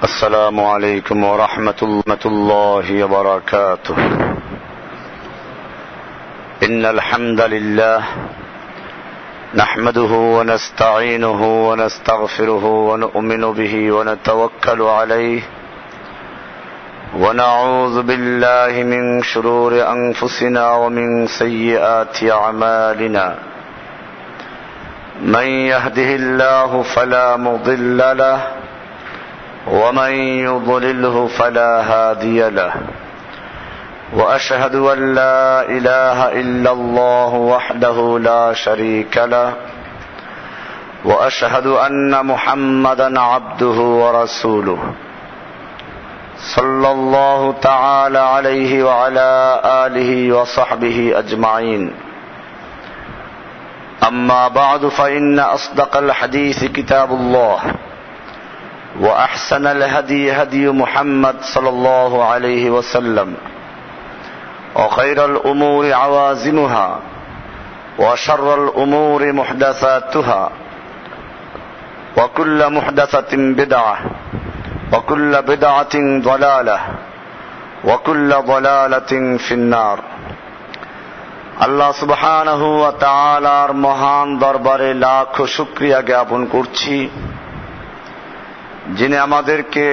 السلام عليكم ورحمة الله وبركاته. إن الحمد لله نحمده ونستعينه ونستغفره ونؤمن به ونتوكل عليه ونعوذ بالله من شرور أنفسنا ومن سيئات أعمالنا. من يهده الله فلا مضل له ومن يضلله فلا هادي له. وأشهد أن لا إله إلا الله وحده لا شريك له وأشهد أن محمدا عبده ورسوله صلى الله تعالى عليه وعلى آله وصحبه أجمعين. أما بعد فإن أصدق الحديث كتاب الله وأحسن الهدي هدي محمد صلى الله عليه وسلم وخير الأمور عوازمها وشر الأمور محدثاتها وكل محدثة بدعة وكل بدعة ضلالة وكل ضلالة في النار. আল্লাহ সুবহানাহু ওয়া তাআলার মহান দরবারে লাখ শুকরিয়া জ্ঞাপন করছি, যিনি আমাদেরকে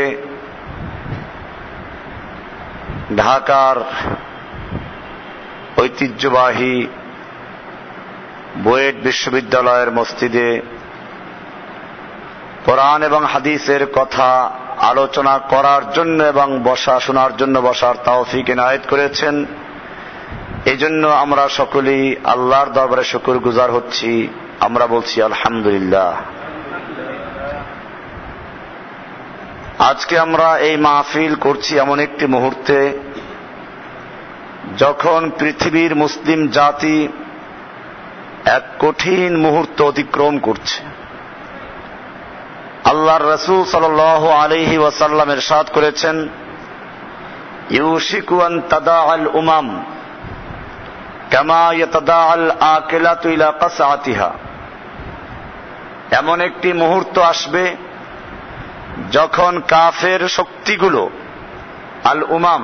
ঢাকার ঐতিহ্যবাহী বুয়েট বিশ্ববিদ্যালয়ের মসজিদে কোরআন এবং হাদিসের কথা আলোচনা করার জন্য এবং শোনার জন্য বসার তৌফিক এনায়েত করেছেন। এই জন্য আমরা সকলেই আল্লাহর দরবারে শুকরগুজার হচ্ছি। আমরা বলছি আলহামদুলিল্লাহ। আজকে আমরা এই মাহফিল করছি এমন একটি মুহূর্তে যখন পৃথিবীর মুসলিম জাতি এক কঠিন মুহূর্ত অতিক্রম করছে। আল্লাহর রাসূল সাল্লাল্লাহু আলাইহি ওয়াসাল্লাম ইরশাদ করেছেন, ইউশিকু আন তাদাআল উমাম কামা ইয়াতাদাআল আকিলাতু ইলা কাসআতিহা। এমন একটি মুহূর্ত আসবে যখন কাফের শক্তিগুলো, আল উমাম,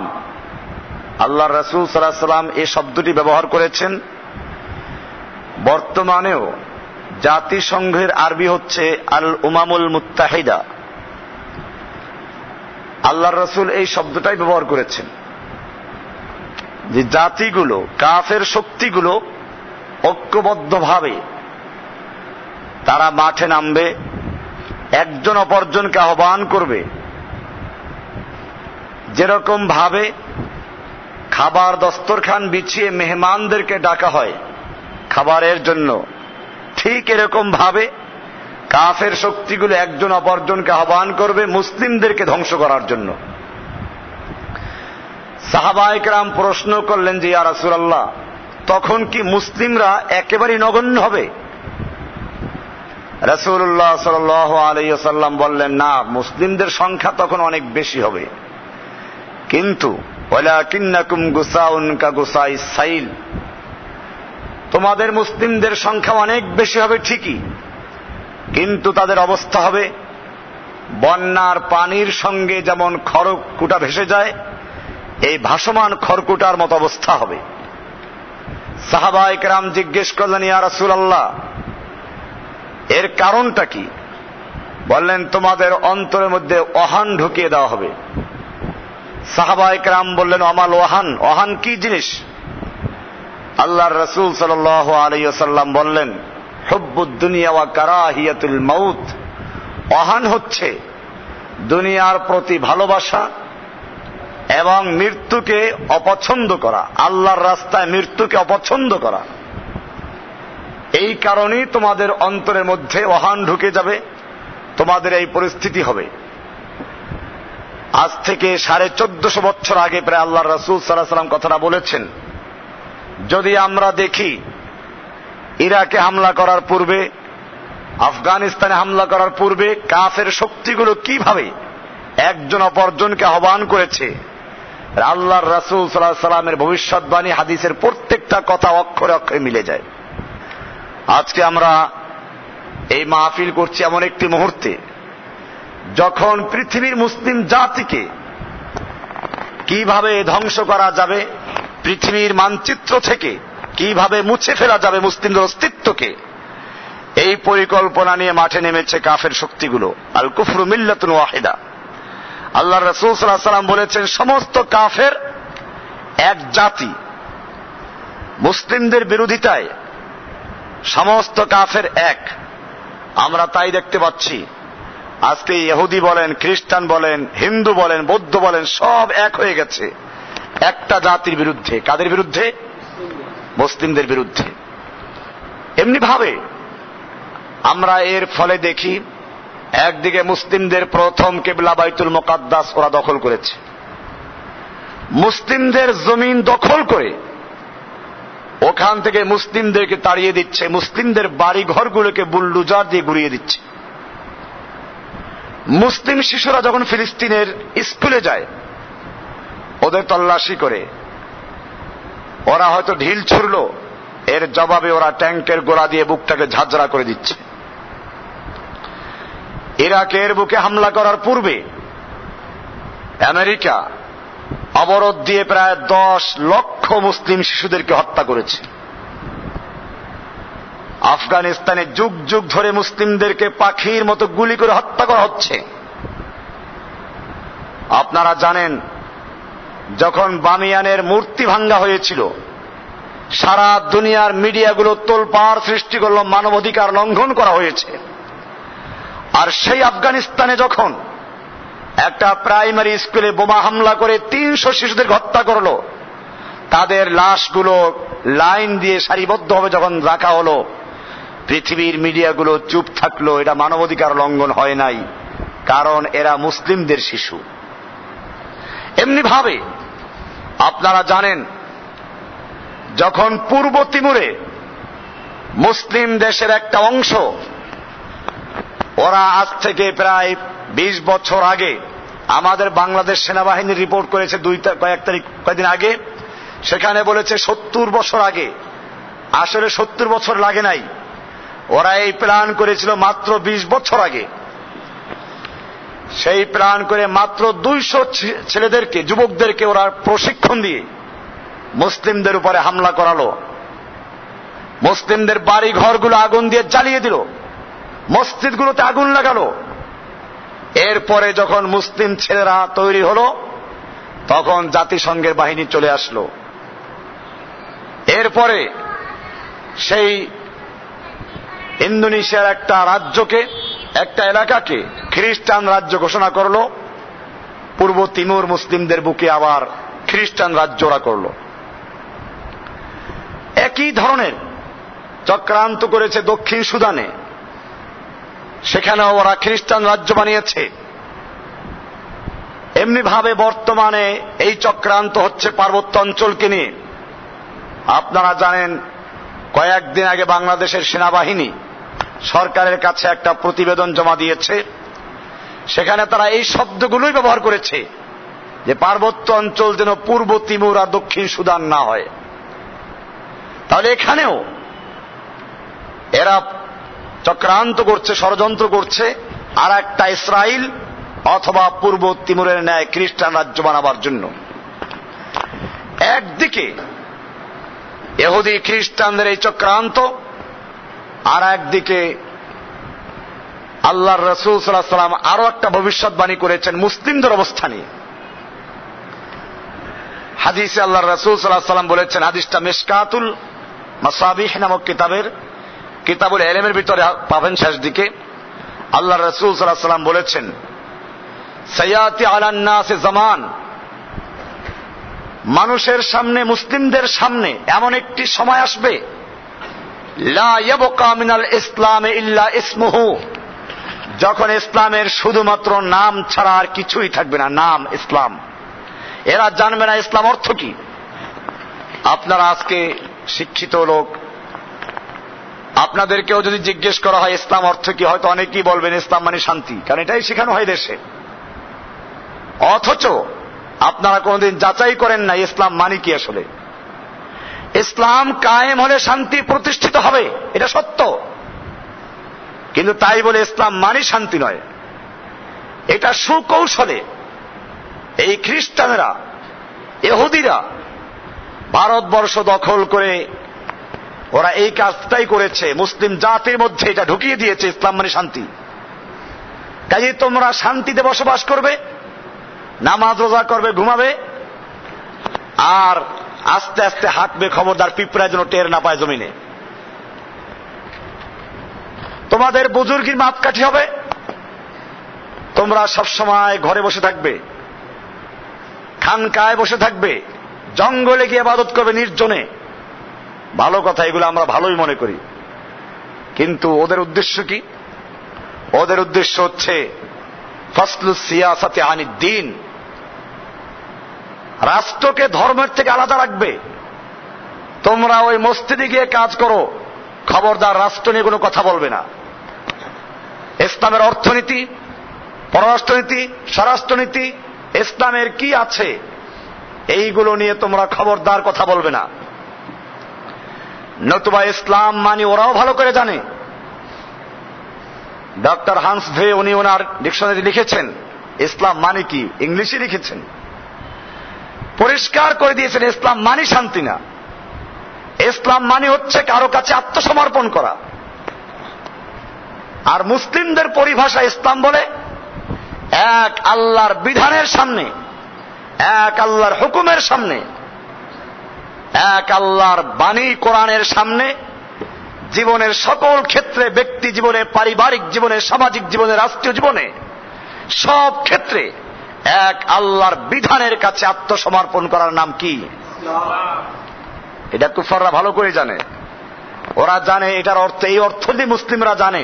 আল্লাহর রাসূল সাল্লাল্লাহু আলাইহি ওয়াসাল্লাম এই শব্দটি ব্যবহার করেছেন। বর্তমানেও জাতিসংঘের আরবি হচ্ছে আল উমামুল মুত্তাহিদা। আল্লাহর রাসূল এই শব্দটাই ব্যবহার করেছেন যে জাতিগুলো, কাফের শক্তিগুলো ঐক্যবদ্ধভাবে তারা মাঠে নামবে, একজন অপরজনকে আহ্বান করবে। যেরকম ভাবে খাবার দস্তরখান বিছিয়ে মেহমানদেরকে ডাকা হয় খাবারের জন্য, ঠিক এরকম ভাবে কাফের শক্তিগুলো একজন অপরজনকে আহ্বান করবে মুসলিমদেরকে ধ্বংস করার জন্য। সাহাবায়ে কেরাম প্রশ্ন করলেন যে, ইয়া রাসূলুল্লাহ, তখন কি মুসলিমরা একেবারেই নগণ্য হবে? রাসূলুল্লাহ সাল্লাল্লাহু আলাইহি ওয়াসাল্লাম বললেন, না, মুসলিমদের সংখ্যা তখন অনেক বেশি হবে, কিন্তু ওয়ালাকিন্নাকুম গুসাউন কাগুসাইস সাইল, তোমাদের মুসলিমদের সংখ্যা অনেক বেশি হবে ঠিকই, কিন্তু তাদের অবস্থা হবে বন্যার পানির সঙ্গে যেমন খড়কুটা ভেসে যায়, এই ভাসমান খড়কুটার মতো অবস্থা হবে। সাহাবায়ে কেরাম জিজ্ঞেস করলেন, ইয়া রাসূলুল্লাহ, এর কারণটা কি? বললেন, তোমাদের অন্তরের মধ্যে ওহান ঢুকিয়ে দেওয়া হবে। সাহাবায়ে কেরাম বললেন, আমাল ওহান, ওহান কি জিনিস? আল্লাহর রাসূল সাল্লাল্লাহু আলাইহি ওয়াসাল্লাম বললেন, হুব্বুদ দুনিয়া ওয়া কারাহিয়াতুল মাউত। ওহান হচ্ছে দুনিয়ার প্রতি ভালোবাসা এবং মৃত্যুকে অপছন্দ করা, আল্লাহর রাস্তায় মৃত্যুকে অপছন্দ করা। এই কারণেই তোমাদের অন্তরের মধ্যে ওহান ঢুকে যাবে, তোমাদের এই পরিস্থিতি হবে। আজ থেকে 1450 বছর আগে প্রায় আল্লাহর রাসূল সাল্লাল্লাহু আলাইহি ওয়াসাল্লাম কথাটা বলেছেন। যদি আমরা দেখি ইরাকে হামলা করার পূর্বে, আফগানিস্তানে হামলা করার পূর্বে কাফের শক্তিগুলো কিভাবে একজন অপরজনকে আহ্বান করেছে, আল্লাহর রাসূল সাল্লাল্লাহু আলাইহি ওয়াসাল্লামের ভবিষ্যৎবাণী হাদিসের প্রত্যেকটা কথা অক্ষরে অক্ষরে মিলে যায়। আজকে আমরা এই মাহফিল করছি এমন একটি মুহূর্তে যখন পৃথিবীর মুসলিম জাতিকে কিভাবে ধ্বংস করা যাবে, পৃথিবীর মানচিত্র থেকে কিভাবে মুছে ফেলা যাবে মুসলিমদের অস্তিত্বকে, এই পরিকল্পনা নিয়ে মাঠে নেমেছে কাফের শক্তিগুলো। আল কুফরু মিল্লাতুন ওয়াহিদা। আল্লাহ রাসূল সাল্লাল্লাহু আলাইহি ওয়াসাল্লাম বলেছেন, সমস্ত কাফের এক জাতি। মুসলিমদের বিরোধিতায় সমস্ত কাফের এক। আমরা তাই দেখতে পাচ্ছি, আজকে ইহুদি বলেন, খ্রিস্টান বলেন, হিন্দু বলেন, বৌদ্ধ বলেন, সব এক হয়ে গেছে একটা জাতির বিরুদ্ধে। কাদের বিরুদ্ধে? মুসলিমদের বিরুদ্ধে। এমনি ভাবে আমরা এর ফলে দেখি, একদিকে মুসলিমদের প্রথম কিবলা বাইতুল মুকাদ্দাস ওরা দখল করেছে, মুসলিমদের জমিন দখল করে ওখান থেকে মুসলিমদেরকে তাড়িয়ে দিচ্ছে, মুসলিমদের বাড়ি ঘরগুলোকে বুলডোজার দিয়ে গুড়িয়ে দিচ্ছে। মুসলিম শিশুরা যখন ফিলিস্তিনের স্কুলে যায়, ওদের তল্লাশি করে, ওরা হয়তো ঢিল ছুড়ল, এর জবাবে ওরা ট্যাঙ্কের গোলা দিয়ে বুকটাকে ঝাঁঝরা করে দিচ্ছে। ইরাকের বুকে হামলা করার পূর্বে আমেরিকা অবরোধ দিয়ে প্রায় 10 লক্ষ মুসলিম শিশুদেরকে হত্যা করেছে। আফগানিস্তানে যুগ যুগ ধরে মুসলিমদেরকে পাখির মতো গুলি করে হত্যা করা হচ্ছে। আপনারা জানেন, যখন বামিয়ানের মূর্তি ভাঙ্গা হয়েছিল, সারা দুনিয়ার মিডিয়াগুলো তোলপাড় সৃষ্টি করল, মানবাধিকার লঙ্ঘন করা হয়েছে। আর সেই আফগানিস্তানে যখন একটা প্রাইমারি স্কুলে বোমা হামলা করে 300 শিশুদের হত্যা করলো, তাদের লাশগুলো লাইন দিয়ে সারিবদ্ধভাবে যখন রাখা হলো, পৃথিবীর মিডিয়াগুলো চুপ থাকলো। এটা মানবাধিকার লঙ্ঘন হয় নাই, কারণ এরা মুসলিমদের শিশু। এমনি ভাবে আপনারা জানেন, যখন পূর্ব তিমুরে মুসলিম দেশের একটা অংশ, ওরা আজ থেকে প্রায় 20 বছর আগে, আমাদের বাংলাদেশ সেনাবাহিনী রিপোর্ট করেছে কয়েকদিন আগে, সেখানে বলেছে 70 বছর আগে। আসলে 70 বছর লাগে নাই, ওরা এই প্ল্যান করেছিল মাত্র 20 বছর আগে। সেই প্ল্যান করে মাত্র 200 ছেলেদেরকে, যুবকদেরকে ওরা প্রশিক্ষণ দিয়ে মুসলিমদের উপরে হামলা করালো, মুসলিমদের বাড়ি ঘরগুলো আগুন দিয়ে জ্বালিয়ে দিল, মসজিদগুলোতে আগুন লাগালো। এরপরে যখন মুসলিম ছেলেরা তৈরি হলো, তখন জাতিসংঘের বাহিনী চলে আসলো। এরপরে সেই ইন্দোনেশিয়ার একটা রাজ্যকে, একটা এলাকাকে খ্রিস্টান রাজ্য ঘোষণা করলো। পূর্ব তিমুর মুসলিমদের বুকে আবার খ্রিস্টান রাজ্য ওরা করলো। একই ধরনের চক্রান্ত করেছে দক্ষিণ সুদানে, সেখানেও ওরা খ্রিস্টান রাজ্য বানিয়েছে। এমনি ভাবে বর্তমানে এই চক্রান্ত হচ্ছে পার্বত্য অঞ্চলকে নিয়ে। আপনারা জানেন, কয়েকদিন আগে বাংলাদেশের সেনাবাহিনী সরকারের কাছে একটা প্রতিবেদন জমা দিয়েছে। সেখানে তারা এই শব্দগুলোই ব্যবহার করেছে যে পার্বত্য অঞ্চল যেন পূর্ব তিমুর আর দক্ষিণ সুদান না হয়। তাহলে এখানেও এরা চক্রান্ত করছে, ষড়যন্ত্র করছে, আর একটা ইসরায়েল অথবা পূর্ব তিমুরের ন্যায় খ্রিস্টান রাজ্য বানাবার জন্য। একদিকে ইহুদি খ্রিস্টানদের এই চক্রান্ত, আর একদিকে আল্লাহর রাসূল সাল্লাল্লাহু আলাইহি ওয়াসাল্লাম আরো একটা ভবিষ্যৎবাণী করেছেন মুসলিমদের অবস্থা নিয়ে। হাদিসে আল্লাহর রাসূল সাল্লাল্লাহু আলাইহি ওয়াসাল্লাম বলেছেন, হাদিসটা মিশকাতুল মাসাবিহ নামক কিতাবুল ইলমের ভিতরে পাবেন শেষ দিকে। আল্লাহর রাসূল সাল্লাল্লাহু আলাইহি ওয়াসাল্লাম বলেছেন, সায়াতি আলান নাস জামান, মানুষের সামনে, মুসলিমদের সামনে এমন একটি সময় আসবে, লা ইয়াবকা মিনাল ইসলামে ইল্লা ইসমুহু, যখন ইসলামের শুধুমাত্র নাম ছাড়া আর কিছুই থাকবে না। নাম ইসলাম, এরা জানবে না ইসলাম অর্থ কি। আপনারা আজকে শিক্ষিত লোক, আপনাদেরকেও যদি জিজ্ঞেস করা হয় ইসলাম অর্থ কি, হয়তো অনেকেই বলবেন ইসলাম মানে শান্তি, কারণ এটাই শেখানো হয় দেশে। অথচ আপনারা কোনদিন যাচাই করেন না ইসলাম মানে কি আসলে। ইসলাম কায়েম হলে শান্তি প্রতিষ্ঠিত হবে, এটা সত্য, কিন্তু তাই বলে ইসলাম মানে শান্তি নয়। এটা সুকৌশলে এই খ্রিস্টানেরা, ইহুদিরা ভারতবর্ষ দখল করে ওরা এই কাজটাই করেছে, মুসলিম জাতির মধ্যে এটা ঢুকিয়ে দিয়েছে ইসলাম মানে শান্তি। কাজে তোমরা শান্তিতে বসবাস করবে, নামাজ রোজা করবে, ঘুমাবে, আর আস্তে আস্তে হাঁটবে, খবরদার পিঁপড়া যেন টের না পায় জমিনে। তোমাদের বুজুর্গির মাপকাঠি হবে, তোমরা সবসময় ঘরে বসে থাকবে, খানকায় বসে থাকবে, জঙ্গলে গিয়ে ইবাদত করবে নির্জনে। ভালো কথা, এগুলো আমরা ভালোই মনে করি, কিন্তু ওদের উদ্দেশ্য কি? ওদের উদ্দেশ্য হচ্ছে ফাসলুস সিয়াসাতি আনিদ দ্বীন, রাষ্ট্রকে ধর্মের থেকে আলাদা রাখবে। তোমরা ওই মসজিদে গিয়ে কাজ করো, খবরদার রাষ্ট্র নিয়ে কোনো কথা বলবে না। ইসলামের অর্থনীতি, পররাষ্ট্রনীতি, স্বরাষ্ট্রনীতি, ইসলামের কি আছে এইগুলো নিয়ে তোমরা খবরদার কথা বলবে না, নতুবা ইসলাম মানে ওরাও ভালো করে জানে। ডক্টর হান্স ভে উনি ওনার ডিকশনারি লিখেছেন ইসলাম মানে কি, ইংলিশে লিখেছেন, পরিষ্কার করে দিয়েছেন ইসলাম মানে শান্তি না, ইসলাম মানে হচ্ছে কারো কাছে আত্মসমর্পণ করা। আর মুসলিমদের পরিভাষা ইসলাম বলে এক আল্লাহর বিধানের সামনে, এক আল্লাহর হুকুমের সামনে, এক আল্লাহর বাণী কোরআনের সামনে জীবনের সকল ক্ষেত্রে, ব্যক্তি জীবনে, পারিবারিক জীবনে, সামাজিক জীবনে, রাষ্ট্রীয় জীবনে, সব ক্ষেত্রে এক আল্লাহর বিধানের কাছে আত্মসমর্পণ করার নাম কি? এটা কুফাররা ভালো করে জানে, ওরা জানে এটার অর্থ, এই অর্থ দিয়ে মুসলিমরা জানে।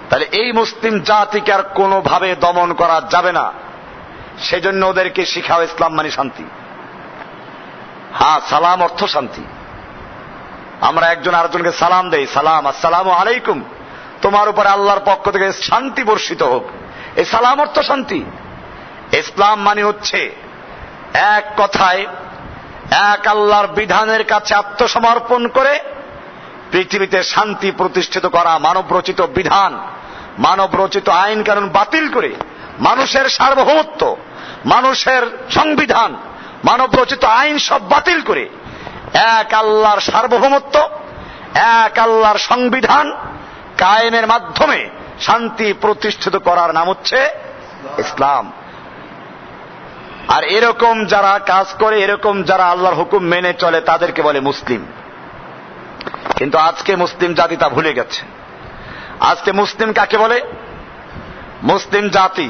তাহলে এই মুসলিম জাতিকে আর কোনোভাবে দমন করা যাবে না, সেজন্য ওদেরকে শিখাও ইসলাম মানে শান্তি। হ্যাঁ, সালাম অর্থ শান্তি। আমরা একজন আরেকজনকে সালাম দেই, সালাম, আসসালামু আলাইকুম, তোমার উপরে আল্লাহর পক্ষ থেকে শান্তি বর্ষিত হোক, এই সালাম অর্থ শান্তি। ইসলাম মানে হচ্ছে এক কথায় এক আল্লাহর বিধানের কাছে আত্মসমর্পণ করে পৃথিবীতে শান্তি প্রতিষ্ঠিত করা, মানব রচিত বিধান, মানব রচিত আইন কানুন বাতিল করে মানুষের সার্বভৌমত্ব, মানুষের সংবিধান, মানব রচিত আইন সব বাতিল করে এক আল্লাহর সার্বভৌমত্ব, এক আল্লাহর সংবিধান কায়েমের মাধ্যমে শান্তি প্রতিষ্ঠিত করার নাম হচ্ছে ইসলাম। আর এরকম যারা কাজ করে, এরকম যারা আল্লাহর হুকুম মেনে চলে, তাদেরকে বলে মুসলিম। কিন্তু আজকে মুসলিম জাতি তা ভুলে গেছে। আজকে মুসলিম কাকে বলে? মুসলিম জাতি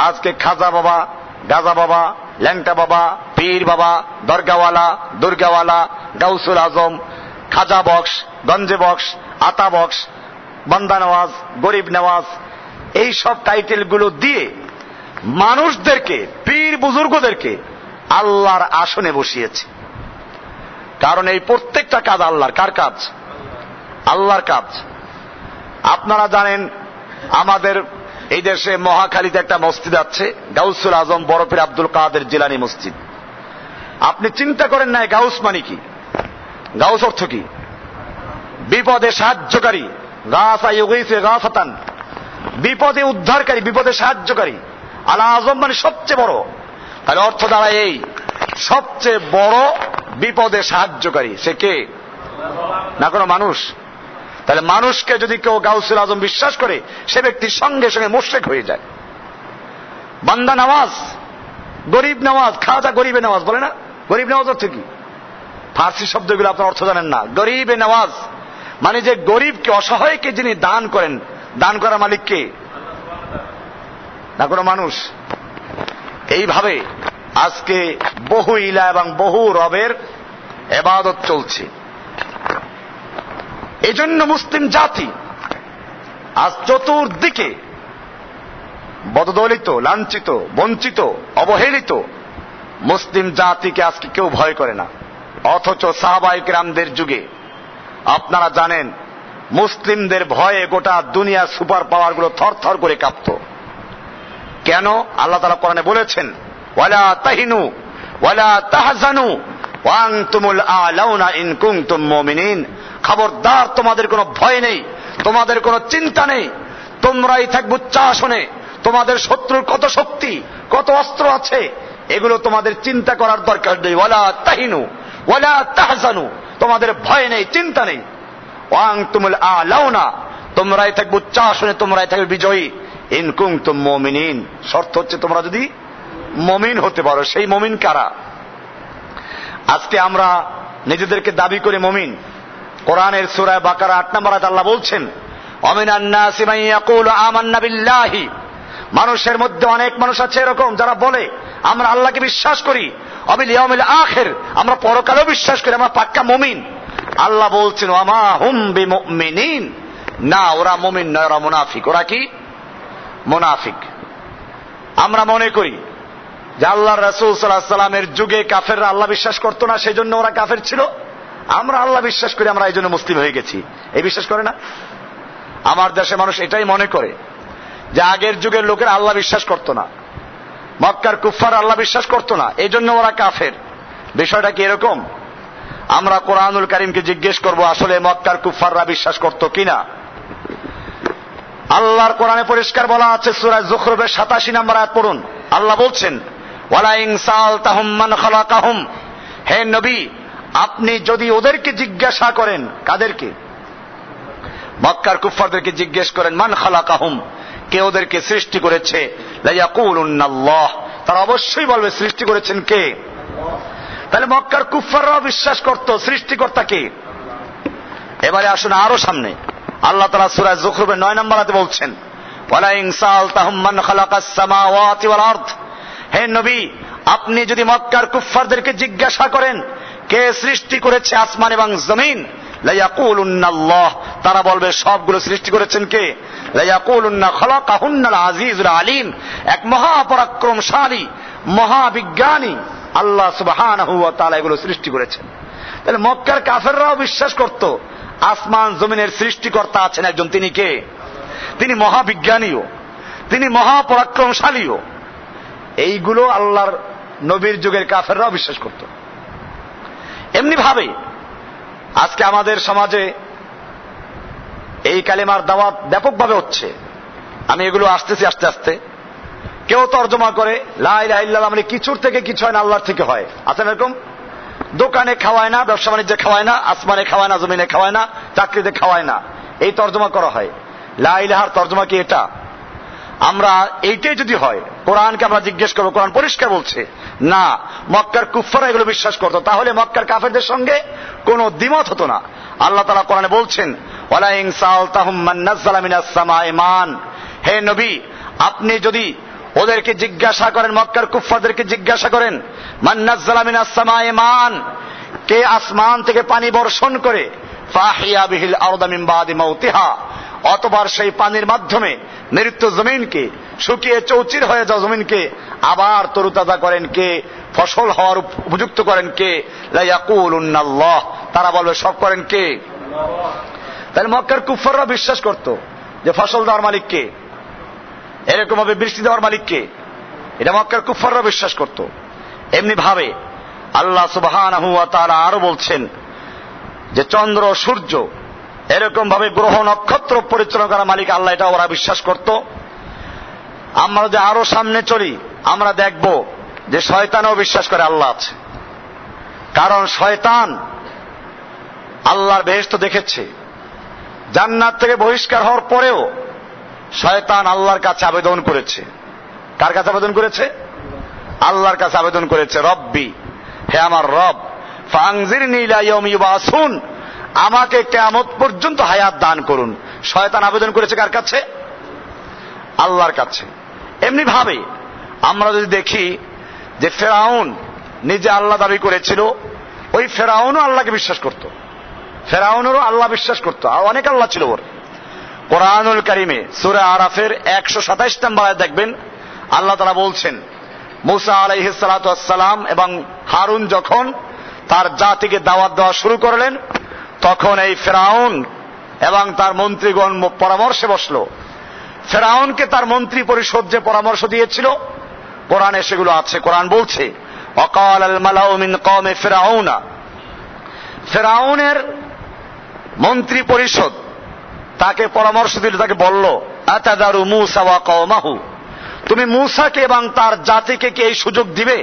আজকে খাজা বাবা, গাজা বাবা, ল্যাংটা বাবা, পীর বাবা, দরগাওয়ালা, দুর্গাওয়ালা, গাউসুল আজম, খাজা বক্স, গঞ্জে বক্স, আতা বক্স, বান্দা নওয়াজ, গরিব নওয়াজ, এই সব টাইটেল গুলো দিয়ে মানুষদেরকে, পীর বুজুর্গদেরকে আল্লাহর আসনে বসিয়েছে। কারণ এই প্রত্যেকটা কাজ আল্লাহর। কার কাজ? আল্লাহর কাজ। আপনারা জানেন আমাদের এই দেশে মহাখালীতে একটা মসজিদ আছে, গাউসুল আজম বরফির আব্দুল কাদের জিলানী মসজিদ। আপনি চিন্তা করেন না গাউস মানে কি? গাউস অর্থ কি? বিপদে সাহায্যকারী, গাসা ইউগিসে গাসাতান, বিপদে উদ্ধারকারী, বিপদে সাহায্যকারী। আল আজম মানে সবচেয়ে বড়। তাহলে অর্থ দাঁড়ায় এই, সবচেয়ে বড় বিপদে সাহায্যকারী। সে কে? না কোনো মানুষ। তাহলে মানুষকে যদি কেউ গাউসুল আজম বিশ্বাস করে, সে ব্যক্তির সঙ্গে সঙ্গে মুশরিক হয়ে যায়। বান্দা নওয়াজ, গরিব নওয়াজ, খাজা গরিবে নওয়াজ বলে না? গরিব নওয়াজ অর্থ কি? ফার্সি শব্দগুলো আপনার অর্থ জানেন না। গরিবে নওয়াজ মানে যে গরিবকে, অসহায়কে যিনি দান করেন, দান করার মালিক কে? না কোনো মানুষ। এইভাবে আজকে বহু ইলা এবং বহু রবের ইবাদত চলছে। এজন্য মুসলিম জাতি আজ চতুর্দিকে বদদলিত, লাঞ্ছিত, বঞ্চিত, অবহেলিত। মুসলিম জাতিকে আজকে কেউ ভয় করে না। অথচ সাহাবায়ে কেরামদের যুগে আপনারা জানেন মুসলিমদের ভয়ে গোটা দুনিয়ার সুপার পাওয়ার গুলো থর থর করে কাঁপত। কেন? আল্লাহ তাআলা কোরআনে বলেছেন, ওয়ালা তাহিনু ওয়ালা তাহজানু ওয়া আনতুমুল আ'লাউনা ইন কুনতুম মুমিনিন। খবরদার, তোমাদের কোনো ভয় নেই, তোমাদের কোনো চিন্তা নেই, তোমরাই থাকবে উচ্চ আসনে, তোমাদের শত্রুর কত শক্তি, কত অস্ত্র আছে, এগুলো তোমাদের চিন্তা করার দরকার নেই। ওয়ালা তাহিনু ওয়ালা তাহজানু, তোমাদের ভয় নেই, চিন্তা নেই। ওয়া আনতুমুল আ'লাউনা, তোমরাই থাকবে উচ্চ আসনে, তোমরাই থাকবে বিজয়ী। ইন কুনতুম মুমিনিন, শর্ত হচ্ছে তোমরা যদি মুমিন হতে পারো। সেই মুমিন কারা? আজকে আমরা নিজেদেরকে দাবি করে মুমিন। কোরআনের সূরা বাকারা 8 নম্বর আয়াতে আল্লাহ বলছেন, ওয়ামিনান নাসি মান ইয়াকুলু আমান্না বিল্লাহি, মানুষের মধ্যে অনেক মানুষ আছে এরকম যারা বলে আমরা আল্লাহকে বিশ্বাস করি, ওয়াবিল ইয়াউমিল আখির, আমরা পরকালেও বিশ্বাস করি, আমরা পাক্কা মুমিন। আল্লাহ বলছেন ওয়ামা হুম বিমুমিনিন, না ওরা মুমিন নয়, ওরা মুনাফিক। ওরা কি? মুনাফিক। আমরা মনে করি যে আল্লাহর রাসূল সাল্লাল্লাহু আলাইহি ওয়াসাল্লামের যুগে কাফেররা আল্লাহ বিশ্বাস করতো না, সেই জন্য ওরা কাফের ছিল। আমরা আল্লাহ বিশ্বাস করি, আমরা এই জন্য মুসলিম হয়ে গেছি। এই বিশ্বাস করে না? আমার দেশে মানুষ এটাই মনে করে যে আগের যুগের লোকেরা আল্লাহ বিশ্বাস করতো না, মক্কার কুফফার আল্লাহ বিশ্বাস করতো না, এই জন্য ওরা কাফের। বিষয়টা কি এরকম? আমরা কোরআনুল কারীমকে জিজ্ঞেস করব আসলে মক্কার কুফফাররা বিশ্বাস করতো কিনা। আল্লাহর কোরআনে পরিষ্কার বলা আছে, সূরা যুখরুফের 87 নম্বর আয়াত পড়ুন। আল্লাহ বলছেন ওয়ালা ইন সাআলতাহুম মান খালাকাহুম, হে নবী আপনি যদি ওদেরকে জিজ্ঞাসা করেন, কাদেরকে? মক্কার কুফফারদেরকে জিজ্ঞেস করেন, মান খালাকাহুম, কে ওদেরকে সৃষ্টি করেছে, লা ইয়াকুলুন্নাল্লাহ, তারা অবশ্যই বলবে সৃষ্টি করেছেন কে? তাহলে মক্কার কুফফাররাও বিশ্বাস করত সৃষ্টিকর্তা কে। এবারে আসুন আরো সামনে, আল্লাহ তাআলা সূরা যুখরুফের 9 নম্বর আয়াতে বলছেন ওয়ালা ইন সাআলতাহুম মান খালাকাস সামাওয়াতি ওয়াল আরদ, হে নবী আপনি যদি মক্কার কুফফারদেরকে জিজ্ঞাসা করেন কে সৃষ্টি করেছে আসমান এবং জমিন, লা ইয়াকুলুন্নাল্লাহ, তারা বলবে সবগুলো সৃষ্টি করেছেন কে? লা ইয়াকুলুন্না খালাকাহুন্নাল আজিজুল আলিম, এক মহাপরাক্রমশালী মহাবিজ্ঞানী আল্লাহ সুবহানাহু ওয়া তাআলা এগুলো সৃষ্টি করেছেন। তাহলে মক্কার কাফেররাও বিশ্বাস করত আসমান জমিনের সৃষ্টিকর্তা আছেন একজন, তিনি কে? তিনি মহাবিজ্ঞানীও, তিনি মহাপরাক্রমশালীও। এইগুলো আল্লাহর নবীর যুগের কাফেররাও বিশ্বাস করত। এমনি ভাবে আজকে আমাদের সমাজে এই কালেমার দাওয়াত ব্যাপকভাবে হচ্ছে। আমি এগুলো আসতেছি আস্তে আস্তে। কেউ তর্জমা করে লা ইলাহা ইল্লাল্লাহ মানে কিছুর থেকে কিছু হয় না, আল্লাহর থেকে হয়। আছে এরকম? দোকানে খাওয়ায় না, ব্যবসা বাণিজ্যে খাওয়ায় না, আসমানে খাওয়ায় না, জমিনে খাওয়ায় না, চাকরিতে খাওয়ায় না, এই তর্জমা করা হয়। লা ইলাহার তর্জমা কি এটা? আমরা এইটাই যদি হয়, কোরআনকে আমরা জিজ্ঞেস করবো, কোরআন পরিষ্কার বলছে না, মক্কার কুফফাররা এগুলো বিশ্বাস করতো, তাহলে মক্কার কাফেরদের সঙ্গে কোনো দ্বিমত হতো না। আল্লাহ তাআলা কোরআনে বলছেন ওয়ালা ইন সাআলতাহুম মান নাযালা মিনাস সামাই মান, হে নবী আপনি যদি ওদেরকে জিজ্ঞাসা করেন, মক্কার কুফফারদেরকে জিজ্ঞাসা করেন মান নাযালা মিনাস সামাই মান, কে আসমান থেকে পানি বর্ষণ করে, ফাহিয়া বিহিল আরদা মিন বাদি মাউতিহা, অতবার সেই পানির মাধ্যমে মৃত জমিনকে, শুকিয়ে চৌচির হয়ে যাওয়া জমিনকে আবার তরুতাজা করেন কে, ফসল হওয়ার উপযুক্ত করেন কে? লা ইয়াকুলুন্নাল্লাহ, তারা বলবে সব করেন কে? তাহলে মক্কার কুফফাররা বিশ্বাস করত যে ফসল দেওয়ার মালিক কে, এরকম ভাবে বৃষ্টি দেওয়ার মালিক কে, এটা মক্কার কুফফাররা বিশ্বাস করত। এমনি ভাবে আল্লাহ সুবহানাহু ওয়া তাআলা আরো বলছেন যে চন্দ্র সূর্য এরকম ভাবে গ্রহ নক্ষত্র পরিচালনা করা মালিক আল্লাহ, এটা ওরা বিশ্বাস করত। আমরা যে আরো সামনে চলি আমরা দেখব যে শয়তানও বিশ্বাস করে আল্লাহ আছে। কারণ শয়তান আল্লাহর বেহেশত দেখেছে, জান্নাত থেকে বহিষ্কার হওয়ার পরেও শয়তান আল্লাহর কাছে আবেদন করেছে। কার কাছে আবেদন করেছে? আল্লাহর কাছে আবেদন করেছে, রব্বি, হে আমার রব, ফাংজিরনি ইলা ইয়াউমি ইউবাসুন, আমাকে কিয়ামত পর্যন্ত হায়াত দান করুন। শয়তান আবেদন করেছে কার কাছে? আল্লাহর কাছে। এমনি ভাবে আমরা যদি দেখি যে ফেরাউন নিজে আল্লাহ দাবি করেছিল, ওই ফেরাউনও আল্লাহকে বিশ্বাস করত, ফেরাউনেরও আল্লাহ বিশ্বাস করত, আর অনেক আল্লাহ ছিল ওর। কোরআনুল কারীমে সূরা আরাফের 127 নম্বর আয়াতে দেখবেন আল্লাহ তাআলা বলছেন মুসা আলাইহিস সালাতু ওয়াস সালাম এবং হারুন যখন তার জাতিকে দাওয়াত দেওয়া শুরু করলেন, তখন এই ফেরাউন এবং তার মন্ত্রীগণ পরামর্শে বসলো। ফেরাউনকে তার মন্ত্রী পরিষদ যে পরামর্শ দিয়েছিল, কোরআনে সেগুলো আছে। কোরআন বলছে ওয়াকাল আল মালাউ মিন কওমে ফিরআউনা, ফেরাউনের মন্ত্রী পরিষদ তাকে পরামর্শ দিল, তাকে বলল আতাদারু মুসা ওয়া কওমাহু, তুমি মূসাকে এবং তার জাতিকে কি এই সুযোগ দিবে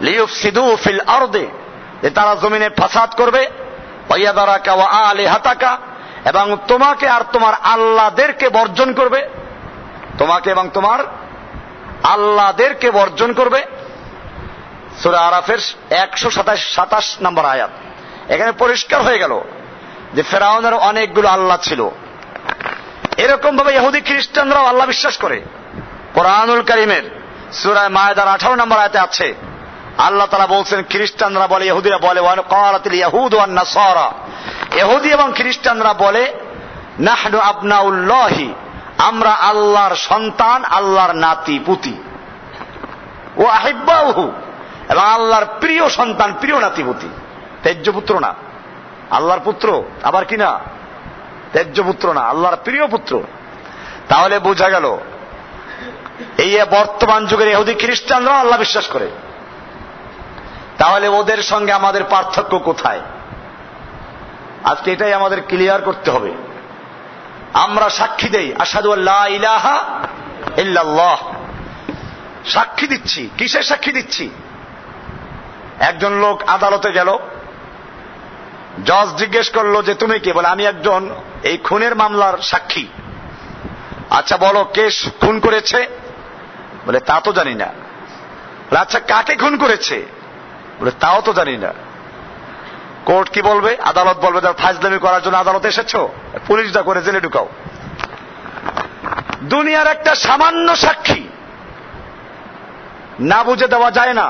লিয়ুফসিদু ফিল আরদে, যে তারা জমিনে ফাসাদ করবে, ওয়ায়াদারাকা ওয়া আলিহাতাকা, এবং তোমাকে আর তোমার আল্লাহদেরকে বর্জন করবে, তোমাকে এবং তোমার আল্লাহদেরকে বর্জন করবে। সূরা আরাফের 127 নম্বর আয়াত। এখানে পরিষ্কার হয়ে গেল যে ফেরাউনের অনেকগুলো আল্লাহ ছিল। এরকম ভাবে ইহুদি খ্রিস্টানরাও আল্লাহ বিশ্বাস করে। কোরআনুল কারীমের সূরা মায়েদার 18 নম্বর আয়াতে আছে, আল্লাহ তাআলা বলছেন, খ্রিস্টানরা বলে, ইহুদিরা বলে, ক্বালাতিল ইয়াহুদু ওয়ান নাসারা, ইহুদি এবং খ্রিস্টানরা বলে, নাহনু আবনাউল্লাহি, আমরা আল্লাহর সন্তান, আল্লাহর নাতি পুতি, ও আহিব্বাহু, এবং আল্লাহর প্রিয় সন্তান, প্রিয় নাতিপুতি। তেজ্য পুত্র না, আল্লাহর পুত্র, আবার কি না, তেজ্য পুত্র না, আল্লাহর প্রিয় পুত্র। তাহলে বোঝা গেল এই বর্তমান যুগের ইহুদি খ্রিস্টানরা আল্লাহ বিশ্বাস করে। তাহলে ওদের সঙ্গে আমাদের পার্থক্য কোথায়? আজকে এটাই আমাদের ক্লিয়ার করতে হবে। আমরা সাক্ষী দেই আশহাদু আল্লা ইলাহা ইল্লাল্লাহ, সাক্ষী দিচ্ছি। কিসের সাক্ষী দিচ্ছি? একজন লোক আদালতে গেল, জজ জিজ্ঞেস করলো যে তুমি কে? বলে আমি একজন এই খুনের মামলার সাক্ষী। আচ্ছা বলো কে খুন করেছে? বলে তা তো জানি না। আচ্ছা কাকে খুন করেছে? বলে তাও তো জানি না। কোর্ট কি বলবে? আদালত বলবে তার ফাজলামি করার জন্য আদালতে এসেছো, পুলিশটা করে জেলে ঢুকাও। দুনিয়ার একটা সামান্য সাক্ষী না বুঝে দেওয়া যায় না।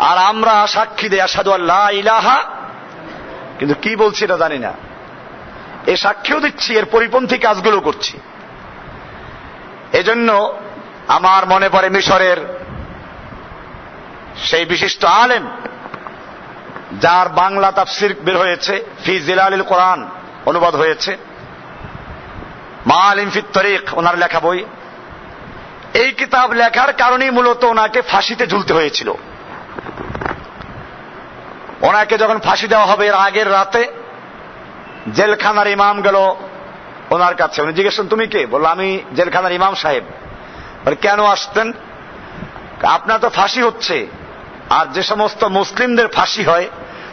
আর আমরা সাক্ষী দেই আশহাদু আল্লা ইলাহা, কিন্তু কি বলছি এটা জানি না। এই সাক্ষীও দিচ্ছি, এর পরিপন্থী কাজগুলো করছি। এজন্য আমার মনে পড়ে মিশরের সেই বিশিষ্ট আলেম, যার বাংলা তাফসির বের হয়েছে, ফি জিলালিল কোরআন অনুবাদ হয়েছে, মাআলিম ফিত তরিক, ওনার লেখা বই। এই কিতাব লেখার কারণেই মূলত ওনাকে ফাঁসিতে ঝুলতে হয়েছিল। ওনাকে যখন ফাঁসি দেওয়া হবে এর আগের রাতে জেলখানার ইমাম গেল ওনার কাছে। উনি জিজ্ঞেস করেন তুমি কে? বলল আমি জেলখানার ইমাম সাহেব। বলে কেন আসতেন? আপনার তো ফাঁসি হচ্ছে, আর যে সমস্ত মুসলিমদের ফাঁসি হয়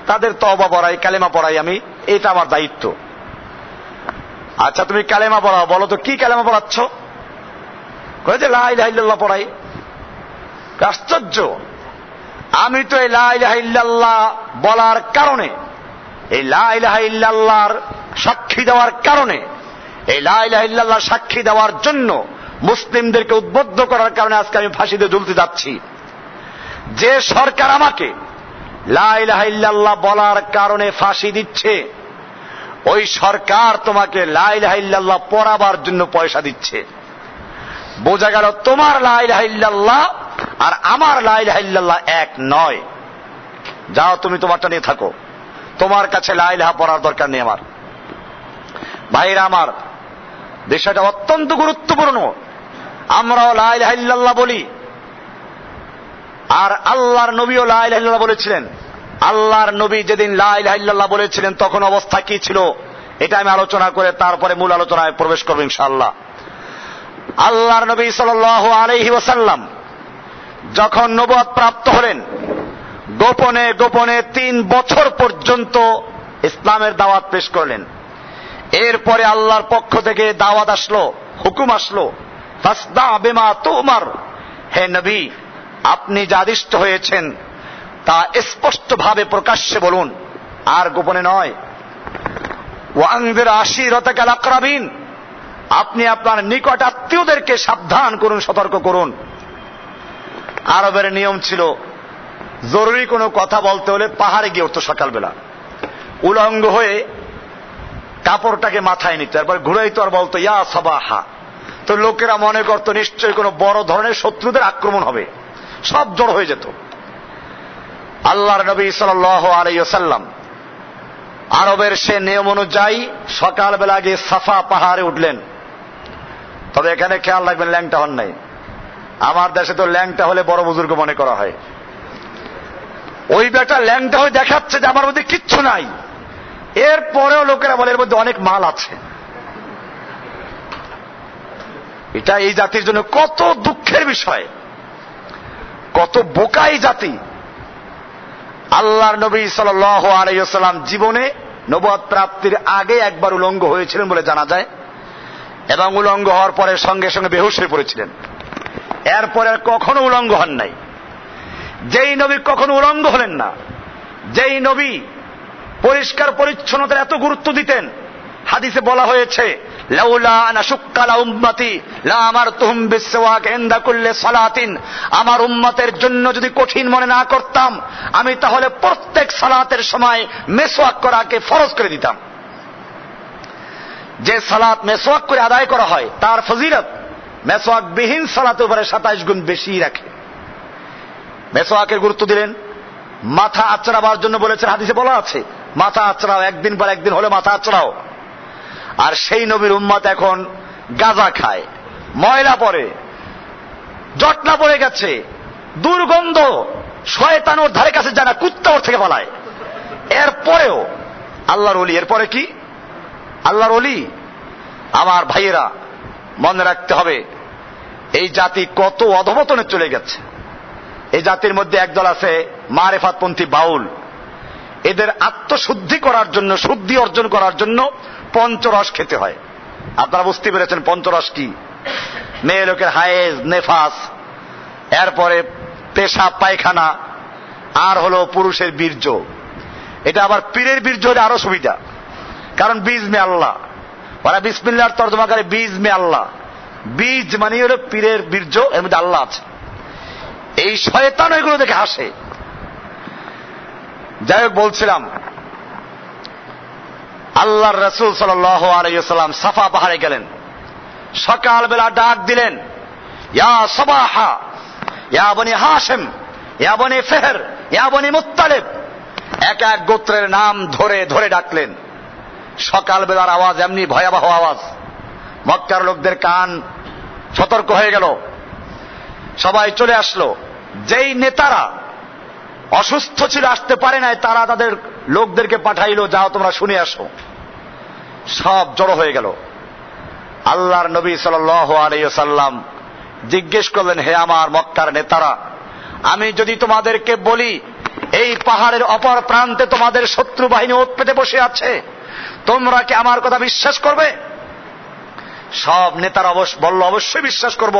তাদের তওবা পড়াই, কালেমা পড়াই আমি, এটা আমার দায়িত্ব। আচ্ছা তুমি কালেমা পড়াও, বলো তো কি কালেমা পড়াচ্ছ? কয়ে যে লা ইলাহা ইল্লাল্লাহ পড়াই। আশ্চর্য, আমি তো এই লা ইলাহা ইল্লাল্লাহ বলার কারণে, এই লা ইলাহা ইল্লাল্লাহর সাক্ষী দেওয়ার কারণে, এই লা ইলাহা ইল্লাল্লাহ সাক্ষী দেওয়ার জন্য মুসলিমদেরকে উদ্বুদ্ধ করার কারণে আজকে আমি ফাঁসিতে ঝুলতে যাচ্ছি। যে সরকার আমাকে লা ইলাহা ইল্লাল্লাহ বলার কারণে ফাঁসি দিচ্ছে, ওই সরকার তোমাকে লা ইলাহা ইল্লাল্লাহ পড়াবার জন্য পয়সা দিচ্ছে। বোঝা গেল তোমার লা ইলাহা ইল্লাল্লাহ আর আমার লা ইলাহা ইল্লাল্লাহ এক নয়। যাও তুমি তোমারটা নিয়ে থাকো, তোমার কাছে লা ইলাহা পড়ার দরকার নেই আমার। ভাইরা আমার, বিষয়টা অত্যন্ত গুরুত্বপূর্ণ। আমরাও লা ইলাহা ইল্লাল্লাহ বলি, আর আল্লাহর নবীও লা ইলাহা ইল্লাল্লাহ বলেছিলেন। আল্লাহর নবী যেদিন লা ইলাহা ইল্লাল্লাহ বলেছিলেন তখন অবস্থা কি ছিল এটা আমি আলোচনা করে তারপরে মূল আলোচনায় প্রবেশ করব ইনশাআল্লাহ। আল্লাহর নবী সাল্লাল্লাহু আলাইহি ওয়াসাল্লাম যখন নবুয়ত প্রাপ্ত হলেন, গোপনে গোপনে 3 বছর পর্যন্ত ইসলামের দাওয়াত পেশ করলেন। এরপরে আল্লাহর পক্ষ থেকে দাওয়াত আসলো, হুকুম আসলো, ফাসদা বিমা তুমার, হে নবী আপনি যা আদিষ্ট হয়েছেন তা স্পষ্টভাবে প্রকাশ্যে বলুন, আর গোপনে নয়। ওয়ানজির আশিরাতাকাল আকরাবিন, আপনি আপনার নিকট আত্মীয়দেরকে সাবধান করুন, সতর্ক করুন। আরবের নিয়ম ছিল জরুরি কোনো কথা বলতে হলে পাহাড়ে গিয়ে উঠতো সকালবেলা, উলঙ্গ হয়ে কাপড়টাকে মাথায় নিত, তারপর ঘুরাইতো আর বলতো ইয়া সাবাহা। তো লোকেরা মনে করতো নিশ্চয়ই কোনো বড় ধরনের শত্রুদের আক্রমণ হবে, সব জড় হয়ে যেত। আল্লাহর নবী সাল্লাল্লাহু আলাইহি ওয়াসাল্লাম আরবের সে নিয়ম অনুযায়ী সকালবেলা গিয়ে সাফা পাহাড়ে উঠলেন। তবে এখানে খেয়াল রাখবেন ল্যাংটা হন নাই। আমার দেশে তো ল্যাংটা হলে বড় বুজুর্গ মনে করা হয়। ওই বেটা ল্যাংটা হয়ে দেখাচ্ছে যে আমার মধ্যে কিচ্ছু নাই, এরপরেও লোকেরা বলে এর মধ্যে অনেক মাল আছে। এটা এই জাতির জন্য কত দুঃখের বিষয়, কত বোকা এই জাতি। আল্লাহর নবী সাল্লাল্লাহু আলাইহি ওয়াসাল্লাম জীবনে নবুয়ত প্রাপ্তির আগে একবার উলঙ্গ হয়েছিলেন বলে জানা যায়, এবং উলঙ্গ হওয়ার পরে সঙ্গে সঙ্গে বেহুশ হয়ে পড়েছিলেন। এরপরে আর কখনো উলঙ্গ হন নাই। যেই নবী কখনো উলঙ্গ হলেন না, যেই নবী পরিষ্কার পরিচ্ছন্নতার এত গুরুত্ব দিতেন, হাদিসে বলা হয়েছে লাউলা আনা শুক্কা লা উম্মতি লা আমারতুহুম বিসওয়াক ইনদা কুল্লি সালাতিন, আমার উম্মতের জন্য যদি কঠিন মনে না করতাম আমি তাহলে প্রত্যেক সালাতের সময় মেসওয়াক করাকে ফরজ করে দিতাম। যে সালাত মেসওয়াক করে আদায় করা হয় তার ফজিলত মেসওয়াক বিহীন সালাতের উপরে 27 গুণ বেশি রাখে। মেসওয়াকের গুরুত্ব দিলেন। মাথা আঁচড়াবার জন্য বলেছেন, হাদিসে বলা আছে মাথা আঁচড়াও, একদিন পর একদিন হলে মাথা আঁচড়াও। আর সেই নবীর উম্মত এখন গাঁজা খায়, ময়লা পড়ে, জটলা পড়ে গেছে, দুর্গন্ধ, শয়তান ওর ধারে কাছে যায় না, কুত্তা ওর থেকে পালায়। এরপরেও আল্লাহর ওলি, এরপরে কি আল্লাহর ওলি। আমার ভাইয়েরা মনে রাখতে হবে এই জাতি কত অধঃপতনে চলে গেছে। এই জাতির মধ্যে একদল আছে মারেফাতপন্থী বাউল। এদের আত্মশুদ্ধি করার জন্য, শুদ্ধি অর্জন করার জন্য পঞ্চরস খেতে হয়। আপনারা বুঝতে পেরেছেন পঞ্চরস কি? মেয়ে লোকের হায়েজ, নেফাস, এরপরে পেশাব পায়খানা, আর হলো পুরুষের বীর্য। এটা আবার পীরের বীর্য হলে আরো সুবিধা, কারণ বীজ মে আল্লাহ, ওরা বিসমিল্লাহর তর্জমা করে বীজ মে আল্লাহ। বীজ মানে হলো পীরের বীর্য, এর মধ্যে আল্লাহ আছে। এই শয়তান এগুলো দেখে হাসে। যাই হোক, বলছিলাম আল্লাহর রাসূল সাল্লাল্লাহু আলাইহি ওয়াসাল্লাম সাফা পাহাড়ে গেলেন, সকালবেলা ডাক দিলেন, ইয়া সাবাহা ইয়া বনি হাশিম ইয়া বনি ফিহর ইয়া বনি মুত্তালিব। এক এক গোত্রের নাম ধরে ধরে ডাকলেন। সকালবেলার আওয়াজ এমনি ভয়াবহ আওয়াজ, মক্কার লোকদের কান সতর্ক হয়ে গেল। সবাই চলে আসলো। যেই নেতারা অসুস্থ ছিল, আসতে পারে নাই, তারা তাদের লোকদেরকে পাঠাইলো, যাও তোমরা শুনে আসো। সব জড়ো হয়ে গেল। আল্লাহর নবী সাল্লাল্লাহু আলাইহি ওয়াসাল্লাম জিজ্ঞেস করলেন, হে আমার মক্কার নেতারা, আমি যদি তোমাদেরকে বলি এই পাহাড়ের অপর প্রান্তে তোমাদের শত্রু বাহিনী ওঁত পেতে বসে আছে, তোমরা কি আমার কথা বিশ্বাস করবে? সব নেতারা বলল, অবশ্যই বিশ্বাস করব,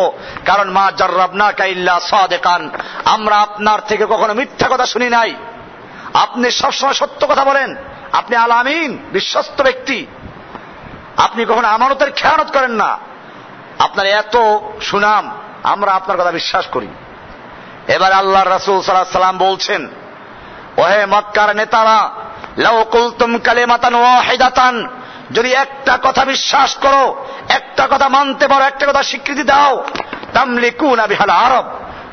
কারণ মা জাররাবনাকা ইল্লা সাদিকান, আমরা আপনার থেকে কখনো মিথ্যা কথা শুনি নাই, আপনি সবসময় সত্য কথা বলেন, আপনি আল আমিন, বিশ্বস্ত ব্যক্তি, আপনি কখনো আমানতের খেয়ানত করেন না, আপনার এত সুনাম, আমরা আপনার কথা বিশ্বাস করি। এবার আল্লাহর রাসূল সাল্লাল্লাহু আলাইহি ওয়াসাল্লাম বলছেন, ওহে মক্কার নেতারা, লাউ কুলতুম কালিমাতান ওয়াহিদাতান, যদি একটা কথা বিশ্বাস করো, একটা কথা মানতে পারো, একটা কথা স্বীকৃতি দাও, তামলিকুনা বিহাল আরব,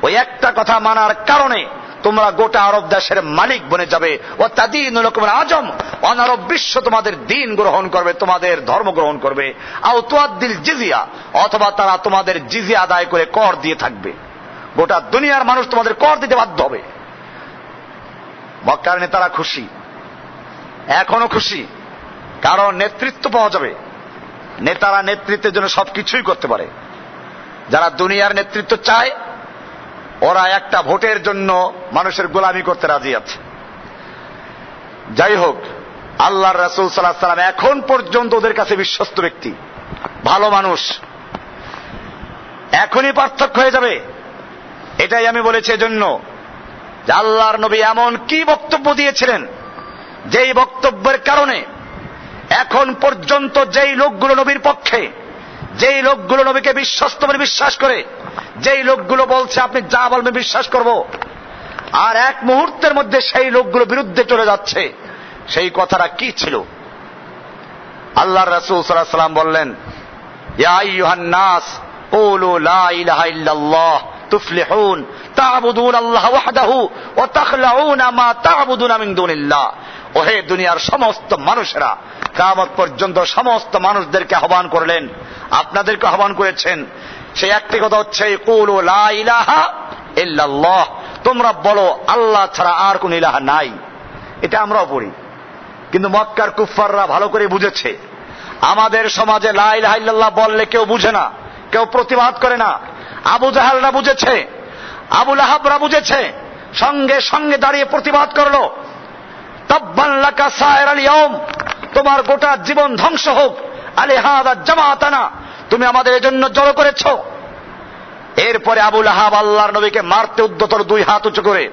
ওই একটা কথা মানার কারণে তোমরা গোটা আরব দেশের মালিক বনে যাবে। ও তাদিনুল লাকুম আজম, অনারব বিশ্ব তোমাদের দিন গ্রহণ করবে, তোমাদের ধর্ম গ্রহণ করবে। আও তুআদ্দিল জিজিয়া, অথবা তারা তোমাদের জিজিয়া আদায় করে কর দিয়ে থাকবে। গোটা দুনিয়ার মানুষ তোমাদের কর দিতে বাধ্য হবে। মক্কার নেতারা খুশি, এখনো খুশি, কারণ নেতৃত্ব পাওয়া যাবে। নেতারা নেতৃত্বের জন্য সবকিছুই করতে পারে। যারা দুনিয়ার নেতৃত্ব চায়, ওরা একটা ভোটের জন্য মানুষের গোলামি করতে রাজি আছে। যাই হোক, আল্লাহর রাসূল সাল্লাল্লাহু আলাইহি ওয়াসাল্লাম এখন পর্যন্ত ওদের কাছে বিশ্বস্ত ব্যক্তি, ভালো মানুষ। এখনই পার্থক্য হয়ে যাবে, এটাই আমি বলেছি এজন্য যে আল্লাহর নবী এমন কি বক্তব্য দিয়েছিলেন, যেই বক্তব্যের কারণে এখন পর্যন্ত যেই লোকগুলো নবীর পক্ষে, যেই লোকগুলো নবীকে বিশ্বস্ত বলে বিশ্বাস করে, যেই লোকগুলো বলছে আপনি যা বলবেন বিশ্বাস করব, আর এক মুহূর্তের মধ্যে সেই লোকগুলো বিরুদ্ধে চলে যাচ্ছে, সেই কথাটা কি ছিল? আল্লাহর রাসূল সাল্লাল্লাহু আলাইহি ওয়াসাল্লাম বললেন, ইয়া আইয়ুহান নাস কুলু লা ইলাহা ইল্লাল্লাহ তুফলিহুন তা'বুদুনাল্লাহ ওয়াহদাহু ওয়া তাখলাউনা মা তা'বুদুনা মিন দুনিল্লাহ। ওহে দুনিয়ার সমস্ত মানুষেরা, কিয়ামত পর্যন্ত সমস্ত মানুষদেরকে আহ্বান করলেন, আপনাদেরকে আহ্বান করেছেন। সেই একটি কথা হচ্ছে কুলু লা ইলাহা ইল্লাল্লাহ, তোমরা বলো আল্লাহ ছাড়া আর কোন ইলাহা নাই। এটা আমরাও পড়ি, কিন্তু মক্কার কুফফাররা ভালো করে বুঝেছে। আমাদের সমাজে লা ইলাহা ইল্লাল্লাহ বললে কেউ বুঝে না, কেউ প্রতিবাদ করে না। আবু জাহালরা বুঝেছে, আবু লাহাবরা বুঝেছে, সঙ্গে সঙ্গে দাঁড়িয়ে প্রতিবাদ করলো, তাব্বান লাকা সায়রাল ইয়াউম, তোমার গোটা জীবন ধ্বংস হোক, আলিহাদা জামাতানা, তুমি আমাদের এজন্য জড়ো করেছো। এরপরে আবু লাহাব আল্লাহর নবীকে মারতে উদ্যত হল 2 হাত উঁচু করে।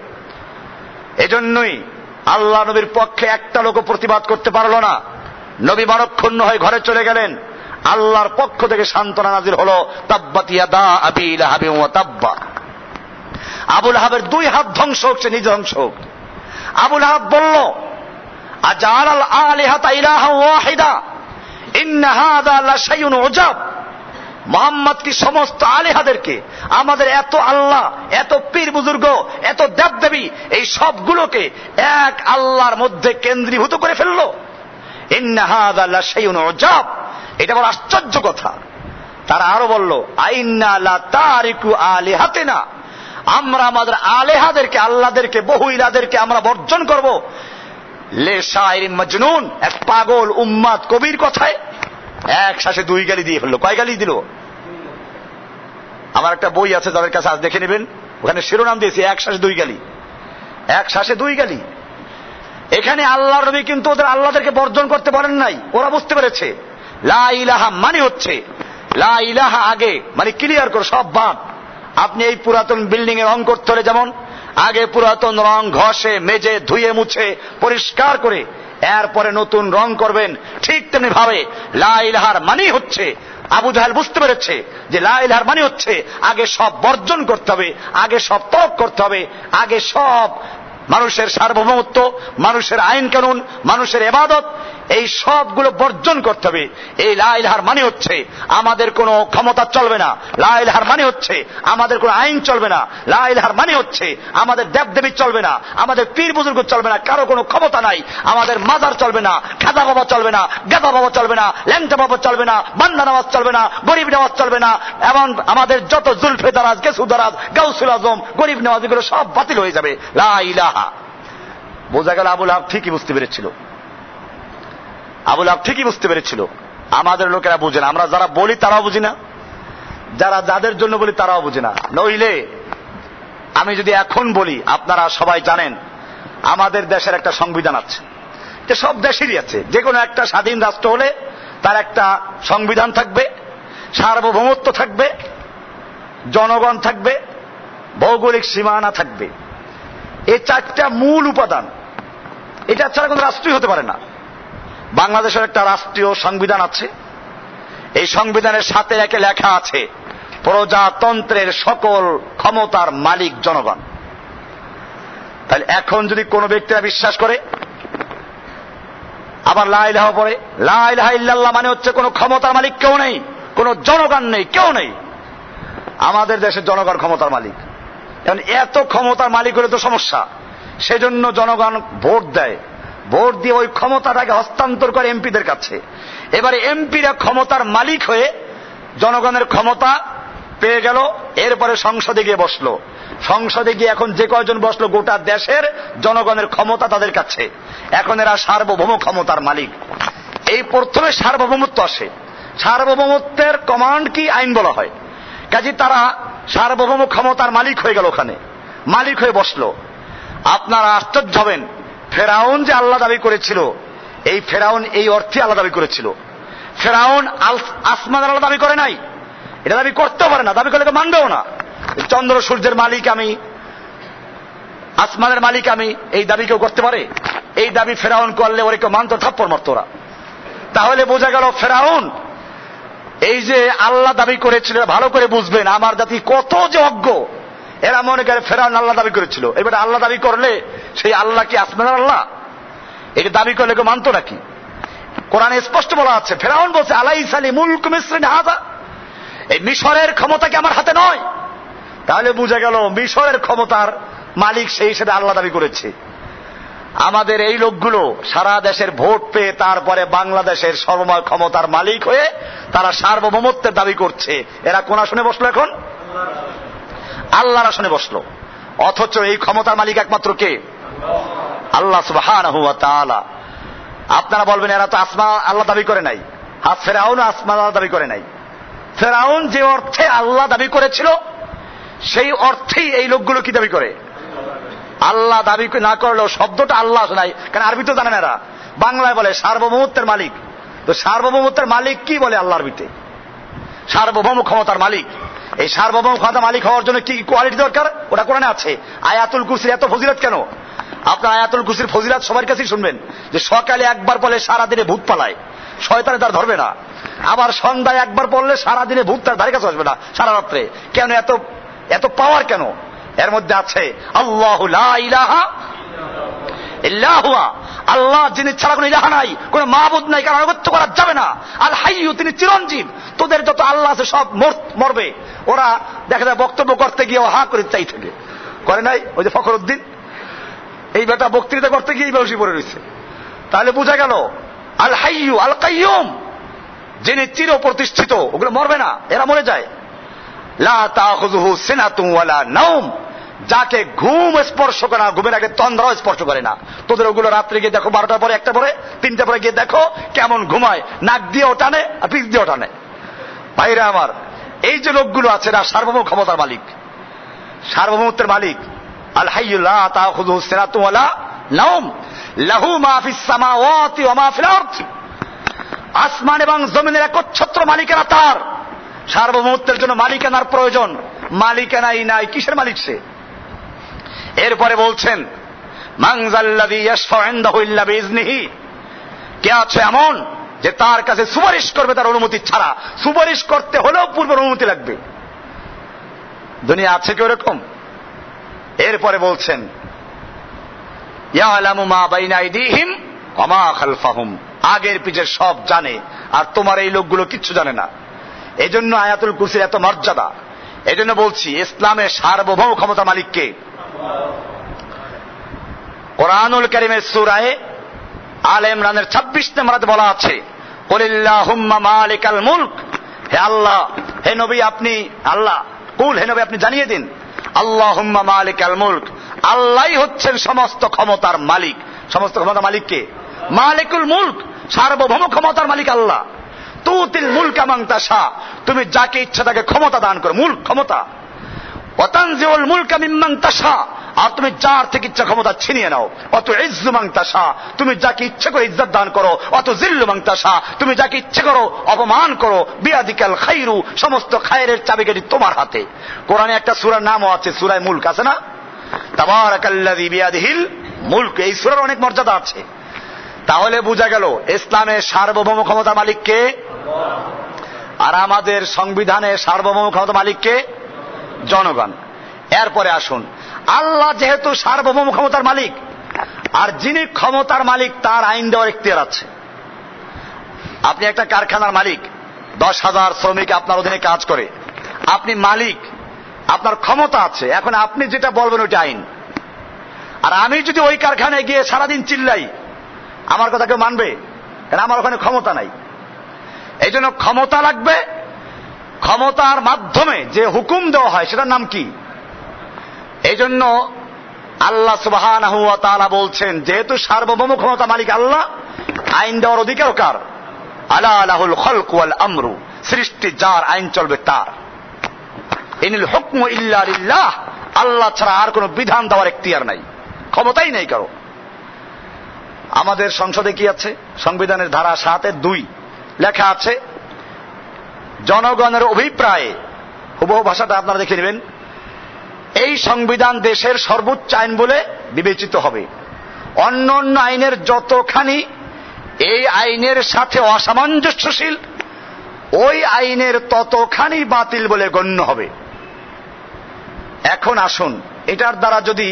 এজন্যই আল্লাহ নবীর পক্ষে একটা লোক প্রতিবাদ করতে পারলো না। নবী মরক্ষুণ্ণ হয়ে ঘরে চলে গেলেন। আল্লাহর পক্ষ থেকে সান্ত্বনা নাজিল হলো, তাব্বাত ইয়াদা আবি লাহাবি ওয়া তাব্বা। আবু লাহাবের 2 হাত ধ্বংস হোক, সে নিজে ধ্বংস হোক। আবু লাহাব বলল, আজালাল আলিহাতা ইলাহা ওয়াহিদা ইন্না হাযা লাশাইউন উজাব। মুহাম্মদ কি সমস্ত আলিহাদেরকে, আমাদের এত আল্লাহ, এত পীর বুজুর্গ, এত দেবদেবী, এই সবগুলোকে এক আল্লাহর মধ্যে কেন্দ্রীভূত করে ফেললো? ইন্না হাযা লাশাইউন উজাব, এটা বড় আশ্চর্য কথা। তারা আরো বলল, আইন্না লা তারিকু আলিহাতিনা, আমরা আমাদের আলেহাদেরকে, আল্লাহদেরকে, বহু ইলাদেরকে আমরা বর্জন করব। লে শায়রিন মাজনুন, এক পাগল উম্মাদ কবির কথায় এক শ্বাসে 2 গালি দিয়ে ফেললো। কয় গালি দিল? আমার একটা বই আছে, যাদের কাছে আজ দেখে নেবেন, ওখানে শিরোনাম দিয়েছি এক শ্বাসে 2 গালি, এক শ্বাসে 2 গালি। এখানে আল্লাহর নবী কিন্তু ওদের আল্লাহদেরকে বর্জন করতে পারেন নাই। ওরা বুঝতে পেরেছে লা ইলাহা মানে হচ্ছে, লা ইলাহা আগে মানে ক্লিয়ার করে সব বাদ। আপনি এই পুরাতন বিল্ডিং এ রং করতে হলে যেমন আগে পুরাতন রং ঘষে মেজে ধুয়ে মুছে পরিষ্কার করে এরপরে নতুন রং করবেন, ঠিক তেমনি ভাবে লা ইলাহার মানে হচ্ছে, আবু জাহেল বুঝতে পেরেছে যে লা ইলাহার মানে হচ্ছে আগে সব বর্জন করতে হবে, আগে সব ত্যাগ করতে হবে, আগে সব মানুষের সার্বভৌমত্ব, মানুষের আইন কানুন, মানুষের ইবাদত, এই সবগুলো বর্জন করতে হবে। এই লা ইলাহার মানে হচ্ছে আমাদের কোনো ক্ষমতা চলবে না, লা ইলাহার মানে হচ্ছে আমাদের কোনো আইন চলবে না, লা ইলাহার মানে হচ্ছে আমাদের দেবদেবী চলবে না, আমাদের পীর বুজুর্গ চলবে না, কারো কোনো ক্ষমতা নাই, আমাদের মাজার চলবে না, খাজা বাবা চলবে না, গাদা বাবা চলবে না, ল্যাংটা বাবা চলবে না, বান্দা নামাজ চলবে না, গরিব নামাজ চলবে না, এবং আমাদের যত জুলফে দারাজ, গেসু দারাজ, গাউসুল আজম, গরিব নামাজ, এগুলো সব বাতিল হয়ে যাবে। লা ইলাহা। বোঝা গেল আবু লাহাব ঠিকই বুঝতে পেরেছিল, আবু লাহাব ঠিকই বুঝতে পেরেছিল। আমাদের লোকেরা বুঝে না, আমরা যারা বলি তারাও বুঝি না, যারা যাদের জন্য বলি তারাও বুঝে না। নইলে আমি যদি এখন বলি, আপনারা সবাই জানেন আমাদের দেশের একটা সংবিধান আছে, যে সব দেশেরই আছে, যে কোনো একটা স্বাধীন রাষ্ট্র হলে তার একটা সংবিধান থাকবে, সার্বভৌমত্ব থাকবে, জনগণ থাকবে, ভৌগোলিক সীমানা থাকবে। এই 4টা মূল উপাদান, এটা ছাড়া কোনো রাষ্ট্রই হতে পারে না। বাংলাদেশের একটা রাষ্ট্রীয় সংবিধান আছে, এই সংবিধানের সাথে একে লেখা আছে প্রজাতন্ত্রের সকল ক্ষমতার মালিক জনগণ। তাহলে এখন যদি কোনো ব্যক্তিরা বিশ্বাস করে আবার লা ইলাহা পড়ে, লা ইলাহা ইল্লাল্লাহ মানে হচ্ছে কোনো ক্ষমতার মালিক কেউ নেই, কোনো জনগণ নেই, কেউ নেই। আমাদের দেশের জনগণ ক্ষমতার মালিক। এখন এত ক্ষমতার মালিক হলে তো সমস্যা, সেজন্য জনগণ ভোট দেয়, ভোট দিয়ে ওই ক্ষমতাটাকে হস্তান্তর করে এমপিদের কাছে। এবারে এমপিরা ক্ষমতার মালিক হয়ে জনগণের ক্ষমতা পেয়ে গেল, এরপরে সংসদে গিয়ে বসলো। সংসদে গিয়ে এখন যে কয়জন বসলো, গোটা দেশের জনগণের ক্ষমতা তাদের কাছে, এখন এরা সার্বভৌম ক্ষমতার মালিক। এই প্রথমে সার্বভৌমত্ব আসে, সার্বভৌমত্বের কমান্ড কি আইন বলা হয়। কাজে তারা সার্বভৌম ক্ষমতার মালিক হয়ে গেল, ওখানে মালিক হয়ে বসলো। আপনারা আশ্চর্য হবেন, ফেরাউন যে আল্লাহ দাবি করেছিল, এই ফেরাউন এই অর্থে আল্লাহ দাবি করেছিল। ফেরাউন আসমানের আল্লাহ দাবি করে নাই, এটা দাবি করতেও পারে না, দাবি করলে মানবেও না। চন্দ্র সূর্যের মালিক আমি, আসমানের মালিক আমি, এই দাবি কেউ করতে পারে? এই দাবি ফেরাউন করলে ওরে কেউ মানত, থাপ্পড় মারত ওরা। তাহলে বোঝা গেল ফেরাউন এই যে আল্লাহ দাবি করেছিল, ভালো করে বুঝবেন আমার জাতি কত যে অজ্ঞ। এরা মনে করে ফেরাউন আল্লাহ দাবি করেছিল, এবার আল্লাহ দাবি করলে সেই আল্লাহ কি আসমানের আল্লাহ? এটা দাবি করলে কেউ মানত নাকি? কোরআনে স্পষ্ট বলা আছে, ফেরাউন বলছে আলাইসা লি মুলকু মিসর হাযা, এই মিশরের ক্ষমতা কি আমার হাতে নয়? তাহলে বুঝা গেল মিশরের ক্ষমতার মালিক সেই হিসেবে আল্লাহ দাবি করেছে। আমাদের এই লোকগুলো সারা দেশের ভোট পেয়ে তারপরে বাংলাদেশের সর্বময় ক্ষমতার মালিক হয়ে তারা সার্বভৌমত্বের দাবি করছে। এরা কোন আসনে বসলো? এখন আল্লাহর আসনে বসলো। অথচ এই ক্ষমতার মালিক একমাত্র কে? আল্লাহ সুবহানাহু ওয়া তাআলা। আপনারা বলবেন এরা তো আসমা আল্লাহ দাবি করে নাই, ফেরাউন আসমা আল্লাহ দাবি করে নাই, ফেরাউন যে অর্থে আল্লাহ দাবি করেছিল সেই অর্থেই এই লোকগুলো কি দাবি করে? আল্লাহ দাবি না করলেও শব্দটা আল্লাহ শোনায়, কারণ আরবি তো জানে না এরা, বাংলায় বলে সার্বভৌমত্বের মালিক। তো সার্বভৌমত্বের মালিক কি বলে আল্লাহ আরবিতে? সার্বভৌম ক্ষমতার মালিক। এই সার্বভৌম ক্ষমতার মালিক হওয়ার জন্য কি কোয়ালিটি দরকার? ওটা কোরআনে আছে। আয়াতুল কুরসির এত ফজিলত কেন? আপনার আয়াতুল কুরসির ফজিলত সবার কাছেই শুনবেন, যে সকালে একবার বলে সারাদিনে ভূত পালায়, শয়তানে তার ধরবে না। আবার সন্ধ্যায় একবার পড়লে সারাদিনে ভূত তার ধারে কাছে আসবে না সারা রাত্রে। কেন এত এত পাওয়ার কেন? এর মধ্যে আছে আল্লাহু লা ইলাহা ইল্লা হুয়া, আল্লাহ যিনি ছাড়া কোনো ইলাহা নাই, কোনো মাবুদ নাই, কারণ আনুগত্য করা যাবে না। আল হাইয়্যু, তিনি চিরঞ্জীব। তোদের যত আল্লাহ আছে সব মরবে। ওরা দেখা যায় বক্তব্য করতে গিয়ে হা করে চাই থাকে, করে নাই? ওই যে ফখরুদ্দিন, এই বেটা বক্তৃতা করতে গিয়ে বেশি পড়ে রয়েছে। তাহলে বোঝা গেল আল হাইয়্যু আল কাইয়্যুম, যিনি চির প্রতিষ্ঠিত, ওগুলো মরবে না, এরা মরে যায়। লা তাখুযুহু সিনাতুন ওয়ালা নাওম, যাকে ঘুম স্পর্শ করে না, ঘুমের আগে তন্দ্রাও স্পর্শ করে না। তোদের ওগুলো রাত্রে গিয়ে দেখো, 12টার পরে, 1টা পরে, 3টা পরে গিয়ে দেখো কেমন ঘুমায়, নাক দিয়েও টানে আর পিছ দিয়েও টানে। ভাইরা আমার, এই যে লোকগুলো আছে এরা সার্বভৌম ক্ষমতার মালিক, সার্বভৌমত্বের মালিক। আল হাইয়্যু লা তাখুযুহু সিনাতুন ওয়ালা নাওম লাহু মা ফিস সামাওয়াতি ওয়া মা ফিল আরদ, আসমান এবং জমিনের একচ্ছত্র মালিকানা তার। সার্বভৌমত্বের জন্য মালিকানার প্রয়োজন, মালিকানাই নাই, কিসের মালিক সে? এরপরে বলছেন মান যাল্লাযী ইয়াশফাউ ইনদাহু ইল্লা বিইজনিহি, কে আছে এমন যে তার কাছে সুপারিশ করবে তার অনুমতি ছাড়া? সুপারিশ করতে হলেও পূর্ব অনুমতি লাগবে। দুনিয়া আছে কি ওরকম? এরপরে বলছেন ইয়ালামু মা বাইনা আইদিহিম ওয়া মা খালফাহুম, আগের পিছের সব জানে, আর তোমার এই লোকগুলো কিচ্ছু জানে না। এজন্য আয়াতুল কুরসির এত মর্যাদা। এজন্য বলছি ইসলামের সার্বভৌম ক্ষমতা মালিক কে? কোরআনুল কারীমের সূরা আলে ইমরানের 26 নম্বরে বলা আছে কুলিল্লাহুম্মা মালিকাল মুলক, হে আল্লাহ, হে নবী আপনি আল্লাহ, কুল, হে নবী আপনি জানিয়ে দিন, আল্লাহুম্মা মালিকাল মুলক, আল্লাহই হচ্ছেন সমস্ত ক্ষমতার মালিক। সমস্ত ক্ষমতার মালিক কে? মালিকুল মুলক, সার্বভৌম ক্ষমতার মালিক আল্লাহ। তুতিল মুলকা মান তাশা, তুমি যাকে ইচ্ছা তাকে ক্ষমতা দান করো, মুলক ক্ষমতা। ওয়া তানজিউল মুলকা মিম্মান তাশা, আর তুমি যার থেকে ইচ্ছা ক্ষমতা ছিনিয়ে নাও। অত ইজ্জু মান তাশা, তুমি যাকে ইচ্ছা করে ইজ্জত দান করো। অত জিল্লু মান তাশা, তুমি যাকে ইচ্ছা করো অপমান করো। বিয়াদিকাল খায়রু, সমস্ত খায়রের চাবিকাঠি তোমার হাতে। কোরআনে একটা সূরার নামও আছে, সূরা মুলক আছে না? তাবারাকাল্লাযী বিয়াদিহিল মুলক, এই সূরার অনেক মর্যাদা আছে। তাহলে বোঝা গেল ইসলামের সার্বভৌম ক্ষমতা মালিক কে? আর আমাদের সংবিধানের সার্বভৌম ক্ষমতা মালিক কে? জনগণ। এরপরে আসুন, আল্লাহ যেহেতু সার্বভৌম ক্ষমতার মালিক, আর যিনি ক্ষমতার মালিক তার আইন দেওয়ার এখতিয়ার আছে। আপনি একটা কারখানার মালিক, 10,000 শ্রমিক আপনার অধীনে কাজ করে, আপনি মালিক, আপনার ক্ষমতা আছে, এখন আপনি যেটা বলবেন ওইটা আইন। আর আমি যদি ওই কারখানায় গিয়ে সারাদিন চিল্লাই, আমার কথা কেউ মানবে? কারণ আমার ওখানে ক্ষমতা নাই। এই জন্য ক্ষমতা লাগবে। ক্ষমতার মাধ্যমে যে হুকুম দেওয়া হয় সেটার নাম কি? এই জন্য আল্লাহ সুবহানাহু ওয়া তাআলা বলছেন, যেহেতু সার্বভৌম ক্ষমতা মালিক আল্লাহ, আইন দেওয়ার অধিকার কার? আলা লাহুল খালকু ওয়াল আমরু, সৃষ্টি যার, আইন চলবে তার। ইনিল হুকমু ইল্লা লিল্লাহ, আল্লাহ ছাড়া আর কোনো বিধান দেওয়ার এখতিয়ার নাই, ক্ষমতাই নেই কারো। আমাদের সংসদে কি আছে? সংবিধানের ধারা 7-2 লেখা আছে, জনগণের অভিপ্রায়ে, হুবহু ভাষাটা আপনারা দেখে নেবেন, এই সংবিধান দেশের সর্বোচ্চ আইন বলে বিবেচিত হবে। অন্য অন্য আইনের যতখানি এই আইনের সাথে অসামঞ্জস্যশীল, ওই আইনের ততখানি বাতিল বলে গণ্য হবে। এখন আসুন, এটার দ্বারা যদি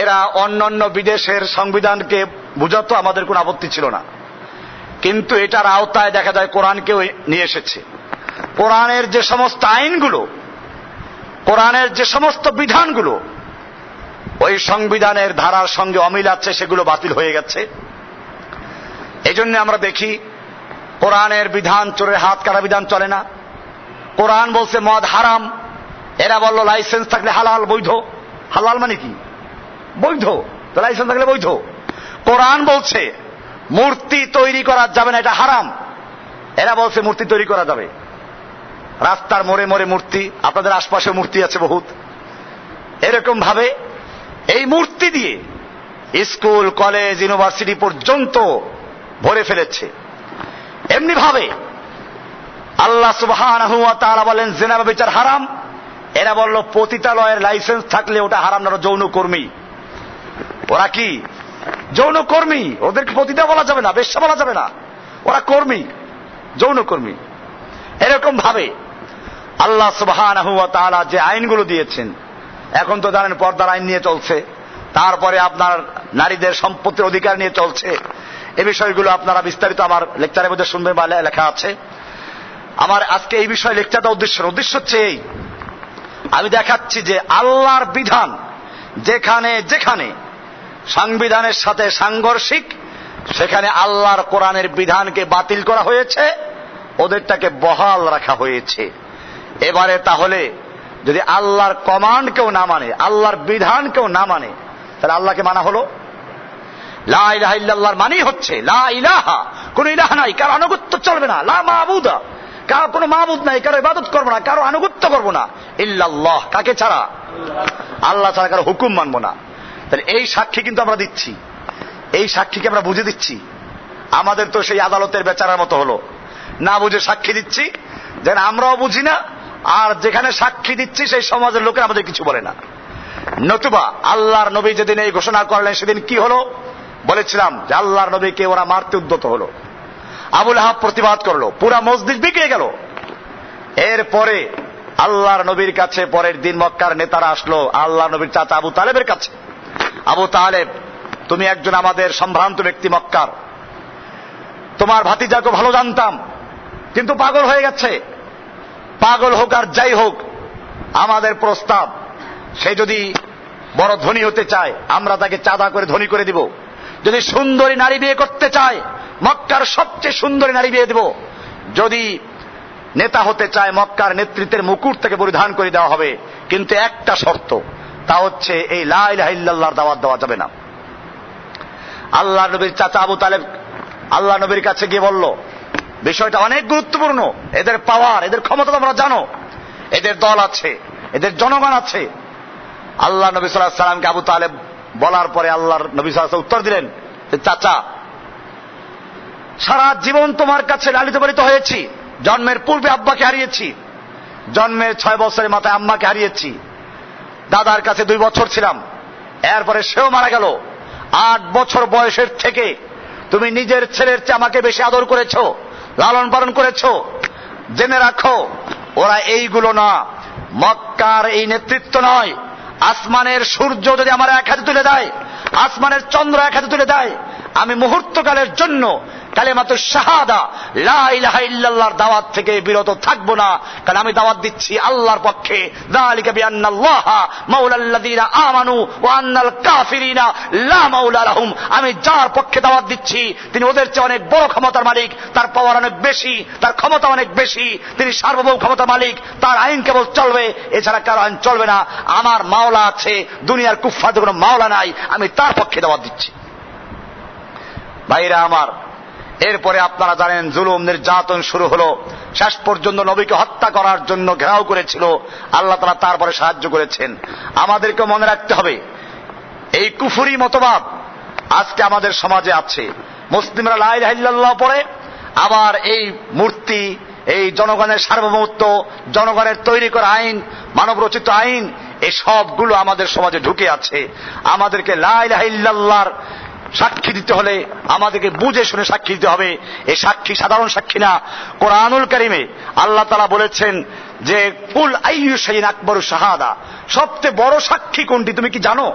এরা অন্যান্য বিদেশের সংবিধানকে বুঝাতো আমাদের কোনো আপত্তি ছিল না, কিন্তু এটার আওতায় দেখা যায় কোরআনকেও নিয়ে এসেছে। কোরআনের যে সমস্ত আইনগুলো, কোরআনের যে সমস্ত বিধানগুলো ওই সংবিধানের ধারার সঙ্গে অমিল আছে, সেগুলো বাতিল হয়ে গেছে। এই জন্য আমরা দেখি কোরআনের বিধান, চোরের হাত কাটা বিধান চলে না। কোরআন বলছে মদ হারাম, এরা বলল লাইসেন্স থাকলে হালাল, বৈধ। হালাল মানে কি? বৈধ। তো লাইসেন্স থাকলে বৈধ। কোরআন বলছে মূর্তি তৈরি করা যাবে না, এটা হারাম, এরা বলছে মূর্তি তৈরি করা যাবে। রাস্তার মোড়ে মোড়ে মূর্তি, আপনাদের আশপাশে মূর্তি আছে বহুত। এরকম ভাবে এই মূর্তি দিয়ে স্কুল, কলেজ, ইউনিভার্সিটি পর্যন্ত ভরে ফেলেছে। এমনি ভাবে আল্লাহ সুবহানাহু ওয়া তাআলা বলেন জিনা ব্যভিচার হারাম। এরা বলল পতিতালয়ের লাইসেন্স থাকলে ওটা হারাম না, যৌনকর্মী। ওরা কি যৌনকর্মী? ওদেরকে পতিতা বলা যাবে না, বেশ্যা বলা যাবে না, ওরা কর্মী, যৌনকর্মী। এরকম ভাবে আল্লাহ সুবহানাহু ওয়া তাআলা যে আইনগুলো দিয়েছেন, এখন তো জানেন পর্দার আইন নিয়ে চলছে, তারপরে আপনার নারীদের সম্পত্তির অধিকার নিয়ে চলছে। এই বিষয়গুলো আপনারা বিস্তারিত আমার লেকচারের মধ্যে শুনবেন বা লেখা আছে। আমার আজকে এই বিষয়ে লেকচারটা উদ্দেশ্য হচ্ছে এই, আমি দেখাচ্ছি যে আল্লাহর বিধান যেখানে যেখানে সংবিধানের সাথে সাংঘর্ষিক, সেখানে আল্লাহর কোরআনের বিধানকে বাতিল করা হয়েছে, ওদেরটাকে বহাল রাখা হয়েছে। এবারে তাহলে যদি আল্লাহর কমান্ড কেউ না মানে, আল্লাহর বিধান কেউ না মানে, তাহলে আল্লাহকে মানা হলো। লা ইলাহা ইল্লাল্লাহর মানেই হচ্ছে লা ইলাহা, কোন ইলাহ নাই, কারো আনুগত্য চলবে না। লা মাবুদা, কারো কোনো মাবুদ নাই, কারো ইবাদত করবো না, কারো আনুগত্য করবো না। ইল্লাল্লাহ, কাকে ছাড়া? আল্লাহ ছাড়া কারো হুকুম মানবো না। তাহলে এই সাক্ষী কিন্তু আমরা দিচ্ছি, এই সাক্ষীকে আমরা বুঝে দিচ্ছি। আমাদের তো সেই আদালতের বেচারার মতো হলো, না বুঝে সাক্ষী দিচ্ছি, যেন আমরাও বুঝি না, আর যেখানে সাক্ষী দিচ্ছি সেই সমাজের লোকের আমাদের কিছু বলে না। নতুবা আল্লাহর নবী যেদিন এই ঘোষণা করলেন, সেদিন কি হলো বলেছিলাম যে আল্লাহর নবীকে ওরা মারতে উদ্যত হলো। আবুল আহাব প্রতিবাদ করলো, পুরা মসজিদ বিগড়ে গেল। এরপরে আল্লাহর নবীর কাছে পরের দিন মক্কার নেতারা আসলো আল্লাহ নবীর চাচা আবু তালেবের কাছে। আবু তালেব, তুমি একজন আমাদের সম্ভ্রান্ত ব্যক্তি মক্কার, তোমার ভাতিজাকে ভালো জানতাম, কিন্তু পাগল হয়ে গেছে। পাগল হোক আর যাই হোক, আমাদের প্রস্তাব, সে যদি বড় ধনী হতে চায় আমরা তাকে চাঁদা করে ধনী করে দিব। যদি সুন্দরী নারী বিয়ে করতে চায় মক্কার সবচেয়ে সুন্দরী নারী বিয়ে দেব। যদি নেতা হতে চায় মক্কার নেতৃত্বের মুকুট থেকে পরিধান করে দেওয়া হবে, কিন্তু একটা শর্ত, তা হচ্ছে এই লা ইলাহা ইল্লাল্লাহর দাওয়াত দেওয়া যাবে না। আল্লাহ নবীর চাচা আবু তালেব আল্লাহ নবীর কাছে গিয়ে বলল, বিষয়টা অনেক গুরুত্বপূর্ণ, এদের পাওয়ার, এদের ক্ষমতা তোমরা জানো, এদের দল আছে, এদের জনগণ আছে। আল্লাহ নবী সাল্লাল্লাহু আলাইহি সাল্লামকে আবু তালেব বলার পরে আল্লাহর নবী সাল্লাল্লাহু আলাইহি উত্তর দিলেন, চাচা, সারা জীবন তোমার কাছে লালিত পালিত হয়েছি, জন্মের পূর্বে আব্বাকে হারিয়েছি, জন্মের 6 বছরের মাথায় আম্মাকে হারিয়েছি, দাদার কাছে 2 বছর ছিলাম, এরপরে সেও মারা গেল। 8 বছর বয়সের থেকে তুমি নিজের ছেলের চেয়ে আমাকে বেশি আদর করেছো, লালন পালন করেছো। জেনে রাখো, ওরা এইগুলো না, মক্কার এই নেতৃত্ব নয়। আসমানের সূর্য যদি আমার এক হাতে তুলে দেয়, আসমানের চন্দ্র এক হাতে তুলে দেয়, আমি মুহূর্তকালের জন্য কালেমাতুশ শাহাদা লা ইলাহা ইল্লাল্লাহর দাওয়াত থেকে বিরত থাকবো না। কারণ আমি দাওয়াত দিচ্ছি আল্লাহর পক্ষে, যালিকা বিআন্নাল্লাহা মাওলাল্লাযীনা আমানু ওয়া আন্নাল কাফিরিনা লা মাওলা লাহুম। আমি যার পক্ষে দাওয়াত দিচ্ছি তিনি ওদের চেয়ে অনেক বড় ক্ষমতার মালিক, তার পাওয়ার অনেক বেশি, তার ক্ষমতা অনেক বেশি, তিনি সার্বভৌম ক্ষমতার মালিক, তার আইন কেবল চলবে, এছাড়া কারো আইন চলবে না। আমার মাওলা আছে, দুনিয়ার কুফফারদের কোনো মাওলা নাই, আমি তার পক্ষে দাওয়াত দিচ্ছি। ভাইরা আমার, এরপরে আপনারা জানেন জুলুম নির্যাতন শুরু হলো, শেষ পর্যন্ত নবীকে হত্যা করার জন্য ঘেরাও করেছিল। আল্লাহ তাআলা তারপরে সাহায্য করেছেন। আমাদেরকে মনে রাখতে হবে, এই কুফরি মতবাদ আজকে আমাদের সমাজে আছে। মুসলিমরা লা ইলাহা ইল্লাল্লাহ পড়ে, আবার এই মূর্তি, এই জনগণের সার্বভৌমত্ব, জনগণের তৈরি করা আইন, মানব রচিত আইন, এই সবগুলো আমাদের সমাজে ঢুকে আছে। আমাদেরকে লা ইলাহা ইল্লাল্লাহর সাক্ষী দিতে হলে আমাদেরকে বুঝে শুনে সাক্ষী দিতে হবে। এই সাক্ষী সাধারণ সাক্ষী না। কোরআনুল কারীমে আল্লাহ তাআলা বলেছেন যে কুল আইয়ু শাইইন আকবারু শাহাদা, সবচেয়ে বড় সাক্ষী কোনটি তুমি কি জানো?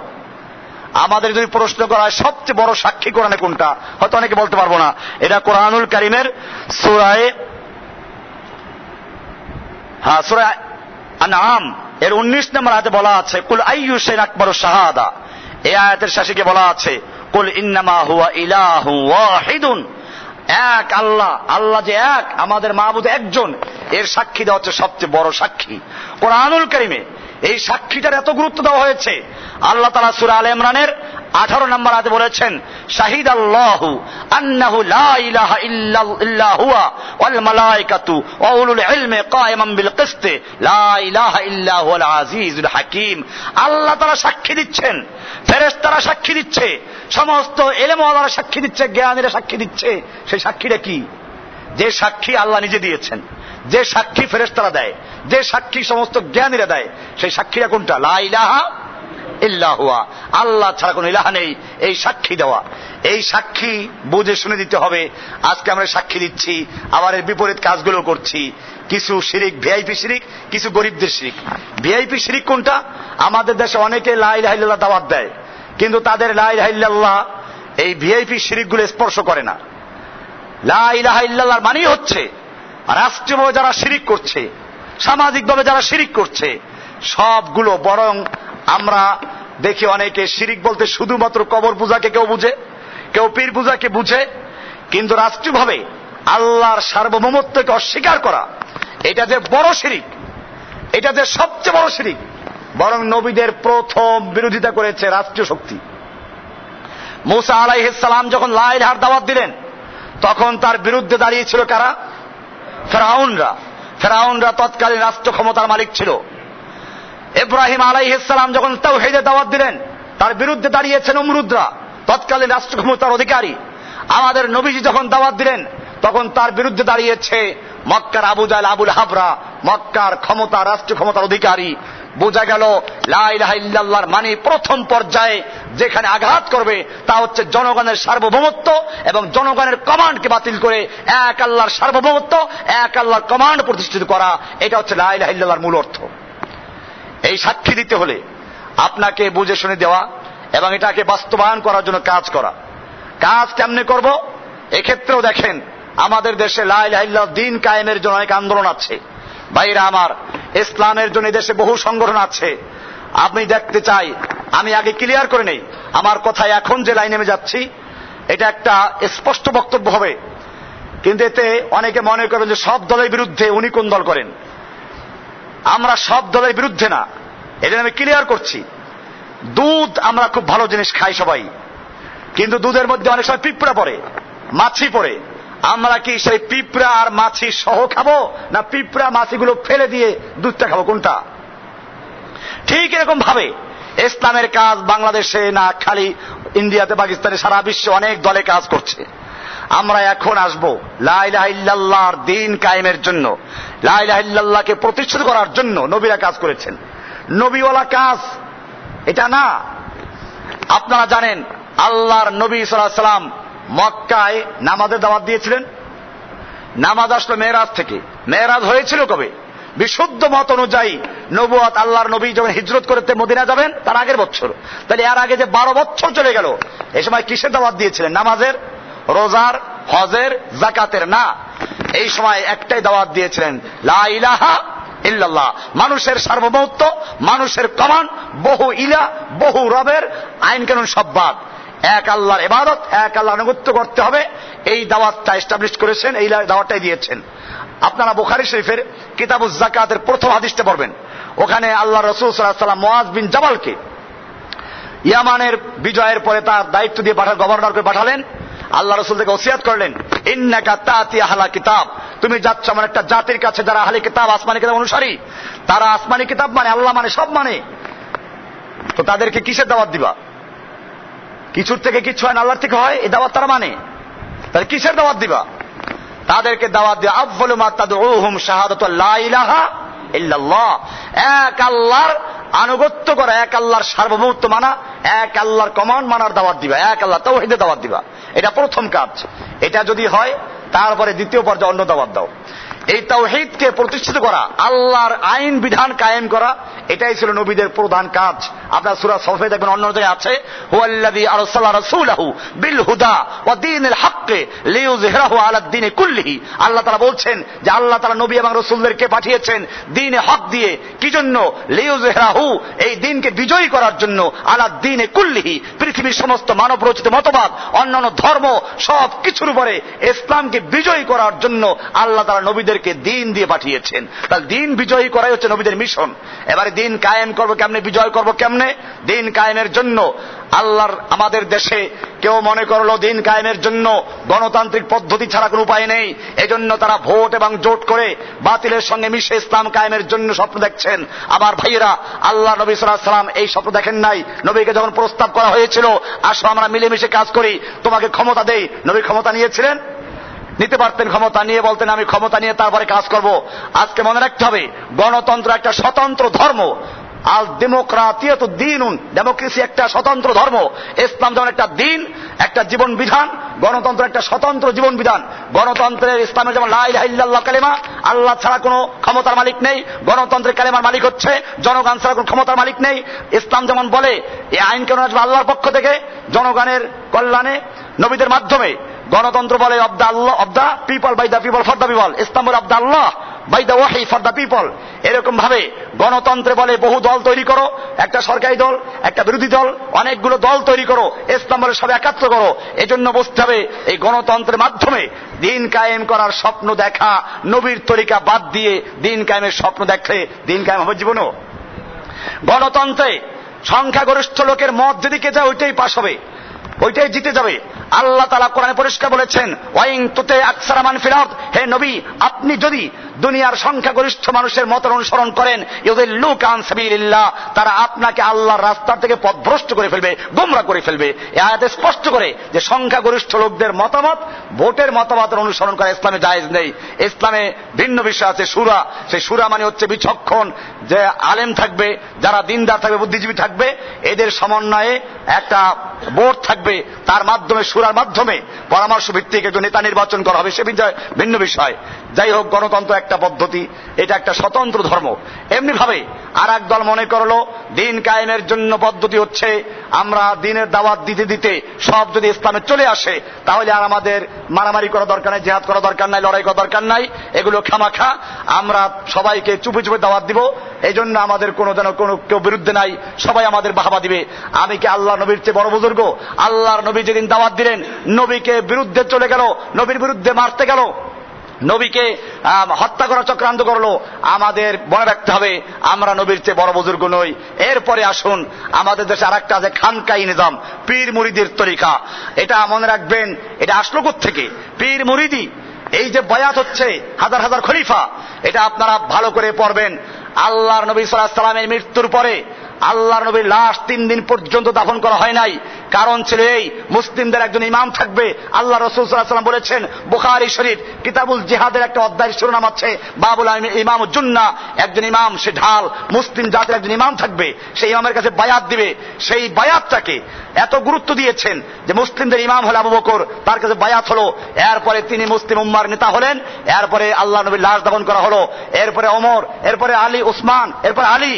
আমাদের যদি প্রশ্ন করা হয় সবচেয়ে বড় সাক্ষী কোরআনে কোনটা, হয়তো অনেকে বলতে পারবো না। এটা কোরআনুল কারীমের সূরা আনআম এর 19 নম্বর আয়াতে বলা আছে কুল আইয়ু শাইইন আকবারু শাহাদা। এই আয়াতের শেষে গিয়ে বলা আছে কুল ইন্নামা হুয়া ইলাহু ওয়াহিদুন, এক আল্লাহ, আল্লাহ যে এক, আমাদের মাবুদ একজন, এর সাক্ষী দেওয়া হচ্ছে সবচেয়ে বড় সাক্ষী। কোরআনুল কারীমে এই সাক্ষীটার এত গুরুত্ব দেওয়া হয়েছে। আল্লাহ তাআলা সূরা আলে ইমরানের 18 নম্বর আয়াতে বলেছেন, শাহিদাল্লাহু আন্নাহু লা ইলাহা ইল্লা হুয়া ওয়াল মালায়েকাতু ওয়া উলুল ইলমি কায়েমান বিল কিসত লা ইলাহা ইল্লা হুয়াল আজিজুল হাকীম। আল্লাহ তাআলা সাক্ষী দিচ্ছেন, ফেরেশতারা সাক্ষী দিচ্ছে, সমস্ত ইলম ওয়ালারা সাক্ষী দিচ্ছে, জ্ঞানীরা সাক্ষী দিচ্ছে। সেই সাক্ষীটা কি? যে সাক্ষী আল্লাহ নিজে দিয়েছেন, যে সাক্ষী ফেরেশতারা দেয়, যে সাক্ষী সমস্ত জ্ঞানীরা দেয়, সেই সাক্ষীটা কোনটা? লা ইলাহা ইল্লা হুয়া, আল্লাহ ছাড়া কোনো ইলাহা নেই, এই সাক্ষী দেওয়া। এই সাক্ষী বুঝে শুনে দিতে হবে। আজকে আমরা সাক্ষী দিচ্ছি, আবার এর বিপরীত কাজগুলো করছি। কিছু শিরিক ভিআইপি শিরিক, কিছু গরিবদের শিরিক। ভিআইপি শিরিক কোনটা? আমাদের দেশে অনেকে লা ইলাহা ইল্লাল্লাহ দাওয়াত দেয়, কিন্তু তাদের লা ইলাহা ইল্লাল্লাহ এই ভিআইপি শিরিকগুলো স্পর্শ করে না। লা ইলাহা ইল্লাল্লাহর মানেই হচ্ছে রাষ্ট্রীয়ভাবে যারা শিরিক করছে, সামাজিকভাবে যারা শিরিক করছে, সবগুলো। বরং আমরা দেখি অনেকে শিরিক বলতে শুধুমাত্র কবর পূজাকে কেউ বুঝে, কেউ পীর পূজাকে বুঝে, কিন্তু রাষ্ট্রীয়ভাবে আল্লাহর সার্বভৌমত্বকে অস্বীকার করা, এটা যে বড় শিরিক, এটা যে সবচেয়ে বড় শিরিক। বরং নবীদের প্রথম বিরোধিতা করেছে রাষ্ট্রীয় শক্তি। মুসা আলাইহিস সালাম যখন লা ইলাহার দাওয়াত দিলেন, তখন তার বিরুদ্ধে দাঁড়িয়েছিল কারা? ফেরাউনরা। ফেরাউনরা তৎকালীন রাষ্ট্র ক্ষমতার মালিক ছিল। ইব্রাহিম আলাইহিস সালাম যখন তাওহীদের দাওয়াত দিলেন, তার বিরুদ্ধে দাঁড়িয়েছেন নমরুদরা, তৎকালীন রাষ্ট্র ক্ষমতার অধিকারী। আমাদের নবীজি যখন দাওয়াত দিলেন, তখন তার বিরুদ্ধে দাঁড়িয়েছে মক্কার আবু জাহল, আবুল হাবরা, মক্কার ক্ষমতা, রাষ্ট্র ক্ষমতার অধিকারী। বোঝা গেল লা ইলাহা ইল্লাল্লাহর মানে প্রথম পর্যায়ে যেখানে আঘাত করবে তা হচ্ছে জনগণের সার্বভৌমত্ব এবং জনগণের কমান্ডকে বাতিল করে এক আল্লাহর সার্বভৌমত্ব, এক আল্লাহর কমান্ড প্রতিষ্ঠিত করা। এটা হচ্ছে লা ইলাহা ইল্লাল্লাহর মূল অর্থ। এই সাক্ষী দিতে হলে আপনাকে বুঝে শুনে দেওয়া এবং এটাকে বাস্তবায়ন করার জন্য কাজ করা। কাজ কেমনে করব? এক্ষেত্রেও দেখেন আমাদের দেশে লা ইলাহা ইল্লাল্লাহ দিন কায়েমের জন্য অনেক আন্দোলন আছে। ভাইরা আমার, ইসলামের জন্য দেশে বহু সংগঠন আছে। আমি দেখতে চাই, আমি আগে ক্লিয়ার করে নেই আমার কথায় এখন যে লাইনে নেমে যাচ্ছি এটা একটা স্পষ্ট বক্তব্য হবে, কিন্তু এতে অনেকে মনে করবেন যে সব দলের বিরুদ্ধে উনি কোন দল করেন। আমরা সব দলের বিরুদ্ধে না, এটা আমি ক্লিয়ার করছি। দুধ আমরা খুব ভালো জিনিস খাই সবাই, কিন্তু দুধের মধ্যে অনেক সময় পিঁপড়া পড়ে, মাছি পড়ে। আমরা কি সেই পিঁপড়া আর মাছি সহ খাবো, না পিঁপড়া মাছিগুলো ফেলে দিয়ে দুধটা খাবো? কোনটা? ঠিক এরকম ভাবে ইসলামের কাজ বাংলাদেশে না, খালি ইন্ডিয়াতে, পাকিস্তানে, সারা বিশ্বে অনেক দলে কাজ করছে। আমরা এখন আসবো লা ইলাহা ইল্লাল্লাহর দিন কায়েমের জন্য, লা ইলাহা ইল্লাল্লাহকে প্রতিষ্ঠিত করার জন্য নবীরা কাজ করেছেন। নবীওয়ালা কাজ এটা না। আপনারা জানেন আল্লাহর নবী সাল্লাল্লাহু আলাইহি ওয়াসাল্লাম মক্কায় নামাজের দাওয়াত দিয়েছিলেন। নামাজ আসলো মেরাজ থেকে। মেরাজ হয়েছিল কবে? বিশুদ্ধ মত অনুযায়ী নবুয়ত আল্লাহর নবী যখন হিজরত করতে মদিনা যাবেন তার আগের বছর। তাহলে এর আগে যে 12 বছর চলে গেল, এই সময় কিসের দাওয়াত দিয়েছিলেন? নামাজের, রোজার, হজের, যাকাতের না। এই সময় একটাই দাওয়াত দিয়েছিলেন, লা ইলাহা ইল্লাল্লাহ, মানুষের সার্বভৌমত্ব, মানুষের কমান্ড, বহু ইলা, বহু রবের আইন কানুন সব বাদ, এক আল্লাহর ইবাদত, এক আল্লাহর আনুগত্য করতে হবে। এই দাওয়াতটা এস্টাবলিশ করেছেন, এই দাওয়াতটাই দিয়েছেন। আপনারা বুখারী শরীফের কিতাবুজ যাকাতের প্রথম হাদিসটা পড়বেন। ওখানে আল্লাহ রাসূল সাল্লাল্লাহু আলাইহি ওয়াসাল্লাম মুআয বিন জাবালকে ইয়ামানের বিজয়ের পরে তার দায়িত্ব দিয়ে গভর্নর করে পাঠালেন। আল্লাহ রাসূল থেকে ওসিয়াত করলেন, ইন্নাকা তাতি আহলা কিতাব, তুমি যাচ্ছ এমন একটা জাতির কাছে যারা আহলে কিতাব, আসমানি কিতাব অনুসারী। তারা আসমানি কিতাব মানে, আল্লাহ মানে, সব মানে। তো তাদেরকে কিসের দাওয়াত দিবা? কিছুর থেকে কিছু হয় না, আল্লাহর থেকে হয়, এই দাওয়াত তারা মানে। তাহলে কিসের দাওয়াত দিবা? তাদেরকে দাওয়াত দিয়ে আফযলু মা তাদউহুম শাহাদাতু লা ইলাহা ইল্লাল্লাহ, এক আল্লাহর আনুগত্য করা, এক আল্লাহর সার্বভৌমত্ব মানা, এক আল্লাহর কমান্ড মানার দাওয়াত দিবা, এক আল্লাহ তাওহীদের দাওয়াত দিবা। এটা প্রথম কাজ। এটা যদি হয় তারপরে দ্বিতীয় পর্যায়ে অন্য দাওয়াত দাও। এই তাওহীদকে প্রতিষ্ঠিত করা, আল্লাহর আইন বিধান কায়েম করা, এটাই ছিল নবীদের প্রধান কাজ। আপনার সূরা সফে দেখবেন অন্য জায়গায় আছে, হুয়াল্লাযী আরসালা রাসূলাহু বিল হুদা ওয়া দীনিল হক লিইয়ুযহিরাহু আলা দ্বীনি কুল্লিহি। আল্লাহ তাআলা বলছেন যে আল্লাহ তাআলা নবী এবং রাসূলদেরকে পাঠিয়েছেন দ্বীনে হক দিয়ে। কি জন্য? লিইয়ুযহিরাহু, এই দ্বীনকে বিজয়ী করার জন্য, আলা দ্বীনি কুল্লিহি, পৃথিবীর সমস্ত মানব রচিত মতবাদ, অন্যান্য ধর্ম সব কিছুর উপরে ইসলামকে বিজয়ী করার জন্য আল্লাহ তাআলা নবীদেরকে দ্বীন দিয়ে পাঠিয়েছেন। তাহলে দ্বীন বিজয়ী করাই হচ্ছে নবীদের মিশন। এবারে দ্বীন কায়েম করবো কেমনে, বিজয় করবো কেমনে? সামনে দিন কায়েমের জন্য। আল্লাহর আমাদের দেশে কেউ মনে করলো দিন কায়েমের জন্য গণতান্ত্রিক পদ্ধতি ছাড়া কোনো উপায় নেই, এজন্য তারা ভোট এবং জোট করে বাতিলের সঙ্গে মিশে ইসলাম কায়েমের জন্য স্বপ্ন দেখছেন। আমার ভাইয়েরা, আল্লাহ নবী সাল্লাল্লাহু আলাইহি ওয়াসাল্লাম এই স্বপ্ন দেখেন নাই। নবীকে যখন প্রস্তাব করা হয়েছিল, আসো আমরা মিলেমিশে কাজ করি, তোমাকে ক্ষমতা দেই, নবী ক্ষমতা নিয়েছিলেন? নিতে পারতেন। ক্ষমতা নিয়ে বলতেন আমি ক্ষমতা নিয়ে তারপরে কাজ করব। আজকে মনে রাখতে হবে, গণতন্ত্র একটা স্বতন্ত্র ধর্ম। আল ডেমোক্রাতিয়াতু দ্বীনুন, ডেমোক্রেসি একটা স্বতন্ত্র ধর্ম। ইসলাম যেমন একটা দিন, একটা জীবন বিধান, গণতন্ত্র একটা স্বতন্ত্র জীবন বিধান। গণতন্ত্রের ইসলামের যেমন লা ইলাহা ইল্লাল্লাহ কালেমা, আল্লাহ ছাড়া কোনো ক্ষমতার মালিক নেই, গণতন্ত্রের কালেমার মালিক হচ্ছে জনগণ ছাড়া কোনো ক্ষমতার মালিক নেই। ইসলাম যেমন বলে এই আইন কানুন আসবে আল্লাহর পক্ষ থেকে জনগণের কল্যাণে নবীদের মাধ্যমে। গণতন্ত্র বলে of the Allah, of the people, by the people, for the people. ইসলাম বলে of the Allah, by the ওয়াহি, ফর দ্য পিপল। এরকম ভাবে গণতন্ত্রে বলে বহু দল তৈরি করো, একটা সরকারি দল, একটা বিরোধী দল, অনেকগুলো দল তৈরি করো। ইসলাম বলে সব একাত্র করো। এজন্য বুঝতে হবে এই গণতন্ত্রের মাধ্যমে দিন কায়েম করার স্বপ্ন দেখা, নবীর তরিকা বাদ দিয়ে দিন কায়েমের স্বপ্ন দেখলে দিন কায়েম হবে জীবনও? গণতন্ত্রে সংখ্যাগরিষ্ঠ লোকের মত যেদিকে যায় ওইটাই পাস হবে, ওইটাই জিতে যাবে। আল্লাহ তাআলা কোরআনে পরিষ্কার বলেছেন, ওয়াইন তুতে আকসারা মান ফিল আরদ, হে নবী আপনি যদি দুনিয়ার সংখ্যাগরিষ্ঠ মানুষের মত অনুসরণ করেন, ইউদিল্লুকা আন সাবিলিল্লাহ, তারা আপনাকে আল্লাহর রাস্তা থেকে পথভ্রষ্ট করে ফেলবে, গোমরা করে ফেলবে। এই আয়াতে স্পষ্ট করে যে সংখ্যাগরিষ্ঠ লোকদের মতামত, ভোটের মতামতের অনুসরণ করা ইসলামে জায়েজ নেই। ইসলামে ভিন্ন বিষয় আছে শুরা। সেই শুরা মানে হচ্ছে বিচক্ষণ, যে আলেম থাকবে, যারা দিনদার থাকবে, বুদ্ধিজীবী থাকবে, এদের সমন্বয়ে একটা বোর্ড থাকবে, তার মাধ্যমে শুরার মাধ্যমে পরামর্শ ভিত্তিক একজন নেতা নির্বাচন করা হবে, সে ভিন্ন বিষয়। যাই হোক, গণতন্ত্র একটা পদ্ধতি, এটা একটা স্বতন্ত্র ধর্ম। এমনি ভাবে আর এক দল মনে করলো দিন কায়েমের জন্য পদ্ধতি হচ্ছে আমরা দিনের দাওয়াত দিতে দিতে সব যদি ইসলামে চলে আসে, তাহলে আর আমাদের মারামারি করা দরকার নাই, জিহাদ করা দরকার নাই, লড়াই করা দরকার নাই, এগুলো খামাখা, আমরা সবাইকে চুপে চুপে দাওয়াত দিব। এই জন্য আমাদের কোনো যেন কোনো কেউ বিরুদ্ধে নাই, সবাই আমাদের বাহবা দিবে। আমি কি আল্লাহ নবীর চেয়ে বড় বুজুর্গ? আল্লাহর নবী যেদিন দাওয়াত দিলেন, নবীকে বিরুদ্ধে চলে গেল, নবীর বিরুদ্ধে মারতে গেল, নবীকে হত্যা করা চক্রান্ত করলো। আমাদের মনে রাখতে হবে আমরা নবীর চেয়ে বড় বুজুর্গ নই। এরপরে আসুন, আমাদের দেশে আরেকটা আছে খানকাই নিজাম, পীর মুরিদির তরিকা। এটা মনে রাখবেন, এটা আসলো কোত্থেকে? পীর মুরিদি। এই যে বয়াত হচ্ছে হাজার হাজার খলিফা, এটা আপনারা ভালো করে পড়বেন। আল্লাহর নবী সাল্লাল্লাহু আলাইহি ওয়াসাল্লামের মৃত্যুর পরে আল্লাহর নবীর লাশ 3 দিন পর্যন্ত দাফন করা হয় নাই। কারণ ছিল এই, মুসলিমদের একজন ইমাম থাকবে। আল্লাহ রাসূল সাল্লাল্লাহু আলাইহি ওয়াসাল্লাম বলেছেন, বুখারী শরীফ কিতাবুল জিহাদের একটা অধ্যায়ের শিরোনাম আছে বাবুল ইমাম জুন্না, একজন ইমাম, সে ঢাল, মুসলিম জাতির একজন ইমাম থাকবে, সেই ইমামের কাছে বায়াত দিবে। সেই বায়াতটাকে এত গুরুত্ব দিয়েছেন যে মুসলিমদের ইমাম হলো আবু বকর, তার কাছে বায়াত হলো, এরপরে তিনি মুসলিম উম্মার নেতা হলেন, এরপরে আল্লাহ নবীর লাশ দাফন করা হলো, এরপরে ওমর, এরপরে আলী, উসমান, এরপরে আলী।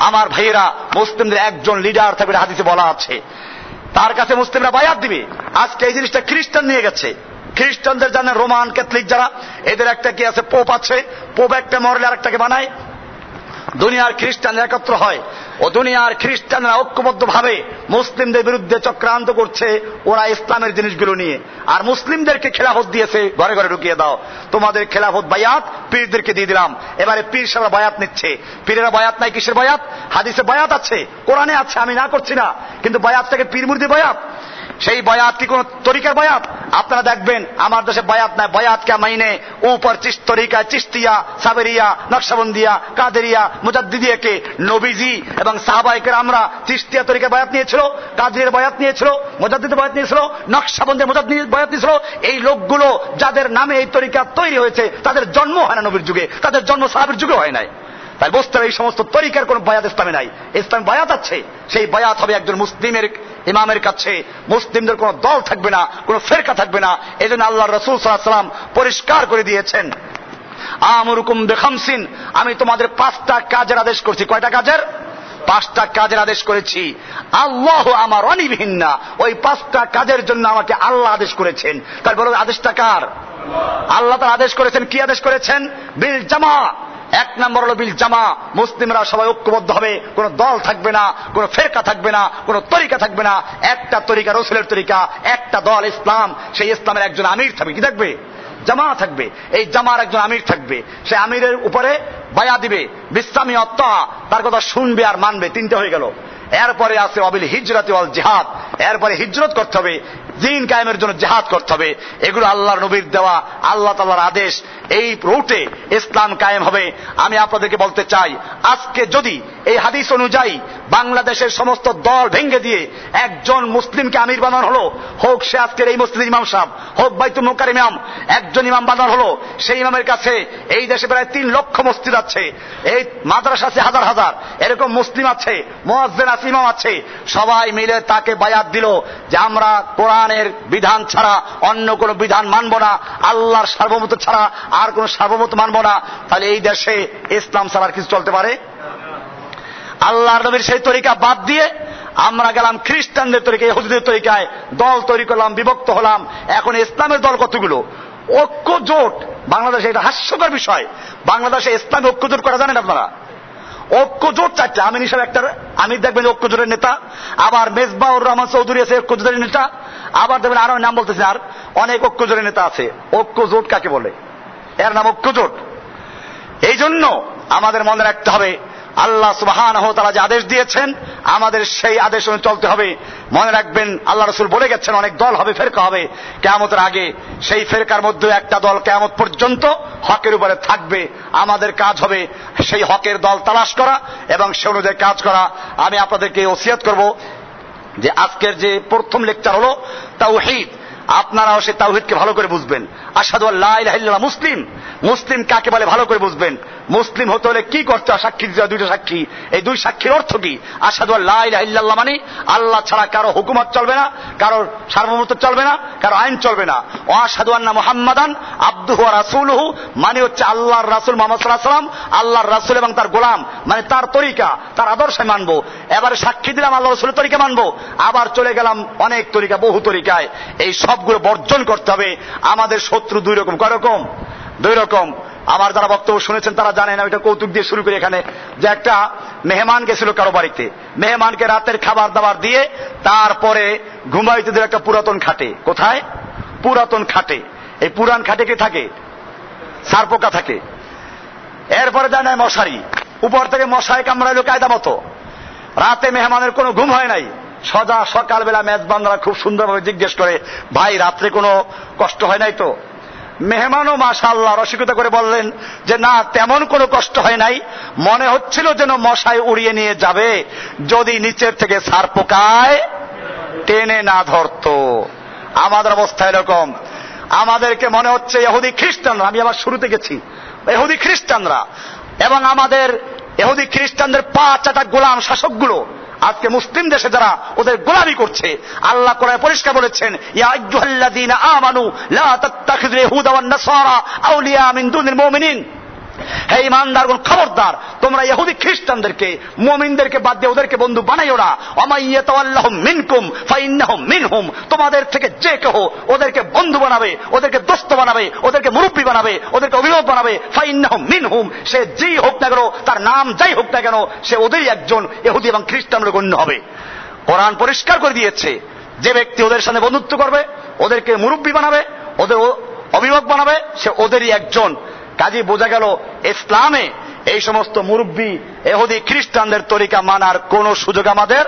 আমার ভাইয়েরা, মুসলিমদের একজন লিডার থাকবে, হাদিসে বলা আছে, তার কাছে মুসলিমরা বায়াত দিবে। আজকে এই জিনিসটা খ্রিস্টান নিয়ে গেছে। খ্রিস্টানদের জানেন, রোমান ক্যাথলিক যারা, এদের একটা কি আছে, পোপ আছে। পোপ একটা মরলে আর একটাকে বানায়। দুনিয়ার খ্রিস্টানরা একত্র হয়, ও দুনিয়ার খ্রিস্টানরা ঐক্যবদ্ধ ভাবে মুসলিমদের বিরুদ্ধে চক্রান্ত করছে, ওরা ইসলামের জিনিসগুলো নিয়ে। আর মুসলিমদেরকে খেলাফত দিয়েছে, ঘরে ঘরে ঢুকিয়ে দাও, তোমাদের খেলাফত বায়াত পীরদেরকে দিয়ে দিলাম। এবারে পীর সাহেবরা বায়াত নিচ্ছে। পীরেরা বায়াত নাই, কিসের বায়াত? হাদিসে বায়াত আছে, কোরআনে আছে, আমি না করছি না, কিন্তু বায়াতটাকে পীর মুরিদি বায়াত। সেই বায়াত কি কোন তরিকার বায়াত? আপনারা দেখবেন আমার দেশে বায়াত নাই। বায়াত কে মাইনে উপর তরিকা, চিস্তিয়া, সাবেরিয়া, নকশবন্দিয়া, কাদেরিয়া, মুজাদ্দিদিয়া কে নবীজি এবং সাহাবায়ে কেরামরা চিস্তিয়া তরিকার বায়াত নিয়েছিল, কাদেরিয়ার বায়াত নিয়েছিল, মুজাদ্দিদের বায়াত নিয়েছিল, নকশবন্দির মুজাদ্দিদের বায়াত নিয়েছিল। এই লোকগুলো যাদের নামে এই তরিকা তৈরি হয়েছে, তাদের জন্ম হয় না নবীর যুগে, তাদের জন্ম সাহাবীর যুগে হয় নাই। তাই বুঝতে হবে এই সমস্ত তরিকার কোন বায়াত ইসলামে নাই। ইসলাম বায়াত আছে, সেই বায়াত হবে একজন মুসলিমের ইমামের কাছে। মুসলিমদের কোন দল থাকবে না, কোন ফেরকা থাকবে না। এই জন্য আল্লাহ রাসূল সাল্লাল্লাহু আলাইহি ওয়াসাল্লাম পরিষ্কার করে দিয়েছেন, আমরুকুম বিখামসিন, আমি তোমাদের 5টা কাজের আদেশ করছি। কয়টা কাজের? 5টা কাজের আদেশ করেছি। আল্লাহ আমার অনিবিহীনা, ওই 5টা কাজের জন্য আমাকে আল্লাহ আদেশ করেছেন। তারপরে আদেশটা কার? আল্লাহ তার আদেশ করেছেন। কি আদেশ করেছেন? বিল জামা। 1 নম্বর হলো বিল জামা, মুসলিমরা সবাই ঐক্যবদ্ধ হবে, কোন দল থাকবে না, কোন ফেরকা থাকবে না, কোন তরিকা থাকবে না। একটা তরিকা, রাসূলের তরিকা, একটা দল ইসলাম। সেই ইসলামের একজন আমির থাকবে। কি থাকবে? জামা থাকবে। এই জামার একজন আমির থাকবে, সে আমিরের উপরে বায়া দিবে, বিসমি অত্তা, তার কথা শুনবে আর মানবে। 3টে হয়ে গেল। এরপরে আছে ওয়াবিল হিজরাতি ওয়াল জিহাদ, এরপরে হিজরত করতে হবে, দ্বীন কায়েমের জন্য জিহাদ করতে হবে। এগুলো আল্লাহর নবীর দেওয়া, আল্লাহ তাআলার আদেশ। এই রুটে ইসলাম কায়েম হবে। আমি আপনাদেরকে বলতে চাই, আজকে যদি এই হাদিস অনুযায়ী বাংলাদেশের সমস্ত দল ভেঙে দিয়ে একজন মুসলিমকে আমির বানানো হলো, হোক সে আজকের এই মসজিদের ইমাম সাহেব, হোক বাইতুল মুকার ইমাম, একজন ইমাম বানানো হলো, সেই ইমামের কাছে এই দেশে প্রায় 3 লক্ষ মসজিদ আছে, এই মাদ্রাসা আছে হাজার হাজার, এরকম মুসলিম আছে, মুয়াজ্জিন আছে, ইমাম আছে, সবাই মিলে তাকে বায়াত দিল যে আমরা কোরআনের বিধান ছাড়া অন্য কোনো বিধান মানব না, আল্লাহর সার্বভৌমত্ব ছাড়া আর কোন সার্বভৌমত্ব মানব না। তাহলে এই দেশে ইসলাম ছাড়া আর কিছু চলতে পারে? আল্লাহর নবীর সেই তরিকা বাদ দিয়ে আমরা গেলাম খ্রিস্টানদের তরিকায়, ইহুদিদের তরিকায়, দল তৈরি করলাম, বিভক্ত হলাম। এখন ইসলামের দল কতগুলো? ঐক্য জোট বাংলাদেশে, এটা হাস্যকর বিষয়। বাংলাদেশে ইসলামে ঐক্য জোট করা জানেন আপনারা? ঐক্য জোট 4টা। আমিন হিসাবে একটা আমির দেখবেন ঐক্য জোটের নেতা, আবার মেজবাউর রহমান চৌধুরী আছে ঐক্য জোটের নেতা, আবার দেখবেন আরো নাম বলতেছে, আর অনেক ঐক্য জোটের নেতা আছে। ঐক্য জোট কাকে বলে? এর নাম ঐক্য জোট। এই জন্য আমাদের মনে রাখতে হবে, আল্লাহ সুবহানাহু ওয়া তাআলা যে আদেশ দিয়েছেন আমাদের সেই আদেশ অনুযায়ী চলতে হবে। মনে রাখবেন আল্লাহ রাসূল বলে গেছেন অনেক দল হবে, ফেরকা হবে কিয়ামতের আগে। সেই ফেরকার মধ্যে একটা দল কিয়ামত পর্যন্ত হকের উপরে থাকবে। আমাদের কাজ হবে সেই হকের দল তালাশ করা এবং সে অনুযায়ী কাজ করা। আমি আপনাদেরকে ওসিয়ত করব যে আজকের যে প্রথম লেকচার হলো তাওহীদ, আপনারাও সেই তাওহীদকে ভালো করে বুঝবেন। আশহাদু আল্লা ইলাহা ইল্লাল্লাহ, মুসলিম, মুসলিম কাকে বলে ভালো করে বুঝবেন। মুসলিম হতে হলে কি করতে হয়? সাক্ষী দিতে হয় 2টা সাক্ষী। এই 2 সাক্ষীর অর্থ কি? আশহাদু আল্লা ইলাহা ইল্লাল্লাহ মানে আল্লাহ ছাড়া কারো হুকুমত চলবে না, কারো সার্বভৌমত্ব চলবে না, কারো আইন চলবে না। ওয়া আশহাদু আন্না মুহাম্মাদান আবদুহু ওয়া রাসূলুহু মানে হচ্ছে আল্লাহর রাসূল মুহাম্মদ সাল্লাল্লাহু আলাইহি ওয়াসাল্লাম আল্লাহর রাসূল এবং তার গোলাম, মানে তার তরিকা, তার আদর্শে মানবো। এবারে সাক্ষী দিলাম আল্লাহর রাসূলের তরিকা মানবো, আবার চলে গেলাম অনেক তরিকা, বহু তরিকায়। এই সবগুলো বর্জন করতে হবে। আমাদের শত্রু 2 রকম। কয় রকম? 2 রকম। আমার যারা বক্তব্য শুনেছেন তারা জানেন। আমি এটা কৌতুক দিয়ে শুরু করি এখানে, যে একটা মেহমান গেছিল কারো বাড়িতে, মেহমানকে রাতের খাবার দাবার দিয়ে তারপরে ঘুমাইতে দিল একটা পুরাতন খাটে। কোথায়? পুরাতন খাটে। এই পুরান খাটে কি থাকে? সারপোকা থাকে। এরপরে যায় না মশারি, উপর থেকে মশায় কামড়াইলো কায়দা মতো। রাতে মেহমানের কোনো ঘুম হয় নাই। সদা সকালবেলা মেজবানরা খুব সুন্দরভাবে জিজ্ঞেস করে, ভাই রাত্রে কোনো কষ্ট হয় নাই তো? মেহমানও মাশাআল্লাহ রসিকতা করে বললেন যে না, তেমন কোনো কষ্ট হয় নাই, মনে হচ্ছিল যেন মশায় উড়িয়ে নিয়ে যাবে যদি নিচের থেকে সারপোকায় টেনে না ধরতো। আমাদের অবস্থা এরকম। আমাদেরকে মনে হচ্ছে ইহুদি খ্রিস্টানরা, আমি আবার শুরুতে গেছি, ইহুদি খ্রিস্টানরা এবং আমাদের ইহুদি খ্রিস্টানদের 5টা গোলাম শাসকগুলো আজকে মুসলিম দেশে যারা ওদের গোলামি করছে। আল্লাহ কোরআনে পরিষ্কার বলেছেন, ইয়া আইয়ুহাল্লাযীনা আমানু লা তাত্তাখিযুল ইয়াহুদা ওয়ান নাসারা আউলিয়া মিন দুনিল মুমিনিন। হে ঈমানদারগণ, খবরদার, তোমরা ইহুদি খ্রিস্টানদেরকে, মুমিনদেরকে বাদ দিয়ে ওদেরকে বন্ধু বানাইও না। ওয়ামাই ইয়াতাওয়াল্লাহুম মিনকুম ফাইন্নাহুম মিনহুম। তোমাদের থেকে যে কেউ ওদেরকে বন্ধু বানাবে, ওদেরকে দোস্ত বানাবে, ওদেরকে মুরব্বী বানাবে, ওদেরকে অভিভাবক বানাবে, ফাইন্নাহুম মিনহুম, সে যেই হোক না কেন, তার নাম যাই হোক না কেন, সে ওদেরই একজন ইহুদি এবং খ্রিস্টানরা গণ্য হবে। কোরআন পরিষ্কার করে দিয়েছে, যে ব্যক্তি ওদের সাথে বন্ধুত্ব করবে, ওদেরকে মুরব্বী বানাবে, ওদের অভিভাবক বানাবে, সে ওদেরই একজন। কাজে বোঝা গেল ইসলামে এই সমস্ত মুরব্বী ইহুদি খ্রিস্টানদের তরিকা মানার কোন সুযোগ আমাদের,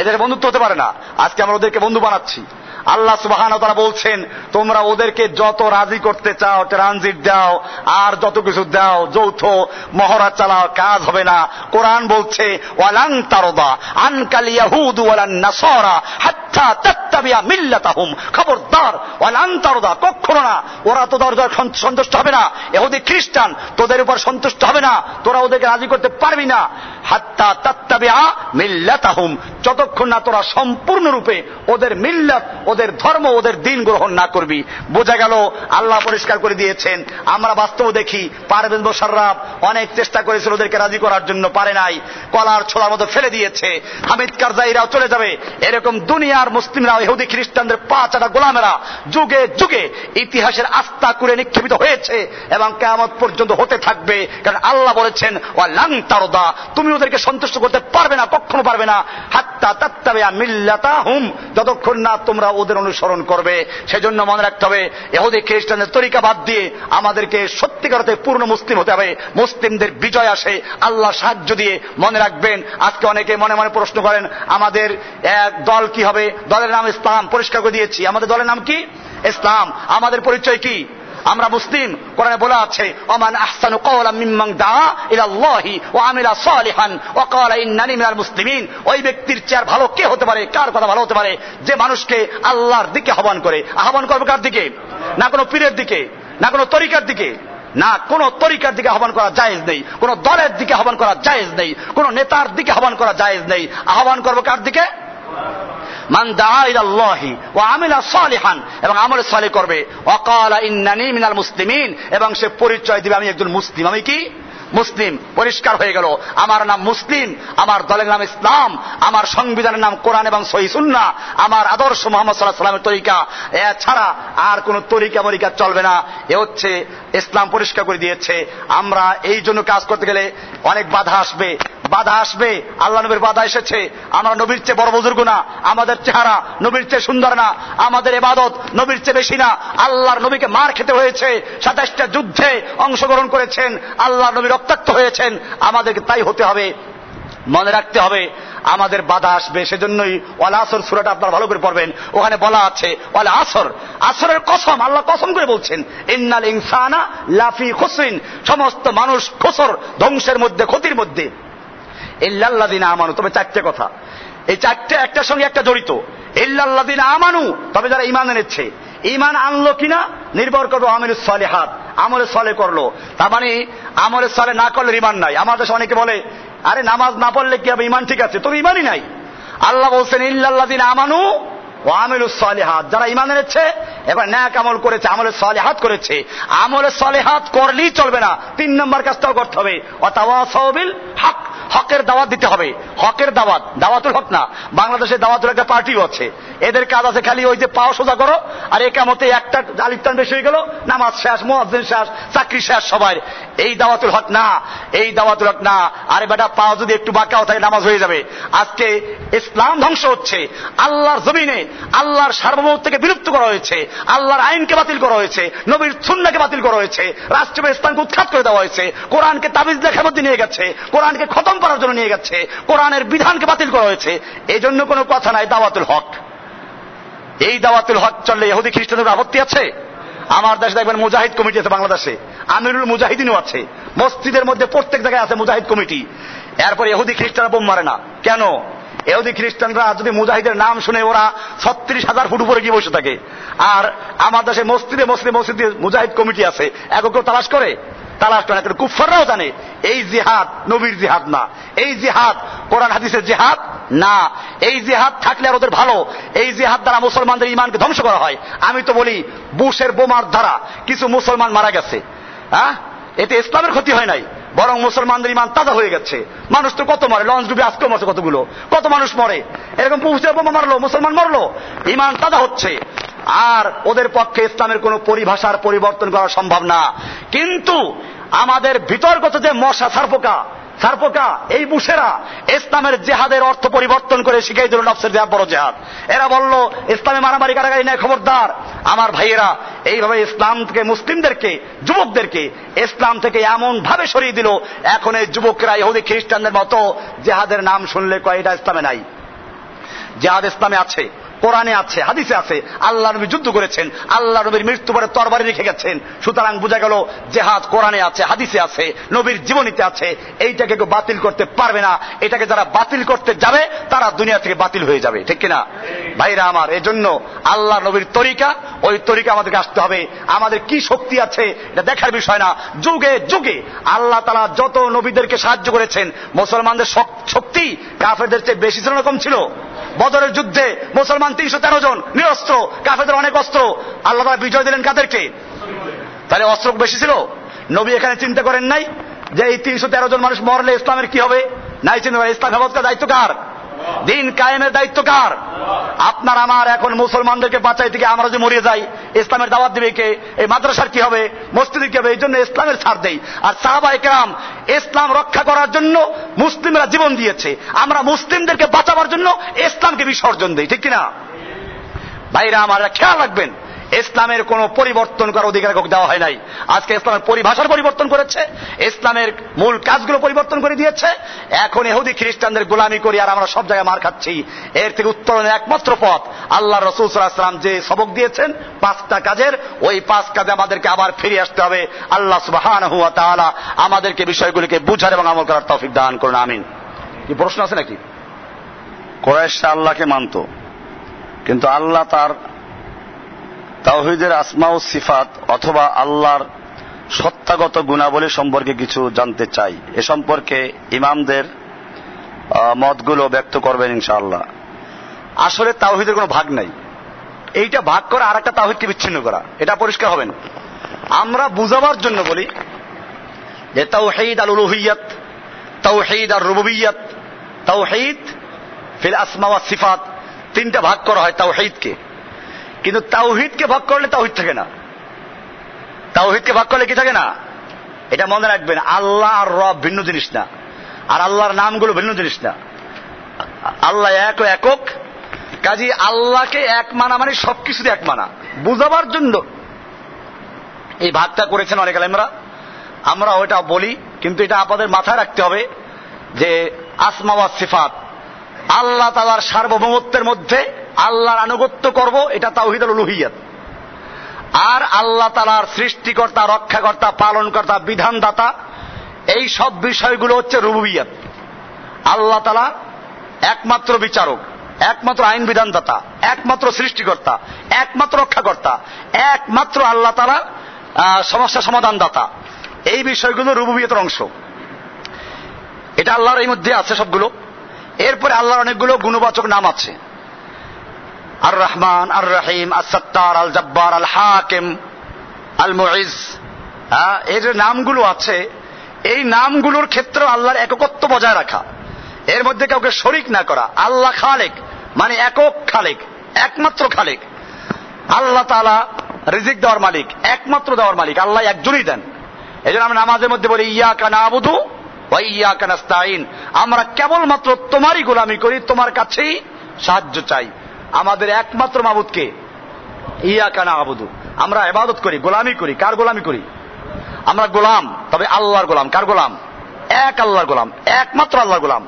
এদের বন্ধুত্ব হতে পারে না। আজকে আমরা ওদেরকে বন্ধু বানাচ্ছি। আল্লাহ সুবহানাহু ওয়া তাআলা বলছেন, তোমরা ওদেরকে যত রাজি করতে চাও, ট্রানজিট দাও আর যত কিছু দাও, যৌথ মহড়া চালাও, কাজ হবে না। কোরআন বলছে, ওয়ালান তারদা আনকাল ইয়াহুদু ওয়ালান নাসারা হাত্তা তাত্তাবিয়া মিল্লাতাহুম। খবরদার, ওয়ালান তারদা, কখনো না, ওরা তো দরজার সন্তুষ্ট হবে না। ইহুদি খ্রিস্টান তোদের উপর সন্তুষ্ট হবে না, তোরা ওদেরকে রাজি করতে পারবি না। হাত্তা তাত্তাবিয়া মিল্লাতাহুম, যতক্ষণ না তোরা সম্পূর্ণরূপে ওদের মিল্লাত, ওদের ধর্ম, ওদের দিন গ্রহণ না করবি। বোঝা গেল আল্লাহ পরিষ্কার করে দিয়েছেন। আমরা বাস্তব দেখি, পারভেজ মোশাররফ অনেক চেষ্টা করেছিল ওদেরকে রাজি করার জন্য, পারে নাই, কলার ছোলার মতো ফেলে দিয়েছে। হামিদ কারজাইরাও চলে যাবে। এরকম দুনিয়ার মুসলিমরা, ইহুদি খ্রিস্টানদের 5টা গোলামেরা যুগে যুগে ইতিহাসের আস্থা করে নিক্ষেপিত হয়েছে এবং কিয়ামত পর্যন্ত হতে থাকবে। কারণ আল্লাহ বলেছেন, ওয়ালান তারদা, তুমি ওদেরকে সন্তুষ্ট করতে পারবে না, কখনো পারবে না। হাত্তা হাত্তা তাত্তাবিআ মিল্লাতাহুম, যতক্ষণ না তোমরা ওদের অনুসরণ করবে। সেজন্য মনে রাখতে হবে, ইহুদি খ্রিস্টানদের তরিকা বাদ দিয়ে আমাদেরকে সত্যিকার অর্থে পূর্ণ মুসলিম হতে হবে। মুসলিমদের বিজয় আসে আল্লাহ সাহায্য দিয়ে। মনে রাখবেন, আজকে অনেকে মনে মনে প্রশ্ন করেন আমাদের এক দল কি হবে, দলের নাম ইসলাম, পরিষ্কার করে দিয়েছি আমাদের দলের নাম কি, ইসলাম। আমাদের পরিচয় কি, আমরা মুসলিম। কোরআনে বলা আছে, ওমান আহসানু কওলাম মিম্মান দাআ ইলাল্লাহি ওয়া আমিলা সালিহান ওয়া ক্বালা ইন্নানি মিনাল মুসলিমিন। ওই ব্যক্তির চেয়ে ভালো কে হতে পারে, কার কথা ভালো হতে পারে, যে মানুষকে আল্লাহর দিকে আহ্বান করে। আহ্বান করবে কার দিকে? না কোনো পীরের দিকে, না কোনো তরিকার দিকে, না কোন তরিকার দিকে আহ্বান করা জায়েজ নেই, কোন দলের দিকে আহ্বান করা জায়েজ নেই, কোন নেতার দিকে আহ্বান করা জায়েজ নেই। আহ্বান করবে কার দিকে? মান দাআ ইলাল্লাহি ওয়া আমিলা সালিহান, এবং আমল সালেহ করবে। ওয়া ক্বালা ইন্নানি মিনাল মুসলিমিন, এবং সে পরিচয় দিবে আমি একজন মুসলিম। আমি কি? মুসলিম। পরিষ্কার হয়ে গেল, আমার নাম মুসলিম, আমার দলের নাম ইসলাম, আমার সংবিধানের নাম কোরআন এবং সহিহ সুন্নাহ, আমার আদর্শ মুহাম্মদ সাল্লাল্লাহু আলাইহি ওয়াসাল্লামের তরিকা, এছাড়া আর কোন তরিকা মরিকা চলবে না। এ হচ্ছে ইসলাম পরিষ্কার করে দিয়েছে। আমরা এই জন্য কাজ করতে গেলে অনেক বাধা আসবে, বাধা আসবে। আল্লাহ নবীর বাধা এসেছে। আমরা নবীর চেয়ে বড় বুজুর্গ না, আমাদের চেহারা নবীর চেয়ে সুন্দর না, আমাদের ইবাদত নবীর চেয়ে বেশি না। আল্লাহর নবীকে মার খেতে হয়েছে, 27টা যুদ্ধে অংশগ্রহণ করেছেন, আল্লাহর নবী রক্তাক্ত হয়েছেন। আমাদেরকে তাই হতে হবে। মনে রাখতে হবে আমাদের বাধা আসবে। সেজন্যই ওয়াল আসর সূরাটা আপনারা ভালো করে পড়বেন। ওখানে বলা আছে ওয়াল আসর, আসরের কসম, আল্লাহ কসম করে বলছেন, ইন্নাল ইনসানা লাফি খুসরিন, সমস্ত মানুষ খুসর, ধ্বংসের মধ্যে, ক্ষতির মধ্যে। ইল্লাল্লাযিনা আমানু, তবে চারটে কথা, এই চারটে একটার সঙ্গে একটা জড়িত। ইল্লাল্লাযিনা আমানু, তবে যারা ঈমান এনেছে। ঈমান আনলো কিনা নির্ভর করবে আমিলুস সালিহাত, আমলে সালেহ করলো। তার মানে আমলে সালেহ না করলে ঈমান নাই। আমাদের দেশে অনেকে বলে, আরে নামাজ না পড়লে কি হবে, ঈমান ঠিক আছে, তোর ঈমানই নাই। আল্লাহ বলছেন ইল্লাল্লাযিনা আমানু ওয়া আমিলুস সালিহাত, যারা ঈমান এনেছে এবার নেক আমল করেছে, আমলে সালিহাত করেছে। আমলে সালিহাত করলেই চলবে না, 3 নম্বর কাজটাও করতে হবে, ওয়া তাওয়াসাউ বিল হক, হকের দাওয়াত দিতে হবে। হকের দাওয়াত, দাওয়াতুল হক না। বাংলাদেশে দাওয়াতুল একটা পার্টিও আছে, এদের কাজ আছে খালি ওই যে পাও সোজা করো, আর একামতে একটা আলিফটান বেশি হয়ে গেল, নামাজ শেষ, মুয়াজ্জিন শেষ, চাকরি শেষ সবার। এই দাওয়াতুল হক না, এই দাওয়াতুল হক না। আরে বেটা, পাও যদি একটু বাঁকাও থাকে নামাজ হয়ে যাবে। আজকে ইসলাম ধ্বংস হচ্ছে, আল্লাহর জমিনে আল্লাহর সার্বভৌমত্বকে বিলুপ্ত করা হয়েছে, আল্লাহর আইনকে বাতিল করা হয়েছে, নবীর সুন্নাহকে বাতিল করা হয়েছে, রাষ্ট্রীয় ইসলামকে উৎখাত করে দেওয়া হয়েছে, কোরআনকে তাবিজ লেখার মধ্যে নিয়ে গেছে, কোরআনকে খতম করার জন্য নিয়ে গেছে, কোরআনের বিধানকে বাতিল করা হয়েছে। এই জন্য কোনো কথা নাই দাওয়াতুল হক। এই দাওয়াতুল হক চললে ইহুদি খ্রিস্টানদের আপত্তি আছে? আমার দেশে দেখবেন মুজাহিদ কমিটি আছে, বাংলাদেশে আমিরুল মুজাহিদিনও আছে, মসজিদের মধ্যে প্রত্যেক জায়গায় আছে মুজাহিদ কমিটি। এরপরে ইহুদি খ্রিস্টানরা বোম মারে না কেন? ইহুদি খ্রিস্টানরা যদি মুজাহিদের নাম শুনে ওরা 36,000 ফুট উপরে গিয়ে বসে থাকে। আর আমার দেশে মসজিদে মসজিদে মুজাহিদ কমিটি আছে, এখন কেউ তালাশ করে? তালাশ করে না। কুফাররাও জানে এই জিহাদ নবীর জিহাদ না, এই জিহাদ কোরআন হাদিসের জিহাদ না। এই জিহাদ থাকলে আর ওদের ভালো, এই জিহাদ দ্বারা মুসলমানদের ঈমানকে ধ্বংস করা হয়। আমি তো বলি বুশের বোমার দ্বারা কিছু মুসলমান মারা গেছে, হ্যাঁ, এতে ইসলামের ক্ষতি হয় নাই, বরং মুসলমানদের ঈমান তাজা হয়ে গেছে। মানুষ তো কত মরে, লঞ্চ ডুবে আজকেও মরছে কতগুলো, কত মানুষ মরে। এরকম বুশের বোমা মারলো, মুসলমান মরলো, ঈমান তাজা হচ্ছে। আর ওদের পক্ষে ইসলামের কোন পরিভাষার পরিবর্তন করা সম্ভব না। কিন্তু আমাদের ভিতরগত যে মশা সারপোকা এই বুশেরা ইসলামের জেহাদের অর্থ পরিবর্তন করে শিখাই দিল নফসের জেহাদ বড় জেহাদ। এরা বলল ইসলামে মারামারি কারাগারি নেই, খবরদার। আমার ভাইয়েরা এইভাবে ইসলাম থেকে মুসলিমদেরকে, যুবকদেরকে ইসলাম থেকে এমন ভাবে সরিয়ে দিল, এখন এই যুবকরা ইহুদি খ্রিস্টানদের মতো জেহাদের নাম শুনলে কয় এটা ইসলামে নাই। জেহাদ ইসলামে আছে, কোরআনে আছে, হাদিসে আছে। আল্লাহ নবী যুদ্ধ করেছেন, আল্লাহ নবীর মৃত্যু পরে তরবারি রেখে গেছেন। সুতরাং বোঝা গেল জেহাদ কোরআনে আছে, হাদিসে আছে, নবীর জীবনীতে আছে। এইটাকে কেউ বাতিল করতে পারবে না। এটাকে যারা বাতিল করতে যাবে তারা দুনিয়া থেকে বাতিল হয়ে যাবে, ঠিক কিনা ভাইরা আমার? এজন্য আল্লাহ নবীর তরিকা, ওই তরিকা আমাদেরকে আসতে হবে। আমাদের কি শক্তি আছে এটা দেখার বিষয় না। যুগে যুগে আল্লাহ তাআলা যত নবীদেরকে সাহায্য করেছেন, মুসলমানদের শক্তি কাফেরদের চেয়ে বেশি ছিল না কম ছিল? বদরের যুদ্ধে মুসলমান 313 জন নিরস্ত্র, কাফেরদের অনেক অস্ত্র। আল্লাহ তাআলা বিজয় দিলেন কাদেরকে? তাহলে অস্ত্র বেশি ছিল? নবী এখানে চিন্তা করেন নাই যে এই 313 জন মানুষ মরলে ইসলামের কি হবে? নাই চিন্তা করেন। ইসলাম হেফাজত করার দায়িত্ব কার? দিন কায়েমের দায়িত্ব কার? আপনার আমার। এখন মুসলমানদেরকে বাঁচাই থেকে আমরা যে মরিয়ে যাই, ইসলামের দাওয়াত দিবে কে? এই মাদ্রাসার কি হবে, মসজিদের কি হবে? এই জন্য ইসলামের ছাড় দেই। আর সাহাবায়ে কেরাম ইসলাম রক্ষা করার জন্য মুসলিমরা জীবন দিয়েছে, আমরা মুসলিমদেরকে বাঁচাবার জন্য ইসলামকে বিসর্জন দেই, ঠিক কিনা? ভাইরা আমার, খেয়াল রাখবেন, ইসলামের কোন পরিবর্তন করার অধিকার কাউকে দেওয়া হয় নাই। আজকে ইসলামের পরিভাষার পরিবর্তন করেছে, ইসলামের মূল কাজগুলো পরিবর্তন করে দিয়েছে। এখন ইহুদি খ্রিস্টানদের গোলামি করি আর আমরা সব জায়গায় মার খাচ্ছি। এর থেকে উত্তরণের একমাত্র পথ, আল্লাহ রাসূল সাল্লাল্লাহু আলাইহি ওয়াসাল্লাম যে সবক দিয়েছেন 5টা কাজের, ওই 5 কাজে আমাদেরকে আবার ফিরে আসতে হবে। আল্লাহ সুবহানাহু ওয়া তাআলা আমাদেরকে বিষয়গুলিকে বুঝার এবং আমল করার তৌফিক দান করুন, আমিন। কি প্রশ্ন আছে নাকি? কুরাইশরা আল্লাহকে মানত, কিন্তু আল্লাহ তার তাওহীদের আসমা ও সিফাত অথবা আল্লাহর সত্তাগত গুণাবলী সম্পর্কে কিছু জানতে চাই। এ সম্পর্কে ইমামদের মতগুলো ব্যক্ত করবেন ইনশাআল্লাহ। আসলে তাওহীদের কোনো ভাগ নাই। এইটা ভাগ করা আর একটা তাওহীদকে বিচ্ছিন্ন করা, এটা পরিষ্কার হবেন। আমরা বুঝাবার জন্য বলি যে তাওহীদ আল উলুহিয়্যাত, তাওহীদ আর রুবুবিয়্যাত, তাওহীদ ফিল আসমা ওয়াস সিফাত, 3টা ভাগ করা হয় তাওহীদকে। কিন্তু তাওহীদকে ভাগ করলে তাওহীদ থাকে না। তাওহীদকে ভাগ করলে কি থাকে না? এটা মনে রাখবেন, আল্লাহ আর রব ভিন্ন জিনিস না, আর আল্লাহর নামগুলো ভিন্ন জিনিস না। আল্লাহ এক ও একক, কাজী আল্লাহকে এক মানা মানে সবকিছুতে এক মানা। বুঝাবার জন্য এই ভাগটা করেছেন অনেক আলেমরা, আমরা ওইটা বলি। কিন্তু এটা আপনাদের মাথায় রাখতে হবে যে আসমা ওয়াস সিফাত, আল্লাহ তাআলার সার্বভৌমত্বের মধ্যে আল্লাহর আনুগত্য করব, এটা তাওহীদ আল উলুহিয়্যাত। আর আল্লাহ তাআলার সৃষ্টিকর্তা, রক্ষাকর্তা, পালনকর্তা, বিধানদাতা, এই সব বিষয়গুলো হচ্ছে রুবুবিয়্যাত। আল্লাহ তাআলা একমাত্র বিচারক, একমাত্র আইন বিধানদাতা, একমাত্র সৃষ্টিকর্তা, একমাত্র রক্ষাকর্তা, একমাত্র আল্লাহ তাআলা সমস্যা সমাধানদাতা। এই বিষয়গুলো রুবুবিয়্যাতের অংশ। এটা আল্লাহর এই মধ্যে আছে সবগুলো। এরপরে আল্লাহর অনেকগুলো গুণবাচক নাম আছে, আর রহমান, আর রহিম, আর সত্তার, আল জব্বার, আল হাকিম, আল মুইজ। এই যে নামগুলো আছে, এই নামগুলোর ক্ষেত্রে আল্লাহর একত্ব বজায় রাখা, এর মধ্যে কাউকে শরিক না করা। আল্লাহ খালেক মানে একক খালেক, একমাত্র খালেক। আল্লাহ তাআলা রিজিক দেওয়ার মালিক, একমাত্র দেওয়ার মালিক, আল্লাহ একজনই দেন। এই জন্য আমরা নামাজের মধ্যে বলি ইয়াকা না'বুদু ওয়া ইয়াকা নাস্তাঈন, আমরা কেবলমাত্র তোমারই গোলামি করি, তোমার কাছেই সাহায্য চাই। আমাদের একমাত্র মাবুদকে ইয়াকা না'বুদু, আমরা ইবাদত করি, গোলামি করি। কার গোলামি করি? আমরা গোলাম, তবে আল্লাহর গোলাম। কার গোলাম? এক আল্লাহর গোলাম, একমাত্র আল্লাহর গোলাম।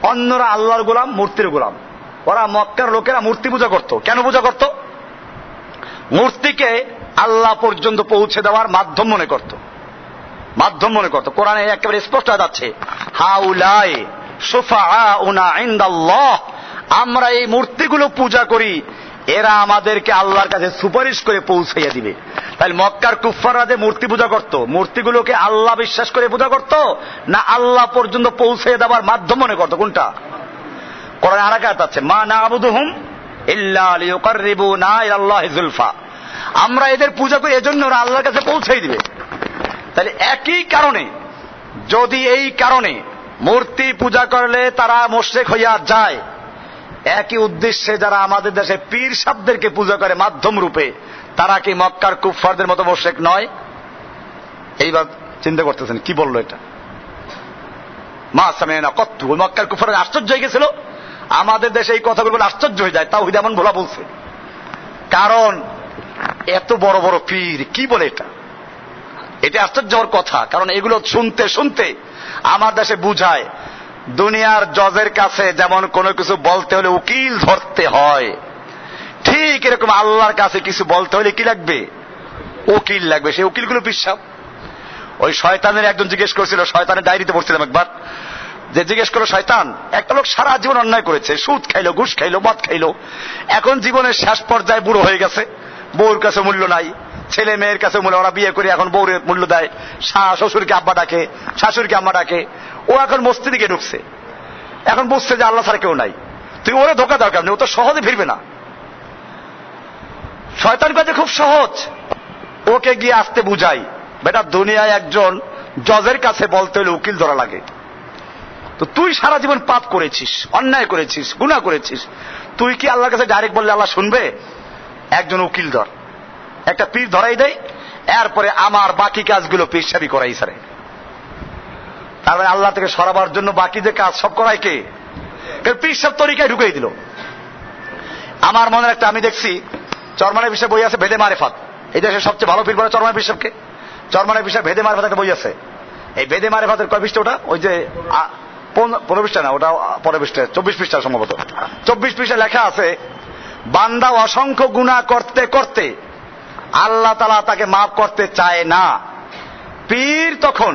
অন্যরা আল্লাহর গোলাম, মূর্তির গোলাম। ওরা মক্কার লোকেরা মূর্তি পূজা করত। কেন পূজা করত? মূর্তিকে আল্লাহ পর্যন্ত পৌঁছে দেওয়ার মাধ্যম মনে করত, মাধ্যম মনে করত। কোরআনে একেবারে স্পষ্ট আছে, হাউলাই শুফাআউনা ইনদাল্লাহ, আমরা এই মূর্তিগুলো পূজা করি, এরা আমাদেরকে আল্লাহর কাছে সুপারিশ করে পৌঁছাইয়া দিবে। তাহলে মক্কার কুফফাররা যে মূর্তি পূজা করত, মূর্তিগুলোকে আল্লাহ বিশ্বাস করে পূজা করত না আল্লাহ পর্যন্ত পৌঁছে দেওয়ার মাধ্যম মনে করত? কোনটা? কোরআনে আর এক আয়াত আছে, মা না'বুদুহুম ইল্লা লিয়ুকাররিবুনা ইলাল্লাহি যুলফা, আমরা এদের পূজা করি এজন্য ওরা আল্লাহর কাছে পৌঁছাই দিবে। তাহলে একই কারণে, যদি এই কারণে মূর্তি পূজা করলে তারা মুশরিক হইয়া যায়, একই উদ্দেশ্যে যারা আমাদের দেশে পীর সাহেবদেরকে পূজা করে মাধ্যম রূপে, তারা কি মক্কার কুফফারদের মতো মুশরিক নয়? এইবার চিন্তা করতেছেন কি বললো এটা? মা সামি'না কত্তু, ওই মক্কার কুফফাররা আশ্চর্য হয়ে গেছিল। আমাদের দেশে এই কথাগুলো বলে আশ্চর্য হয়ে যায়, তাওহীদ এমন ভোলা বলছে। কারণ এত বড় বড় পীর কি বলে এটা? এটা আশ্চর্য হওয়ার কথা, কারণ এগুলো শুনতে শুনতে আমার দেশে বুঝায় দুনিয়ার জজের কাছে যেমন কোনো কিছু বলতে হলে উকিল ধরতে হয়, ঠিক এরকম আল্লাহর কাছে কিছু বলতে হলে কি লাগবে? উকিল লাগবে। সেই উকিলগুলো পীর সাহেব। ওই শয়তানের একজন জিজ্ঞেস করেছিল, শয়তানের ডায়েরিতে পড়ছিলাম একবার, যে জিজ্ঞেস করো, শয়তান, একটা লোক সারা জীবন অন্যায় করেছে, সুদ খাইলো, ঘুষ খাইলো, মদ খাইলো, এখন জীবনের শেষ পর্যায়ে বুড়ো হয়ে গেছে, বউর কাছে মূল্য নাই, ছেলে মেয়ের কাছে মূল্য, ওরা বিয়ে করে এখন বউর মূল্য দেয়, শ্বশুরকে আব্বা ডাকে, শাশুড়িকে আম্মা ডাকে, ও এখন মস্তিতে গিয়ে ঢুকছে, এখন বুঝছে যে আল্লাহ ছাড়া কেউ নাই, তুই ওরে ধোকা দরকার নেই, ও তো সহজে ফিরবে না। শয়তান কাজে খুব সহজ, ওকে গিয়ে আসতে বুঝাই, বেটা দুনিয়ায় একজন জজের কাছে বলতে হলে উকিল ধরা লাগে, তো তুই সারা জীবন পাপ করেছিস, অন্যায় করেছিস, গুনাহ করেছিস, তুই কি আল্লাহর কাছে ডাইরেক্ট বললে আল্লাহ শুনবে? একজন উকিল ধর, একটা পীর ধরাই দেয়, এরপরে আমার বাকি কাজগুলো পীর সাহেবী করাই সারে। তারপরে আল্লাহ থেকে সরাবার জন্য বাকি যে কাজ সব করাই কে? পীর সাহেব তরিকায় ঢুকাই দিল। আমার মনে একটা, আমি দেখছি চরমানের বিষয়ে বই আছে ভেদে মারেফাত, এই দেশের সবচেয়ে ভালো পীর বলে চরমানের বিষয়কে। চরমানের বিষয়ে ভেদে মারেফাত একটা বই আছে। এই ভেদে মারেফাতের কয় পৃষ্ঠা ওটা? ওই যে 15 পৃষ্ঠা না, ওটা পরের পৃষ্ঠা, 24 পৃষ্ঠা সম্ভবত। 24 পৃষ্ঠা লেখা আছে, বান্দা অসংখ্য গুনাহ করতে করতে আল্লাহ তাআলা তাকে মাফ করতে চায় না। পীর তখন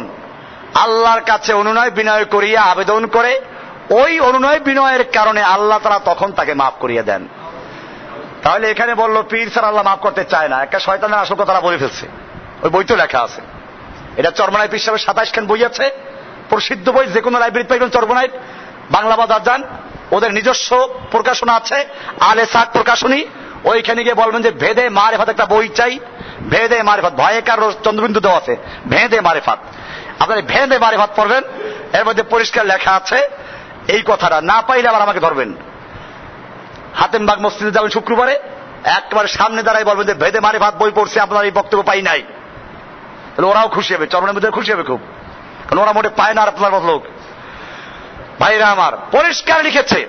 আল্লাহর কাছে অনুনয় বিনয় করিয়া আবেদন করে, ওই অনুনয় বিনয়ের কারণে আল্লাহ তাআলা তখন তাকে মাফ করিয়া দেন। তাহলে এখানে বললো পীর ছাড়া আল্লাহ মাফ করতে চায় না, একটা শয়তানের আসল কথা তারা বলে ফেলছে। ওই বইতেও লেখা আছে। এটা চরমনাই পীর সাহেবের 27 খান বই আছে, প্রসিদ্ধ বই, যে কোনো লাইব্রেরি পাইবেন। চরমনাই বাংলা বাজার যান, ওদের নিজস্ব প্রকাশনা আছে, আলে সাক প্রকাশনী। ওইখানে গিয়ে বলবেন যে ভেদে মারেফাত একটা বই চাই, ভেদে মারেফাত, ভয়েকার চন্দ্রবিন্দু দেওয়া আছে, ভেদে মারেফাত। আপনারা ভেদে মারেফাত পড়বেন, এর মধ্যে পরিষ্কার লেখা আছে এই কথাটা। না পাইলে আবার আমাকে ধরবেন, হাতেমবাগ মসজিদে যাবেন শুক্রবারে, একবারে সামনে দাঁড়াই বলবেন যে ভেদে মারেফাত বই পড়ছে, আপনার এই বক্তব্য পাই নাই। তাহলে ওরাও খুশি হবে, চরমনের মধ্যে খুশি হবে খুব, কারণ ওরা মোটে পায় না আর আপনার মত লোক। ভাইরা আমার, পরিষ্কার লিখেছে।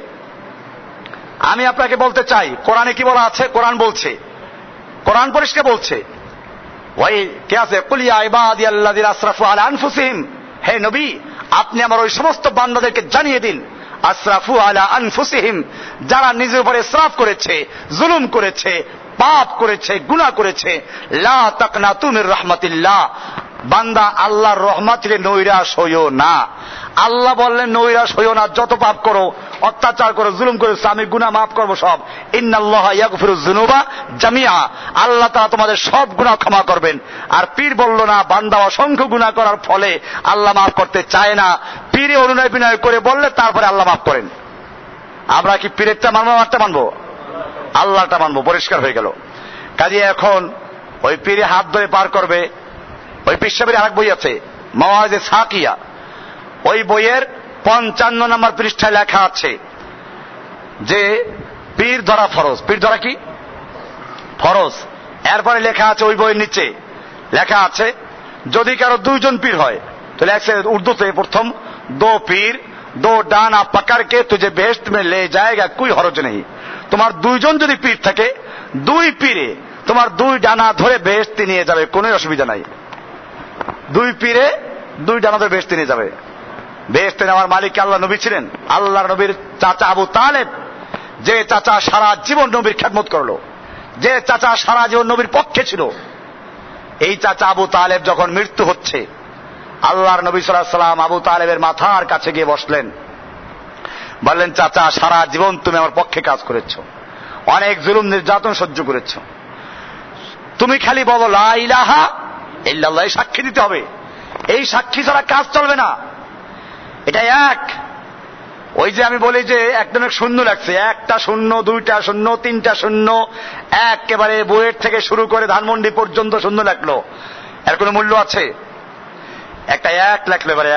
আমি আপনাকে বলতে চাই, কোরআনে কি বলা আছে? কোরআন বলছে, কোরআন পরিষ্কার বলছে, ওই কে আছে, কুলিয়া ইবাদিয়াল্লাযিনা আসরাফু আলা আনফুসিহিম, হে নবী আপনি আমার ওই সমস্ত বান্দাদেরকে জানিয়ে দিন, আসরাফু আলা আনফুসিহিম, যারা নিজের উপরে ইসরাফ করেছে, জুলুম করেছে, পাপ করেছে, গুনাহ করেছে, লা তাকনাতু মির রাহমাতিল্লাহ, বান্দা আল্লাহর রহমত থেকে নৈরাশ হইও না। আল্লাহ বললেন নৈরাশ হইও না, যত পাপ করো, অত্যাচার করো, জুলুম করেছো, আমি গুনাহ মাফ করবো সব। ইন্নাল্লাহা ইয়াগফিরুয যুনুবা জামিআ, আল্লাহ তাআলা তোমাদের সব গুনাহ ক্ষমা করবেন। আর পীর বলল না, বান্দা অসংখ্য গুনাহ করার ফলে আল্লাহ মাফ করতে চায় না, পীরে অনুনয় বিনয় করে বললে তারপরে আল্লাহ মাফ করেন। আমরা কি পীরেরটা মানবো, আমারটা মানবো? আল্লাহটা মানবো। পরিষ্কার হয়ে গেল। কাজে এখন ওই পীরে হাত ধরে পার করবে। ওই পীর সাহেবের আরেক বই আছে মাওয়াইজে সাকিয়া, ওই বইয়ের 55 নম্বর পৃষ্ঠায় লেখা আছে যে পীর ধরা ফরজ। পীর ধরা কি ফরজ। এরপরে লেখা আছে ওই বইয়ের নিচে লেখা আছে, যদি কারো 2 জন পীর হয়, তাহলে উর্দুতে প্রথম, দো পীর দো ডানা পকড় কে তুঝে বেহেশত মে লে যায়েগা কোই হরজ নেই। তোমার 2 জন যদি পীর থাকে, 2 পীরে তোমার 2 ডানা ধরে বেহেশতে নিয়ে যাবে, কোনো অসুবিধা নাই। 2 পীরে 2 ডানা ধরে বেহেশতে নিয়ে যাবে। বেহেশতে নেওয়ার মালিক আল্লাহ নবী ছিলেন। আল্লাহর নবীর চাচা আবু তালেব, যে চাচা সারা জীবন নবীর খেদমত করলো, যে চাচা সারা জীবন নবীর পক্ষে ছিল, এই চাচা আবু তালেব যখন মৃত্যু হচ্ছে, আল্লাহর নবী সাল্লাল্লাহু আলাইহি ওয়াসাল্লাম আবু তালেবের মাথার কাছে গিয়ে বসলেন, বললেন চাচা সারা জীবন তুমি আমার পক্ষে কাজ করেছো, অনেক জুলুম নির্যাতন সহ্য করেছো, তুমি খালি বলো লা ইলাহা ইল্লাল্লাহ, সাক্ষী দিতে হবে। এই সাক্ষী ছাড়া কাজ চলবে না। এটা এক, ওই যে আমি বলি যে একদম শূন্য লাগছে, 1টা শূন্য, 2টা শূন্য, 3টা শূন্য, একেবারে বুয়েট থেকে শুরু করে ধানমন্ডি পর্যন্ত শূন্য লাগলো, এর কোনো মূল্য আছে? একটা 1 লাগলো, এবারে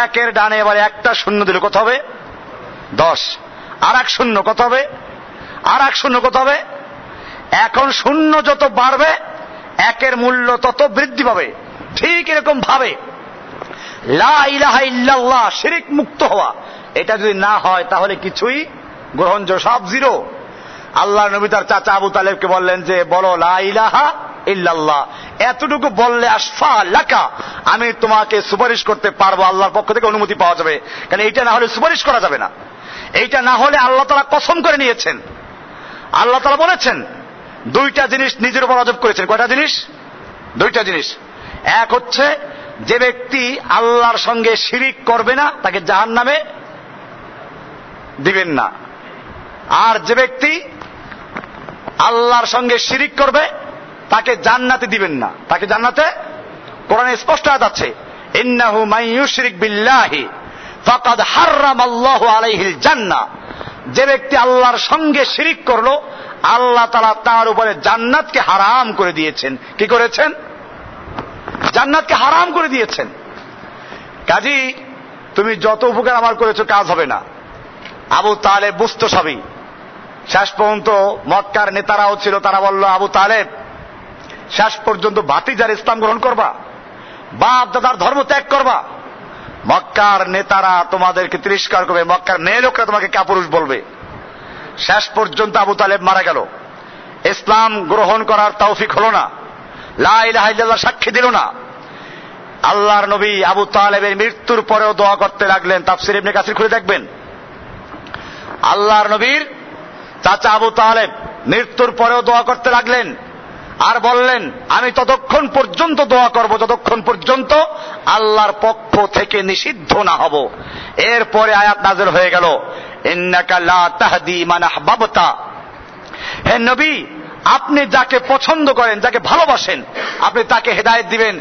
1 ডানে এবারে 1টা শূন্য দিলে কত হবে? 10। আর 1 শূন্য কত হবে? আর 1 শূন্য কত হবে? এখন শূন্য যত বাড়বে 1-এর মূল্য তত বৃদ্ধি পাবে। ঠিক এরকম ভাবে লা ইলাহা ইল্লাল্লাহ, শিরক মুক্ত হওয়া, এটা যদি না হয় তাহলে কিছুই গ্রহণযোগ্য, সব জিরো। আল্লাহ নবী তার চাচা আবু তালেবকে বললেন যে বলো লা ইলাহা ইল্লাল্লাহ, এতটুকু বললে আশফা লাকা, আমি তোমাকে সুপারিশ করতে পারবো, আল্লাহর পক্ষ থেকে অনুমতি পাওয়া যাবে। কারণ এইটা না হলে সুপারিশ করা যাবে না। এইটা না হলে আল্লাহ তাআলা কসম করে নিয়েছেন, আল্লাহ তাআলা বলেছেন 2টা জিনিস নিজের উপর ওয়াজিব করেছেন। কয়টা জিনিস? 2টা জিনিস। এক হচ্ছে যে ব্যক্তি আল্লাহর সঙ্গে শিরিক করবে না তাকে জাহান্নামে দিবেন না, আর যে ব্যক্তি আল্লাহর সঙ্গে শিরিক করবে তাকে জান্নাতে দিবেন না। তাকে জান্নাতে, কোরআনে স্পষ্ট আয়াত আছে, ইন্নাহু মান ইউশরিক বিল্লাহি ফাকাদ হাররামাল্লাহু আলাইহিল জান্নাহ, যে ব্যক্তি আল্লাহর সঙ্গে শিরিক করলো আল্লাহ তাআলা তার উপরে জান্নাতকে হারাম করে দিয়েছেন। কি করেছেন? জান্নাতকে হারাম করে দিয়েছেন। কাজী তুমি যত উপকার আমার করেছো কাজ হবে না। আবু তালেব বুঝতো সবই। শেষ পর্যন্ত মক্কার নেতারাও ছিল, তারা বলল, আবু তালেব শেষ পর্যন্ত ভাতিজার ইসলাম গ্রহণ করবা, বাপ দাদার ধর্ম ত্যাগ করবা। মক্কার নেতারা তোমাদেরকে তিরস্কার করবে, মক্কার মেয়ে লোকরা তোমাকে কাপুরুষ বলবে। শেষ পর্যন্ত আবু তালেব মারা গেল, ইসলাম গ্রহণ করার তৌফিক হলো না, লা ইলাহা ইল্লাল্লাহ সাক্ষী দিল না। আল্লাহর নবী আবু তালেবের মৃত্যুর পরেও দোয়া করতে লাগলেন। তাফসীর ইবনে কাসির খুলে দেখবেন, আল্লাহর নবীর চাচা আবু তালেব মৃত্যুর পরেও দোয়া করতে লাগলেন আর বললেন, আমি ততক্ষণ পর্যন্ত দোয়া করব যতক্ষণ পর্যন্ত আল্লাহর পক্ষ থেকে নিষিদ্ধ না হব। এরপরে আয়াত নাযিল হয়ে গেল, ইন্নাকা লা তাহদি মান আহবাবতা। হে নবী, আপনি যাকে পছন্দ করেন, যাকে ভালোবাসেন, আপনি তাকে হেদায়েত দিবেন,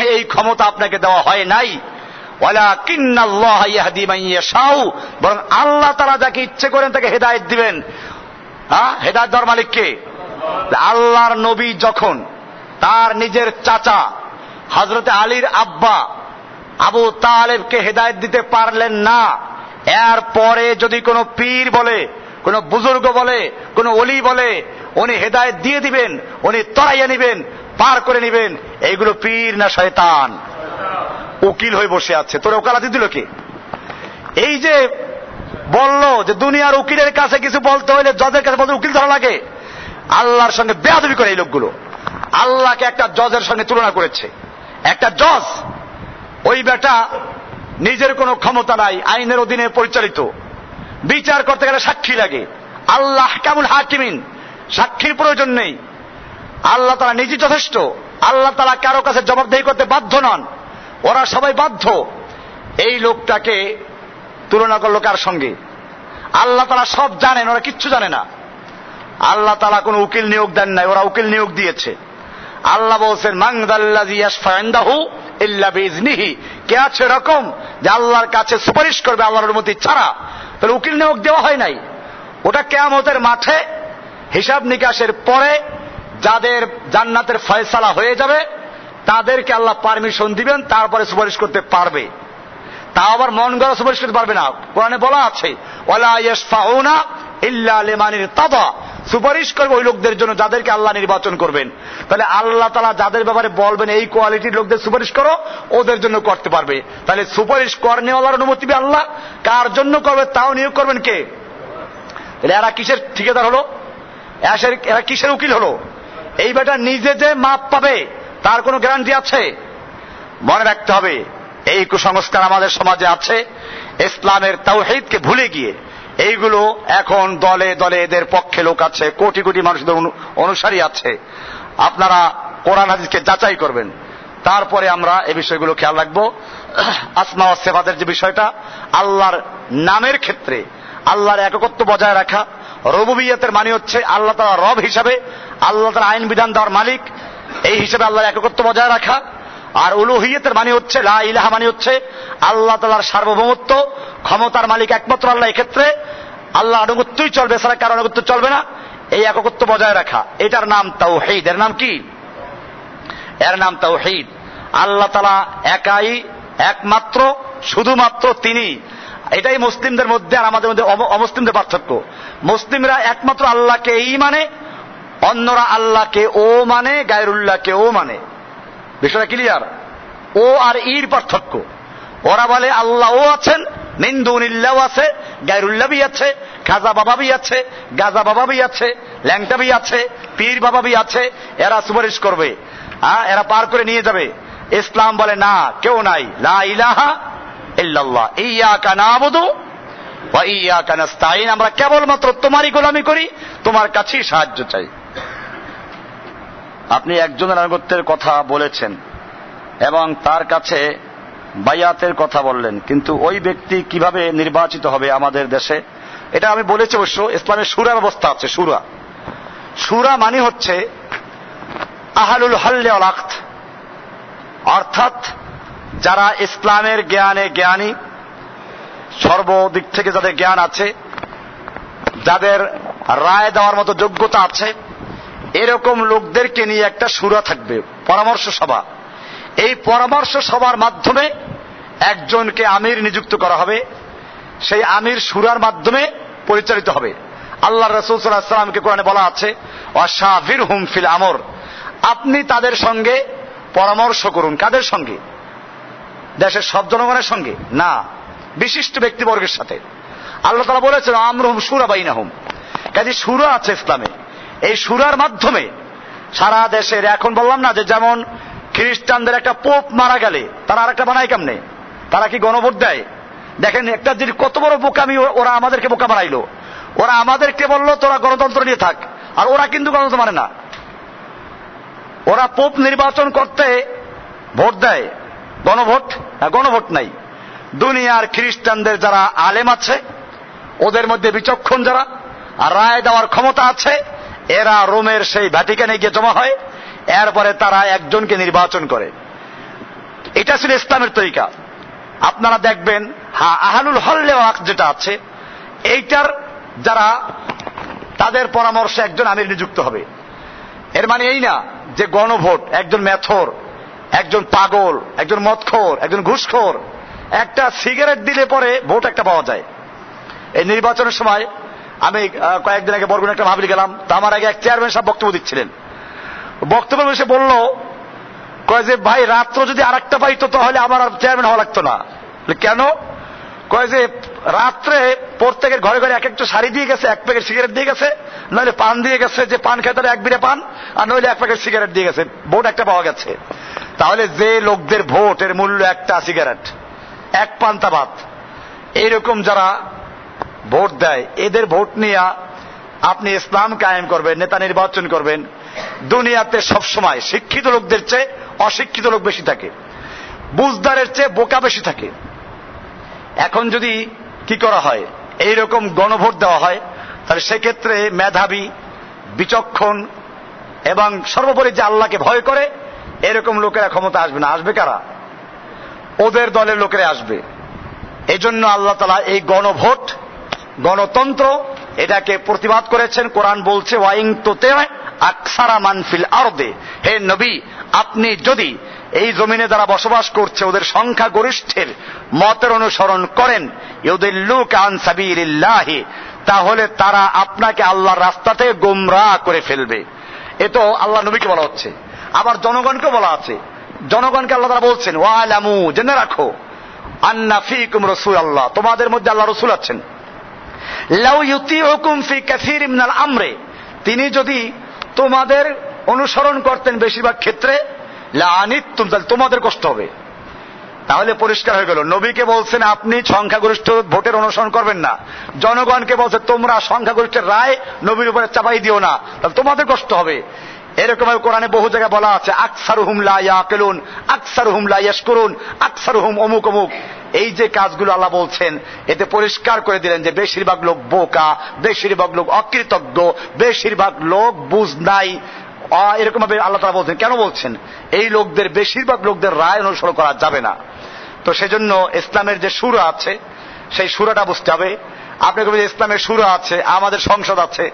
এই ক্ষমতা আপনাকে দেওয়া হয় নাই। ওয়ালাকিন্নাল্লাহা ইয়াহদি মান ইয়াশাউ, বরং আল্লাহ তাআলা যাকে ইচ্ছে করেন তাকে হেদায়েত দিবেন। হেদায়েত দেওয়ার মালিক কে? আল্লাহর নবী যখন তার নিজের চাচা হযরতে আলীর আব্বা আবু তালেবকে হেদায়েত দিতে পারলেন না, এরপরে যদি কোনো পীর বলে, কোনো বুজুর্গ বলে, কোনো ওলি বলে উনি হেদায়েত দিয়ে দিবেন, উনি তরাইয়া নিবেন, পার করে নিবেন, এইগুলো পীর না শয়তান? উকিল হয়ে বসে আছে, তোর ওকালাতি দিল কে? এই যে বলল যে দুনিয়ার উকিলের কাছে কিছু বলতে হইলে জজের কাছে বলতে উকিল ধরা লাগে, আল্লাহর সঙ্গে বেয়াদবি করে এই লোকগুলো। আল্লাহকে একটা জজের সঙ্গে তুলনা করেছে। একটা জজ, ওই বেটা নিজের কোনো ক্ষমতা নাই, আইনের অধীনে পরিচালিত, বিচার করতে গেলে সাক্ষী লাগে। আল্লাহ কামুল হাকিমিন, সাক্ষীর প্রয়োজন নেই, আল্লাহ তাআলা নিজে যথেষ্ট। আল্লাহ তাআলা কারো কাছে জবাবদিহি করতে বাধ্য নন, ওরা সবাই বাধ্য। এই লোকটাকে তুলনা করলো কার সঙ্গে? আল্লাহ তাআলা সব জানেন, ওরা কিচ্ছু জানে না। আল্লাহ তাআলা কোন উকিল নিয়োগ দেন নাই, ওরা উকিল নিয়োগ দিয়েছে। আল্লাহ বলছেন, মান যাল্লাযী ইয়াশফা ইনদাহু ইল্লা বিইজনিহি, কে আছে এরকম যে আল্লাহর কাছে সুপারিশ করবে আল্লাহর অনুমতি ছাড়া? তাহলে উকিল নিয়োগ দেওয়া হয় নাই। ওটা কিয়ামতের মাঠে হিসাব নিকাশের পরে যাদের জান্নাতের ফয়সালা হয়ে যাবে তাদেরকে আল্লাহ পারমিশন দিবেন, তারপরে সুপারিশ করতে পারবে। তা আবার মন গড়া সুপারিশ করতে পারবে না। কোরআনে বলা আছে, ওয়ালা ইয়াশফাউনা ইল্লা লিমান ইরতাদা, সুপারিশ করবে ওই লোকদের জন্য যাদেরকে আল্লাহ নির্বাচন করবেন। তাহলে আল্লাহ তাআলা যাদের ব্যাপারে বলবেন এই কোয়ালিটির লোকদের সুপারিশ করো, ওদের জন্য করতে পারবে। তাহলে সুপারিশ করনেওয়ালার অনুমতি দিবে আল্লাহ, কার জন্য করবে তাও নিয়োগ করবেন কে? তাহলে এরা কিসের ঠিকাদার হলো? এরা কিসের উকিল হলো? এই বেটা নিজে যে মাপ পাবে তার কোনো গ্যারান্টি আছে? মনে রাখতে হবে, এই কুসংস্কার আমাদের সমাজে আছে। ইসলামের তাওহীদকে ভুলে গিয়ে এইগুলো এখন দলে দলে এদের পক্ষে লোক আছে, কোটি কোটি মানুষদের অনুসারী আছে। আপনারা কোরআন হাদিসকে যাচাই করবেন, তারপরে আমরা এই বিষয়গুলো খেয়াল রাখবো। আসমা ওয়াস সিফাতের যে বিষয়টা, আল্লাহর নামের ক্ষেত্রে আল্লাহর একত্ব বজায় রাখা। রুবুবিয়্যতের মানে হচ্ছে আল্লাহ তাআলা রব হিসাবে, আল্লাহ তাআলা আইন বিধান দেওয়ার মালিক, এই হিসাবে আল্লাহর একত্ব বজায় রাখা। আর উলুহিয়তের মানে হচ্ছে, লা ইলাহা মানে হচ্ছে আল্লাহ তাআলার সার্বভৌমত্ব, ক্ষমতার মালিক একমাত্র আল্লাহ, এক্ষেত্রে আল্লাহ আনুগত্যই চলবে, ছাড়া কারো আনুগত্য চলবে না। এই একত্ব বজায় রাখা, এটার নাম তাওহীদ। এর নাম কি? এর নাম তাওহীদ। আল্লাহ তাআলা একাই, একমাত্র, শুধুমাত্র তিনি। এটাই মুসলিমদের মধ্যে আর আমাদের মধ্যে অমুসলিমদের পার্থক্য। মুসলিমরা একমাত্র আল্লাহকে এই মানে, অন্যরা আল্লাহকে ও মানে, গায়রুল্লাহকে ও মানে। বিষয়টা ক্লিয়ার? ও আর ইর পার্থক্য। ওরা বলে আল্লাহ ও আছেন, মিন দুনিল্লাহ আছে, গায়রুল্লাহ আছে, খাজা বাবা বি আছে, গাজা বাবা বি আছে, ল্যাংটা বি আছে, পীর বাবা বি আছে, এরা সুপারিশ করবে, এরা পার করে নিয়ে যাবে। ইসলাম বলে না, কেউ নাই, লা ইলাহা ইল্লাল্লাহ, ইয়্যাকা না'বুদু ওয়া ইয়্যাকা নাস্তাঈন, আমরা কেবলমাত্র তোমারই গোলামি করি, তোমার কাছেই সাহায্য চাই। আপনি একজনের আনুগত্যের কথা বলেছেন এবং তার কাছে বায়াতের কথা বললেন, কিন্তু ওই ব্যক্তি কিভাবে নির্বাচিত হবে আমাদের দেশে? এটা আমি বলেছি অবশ্য, ইসলামের শুরা ব্যবস্থা আছে। শুরা মানে হচ্ছে আহলুল হাল্লি ওয়াল আকদ, অর্থাৎ যারা ইসলামের জ্ঞানে জ্ঞানী, সর্বদিক থেকে যাদের জ্ঞান আছে, যাদের রায় দেওয়ার মতো যোগ্যতা আছে, এরকম লোকদেরকে নিয়ে একটা শুরা থাকবে, পরামর্শ সভা। এই পরামর্শ সভার মাধ্যমে একজনকে আমির নিযুক্ত করা হবে, সেই আমির শুরার মাধ্যমে পরিচালিত হবে। আল্লাহ রাসূল সাল্লাল্লাহু আলাইহি ওয়াসাল্লামকে কোরআনে বলা আছে ওয়াশাবিরহুম ফিল আমর, আপনি তাদের সঙ্গে পরামর্শ করুন। কাদের সঙ্গে? দেশের সব জনগণের সঙ্গে না, বিশিষ্ট ব্যক্তিবর্গের সাথে। আল্লাহ তাআলা বলেছেন আমরুহুম শুরা বাইনাহুম, কাজে শুরা আছে ইসলামে। এই শুরার মাধ্যমে সারা দেশের, এখন বললাম না যে যেমন খ্রিস্টানদের একটা পোপ মারা গেলে তারা আরেকটা বানায় কেমনে? তারা কি গণভোট দেয়? দেখেন একটা যদি কত বড় বোকামি, ওরা আমাদেরকে বোকা বানাইলো। ওরা আমাদেরকে বললো তোরা গণতন্ত্র নিয়ে থাক, আর ওরা কিন্তু গণতন্ত্র মানে না। ওরা পোপ নির্বাচন করতে ভোট দেয়, গণভোট? গণভোট নাই। দুনিয়ার খ্রিস্টানদের যারা আলেম আছে, ওদের মধ্যে বিচক্ষণ যারা আর রায় দেওয়ার ক্ষমতা আছে, এরা রোমের সেই ভ্যাটিকানে গিয়ে জমা হয়, এরপরে তারা একজনকে নির্বাচন করে। এটা ছিল ইসলামের তরিকা। আপনারা দেখবেন আহলুল হল্লে ওয়াক যেটা আছে, এইটার যারা তাদের পরামর্শে একজন আমির নিযুক্ত হবে। এর মানে এই না যে গণভোট, একজন মেথর, একজন পাগল, একজন মদখোর, একজন ঘুষখোর একটা সিগারেট দিলে পরে ভোট একটা পাওয়া যায়। এই নির্বাচনের সময় আমি কয়েকদিন আগে বরগুনা একটা মাহফিলে গেলাম, তা আমার আগে এক চেয়ারম্যান সাহেব বক্তব্য দিচ্ছিলেন। বক্তব্য এসে বলল কয় যে ভাই রাত্র যদি আরেকটা পাইতো তাহলে আমার আর চেয়ারম্যান হওয়া লাগতো না। কেন? কয় যে রাত্রে প্রত্যেকের ঘরে ঘরে এক একটা শাড়ি দিয়ে গেছে, এক প্যাকেট সিগারেট দিয়ে গেছে, নইলে পান দিয়ে গেছে, যে পান খেতে এক বিড়ে পান, আর নইলে এক প্যাকেট সিগারেট দিয়ে গেছে, ভোট একটা পাওয়া গেছে। তাহলে যে লোকদের ভোটের মূল্য একটা সিগারেট, এক পান্তা ভাত, এইরকম যারা ভোট দেয়, এদের ভোট নিয়ে আপনি ইসলাম কায়েম করবেন, নেতা নির্বাচন করবেন। দুনিয়াতে সবসময় শিক্ষিত লোকদের চেয়ে অশিক্ষিত লোক বেশি থাকে, বুঝদারের চেয়ে বোকা বেশি থাকে। এখন যদি কি করা হয়, এইরকম গণভোট দেওয়া হয়, তাহলে সেক্ষেত্রে মেধাবী, বিচক্ষণ এবং সর্বোপরি যে আল্লাহকে ভয় করে এরকম লোকেরা ক্ষমতা আসবে না। আসবে কারা? ওদের দলের লোকেরা আসবে। এজন্য আল্লাহ তাআলা এই গণভোট, গণতন্ত্র, এটাকে প্রতিবাদ করেছেন। কোরআন বলছে ওয়াইং তোতে আকসারা মানফিল আরদে, হে নবী আপনি যদি এই জমিনে যারা বসবাস করছে ওদের সংখ্যা গরিষ্ঠের মতের অনুসরণ করেন, ইউদিল্লুকা আন সাবিলিল্লাহি, তাহলে তারা আপনাকে আল্লাহর রাস্তা থেকে গোমরাহ করে ফেলবে। এ তো আল্লাহ নবীকে বলা হচ্ছে, আবার জনগণকে বলা আছে। জনগণকে আল্লাহ তাআলা বলছেন ওয়ালামু, জেনে রাখো, আন্না ফীকুম রাসূলুল্লাহ, তোমাদের মধ্যে আল্লাহ রাসূল আছেন। লাউ ইউতিউকুম ফি কাসীরিম মিনাল আমরে, তিনি যদি তোমাদের অনুসরণ করতেন বেশিরভাগ ক্ষেত্রে, লাআনিতুম, তাহলে তোমাদের কষ্ট হবে। তাহলে পরিষ্কার হয়ে গেল, নবীকে বলছেন আপনি সংখ্যাগরিষ্ঠ ভোটের অনুসরণ করবেন না, জনগণকে বলছে তোমরা সংখ্যাগরিষ্ঠের রায় নবীর উপরে চাপাই দিও না, তাহলে তোমাদের কষ্ট হবে। এরকম কোরআনে বহু জায়গায় বলা আছে আকসারুহুম লা ইয়াকিলুন, আকসারুহুম লা ইয়াশকুরুন, আকসারুহুম অমুক অমুক। এই যে কাজগুলো আল্লাহ বলছেন, এতে পরিষ্কার করে দিলেন যে বেশিরভাগ লোক বোকা, বেশিরভাগ লোক অকৃতজ্ঞ, বেশিরভাগ লোক বুঝ নাই। এরকম ভাবে আল্লাহ তাআলা বলছেন। কেন বলছেন? এই লোকদের, বেশিরভাগ লোকদের রায় অনুসরণ করা যাবে না। তো সেজন্য ইসলামের যে সূরা আছে, সেই সূরাটা বুঝতে হবে। আপনি বলবেন ইসলামের সূরা আছে, আমাদের সংসদ আছে,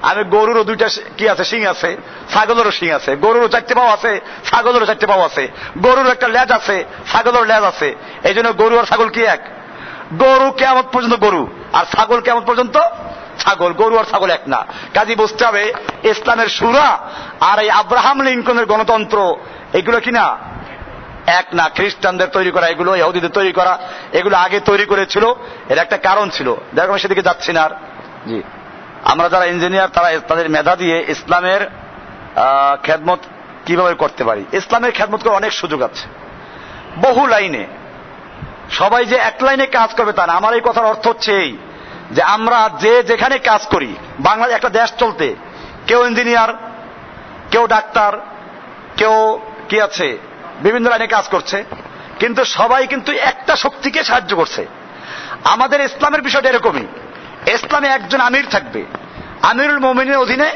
আমি গরুরও দুইটা কি আছে, শিং আছে, ছাগলেরও শিং আছে, গরুরও চারটে পাও আছে, ছাগলেরও চারটে পাও আছে, গরুর একটা লেজ আছে, ছাগলের লেজ আছে। এই জন্য গরু আর ছাগল কি এক? গরু কিয়ামত পর্যন্ত গরু, আর ছাগল কিয়ামত পর্যন্ত ছাগল। গরু আর ছাগল এক না। কাজী বুঝতে হবে ইসলামের সূরা আর এই আব্রাহাম লিঙ্কনের গণতন্ত্র এগুলো কিনা এক না। খ্রিস্টানদের তৈরি করা এগুলো, ইহুদিদের তৈরি করা এগুলো আগে তৈরি করেছিল, এর একটা কারণ ছিল। দেখো আমি সেদিকে যাচ্ছি না আর। জি, আমরা যারা ইঞ্জিনিয়ার তারা তাদের মেধা দিয়ে ইসলামের খেদমত কিভাবে করতে পারি। ইসলামের খেদমত করার অনেক সুযোগ আছে, বহু লাইনে। সবাই যে এক লাইনে কাজ করবে তা না। আমার এই কথার অর্থ হচ্ছে এই যে আমরা যে যেখানে কাজ করি, বাংলাদেশ একটা দেশ চলতে, কেউ ইঞ্জিনিয়ার, কেউ ডাক্তার, কেউ কি আছে, বিভিন্ন লাইনে কাজ করছে, কিন্তু সবাই কিন্তু একটা শক্তিকে সাহায্য করছে। আমাদের ইসলামের বিষয়টা এরকমই। ইসলামে একজন আমির থাকবে, আমিরুল মুমিনের অধীনে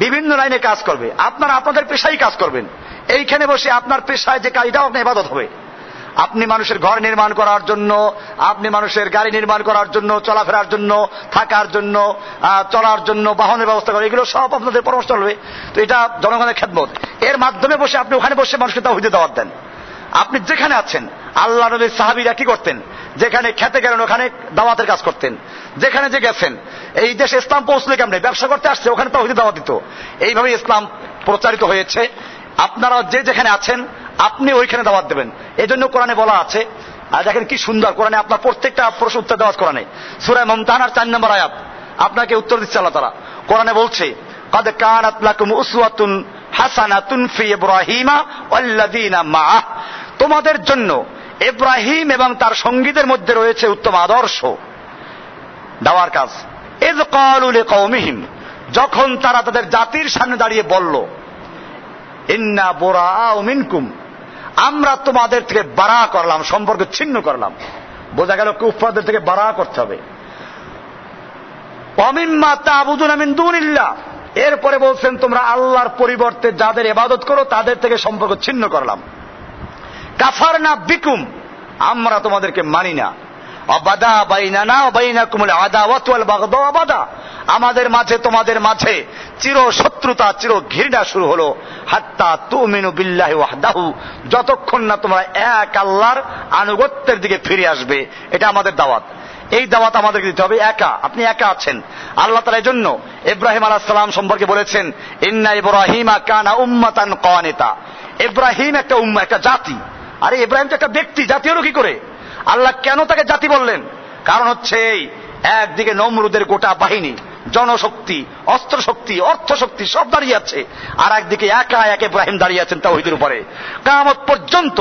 বিভিন্ন লাইনে কাজ করবে। আপনারা আপনাদের পেশায় কাজ করবেন। এইখানে বসে আপনার পেশায় যে কাজ, এটাও আপনার ইবাদত হবে। আপনি মানুষের ঘর নির্মাণ করার জন্য, আপনি মানুষের গাড়ি নির্মাণ করার জন্য, চলাফেরার জন্য, থাকার জন্য, চলার জন্য বাহনের ব্যবস্থা করা, এগুলো সব আপনাদের পরামর্শ হবে। তো এটা জনগণের খেদমত। এর মাধ্যমে বসে আপনি ওখানে বসে মানুষকে তাওহীদের দাওয়াত দেন। আপনি যেখানে আছেন, আল্লাহ নবীর সাহাবীরা কি করতেন? যেখানে খেতে গেলেন ওখানে দাওয়াতের কাজ করতেন। যেখানে যে গেছেন, এই দেশে ইসলাম পৌঁছলে কেমনে? ব্যবসা করতে আসছে, ওখানে তাওহীদের দাওয়াত দিত। এইভাবে ইসলাম প্রচারিত হয়েছে। আপনারা যে যেখানে আছেন আপনি ওইখানে দাওয়াত দেবেন। এই জন্য কোরআনে বলা আছে, আর দেখেন কি সুন্দর, কোরআনে আপনার প্রত্যেকটা প্রশ্ন উত্তর দেওয়া কোরআনে। সূরা মুমতাহানার 4 নম্বর আয়াত আপনাকে উত্তর দিচ্ছে আল্লাহ তাআলা। কোরআনে বলছে, قد كانت لكم أسوة حسنة في إبراهيم والذين معه, তোমাদের জন্য ইব্রাহিম এবং তার সঙ্গীদের মধ্যে রয়েছে উত্তম আদর্শ। দাওয়ার কাজ। ইয ক্বালু লিকওমিহিম, যখন তারা তাদের জাতির সামনে দাঁড়িয়ে বলল, ইন্না বুরাআউ মিনকুম, আমরা তোমাদের থেকে বারা করলাম, সম্পর্ক ছিন্ন করলাম। বোঝা গেল কুফফারদের থেকে বারা করতে হবে। ওয়া মিম্মা তা'বুদুনা মিন দুনিল্লাহ, এরপরে বলছেন তোমরা আল্লাহর পরিবর্তে যাদের ইবাদত করো তাদের থেকে সম্পর্ক ছিন্ন করলাম। কাফারনা বিকুম, আমরা তোমাদেরকে মানি না। অবাদা বাইনানা ওয়া বাইনাকুমুল আদাওয়াতু ওয়াল বাগদা আবাদা, আমাদের মাঝে তোমাদের মাঝে চির শত্রুতা, চির ঘৃণা শুরু হলো। হাত্তা তুমিনু বিল্লাহি ওয়াহদাহু, যতক্ষণ না তোমরা এক আল্লাহর আনুগত্যের দিকে ফিরে আসবে। এটা আমাদের দাওয়াত। এই দাওয়াত আমাদেরকে দিতে হবে। একা, আপনি একা আছেন। আল্লাহ তাআলা এজন্য ইব্রাহিম আলাইহিস সালাম সম্পর্কে বলেছেন, ইন্না ইব্রাহিমা কানা উম্মাতান কানিতা, ইব্রাহিম একটা উম্মাহ, একটা জাতি। আরে ইব্রাহিম তো একটা ব্যক্তি, জাতি হলো কি করে? আল্লাহ কেন তাকে জাতি বললেন? কারণ হচ্ছে এই একদিকে নমরুদের গোটা বাহিনী, জনশক্তি, অস্ত্র শক্তি, অর্থ শক্তি সব দাঁড়িয়ে আছে, আর একদিকে একা এক ইব্রাহিম দাঁড়িয়ে আছেন তাওহীদের উপরে। কিয়ামত পর্যন্ত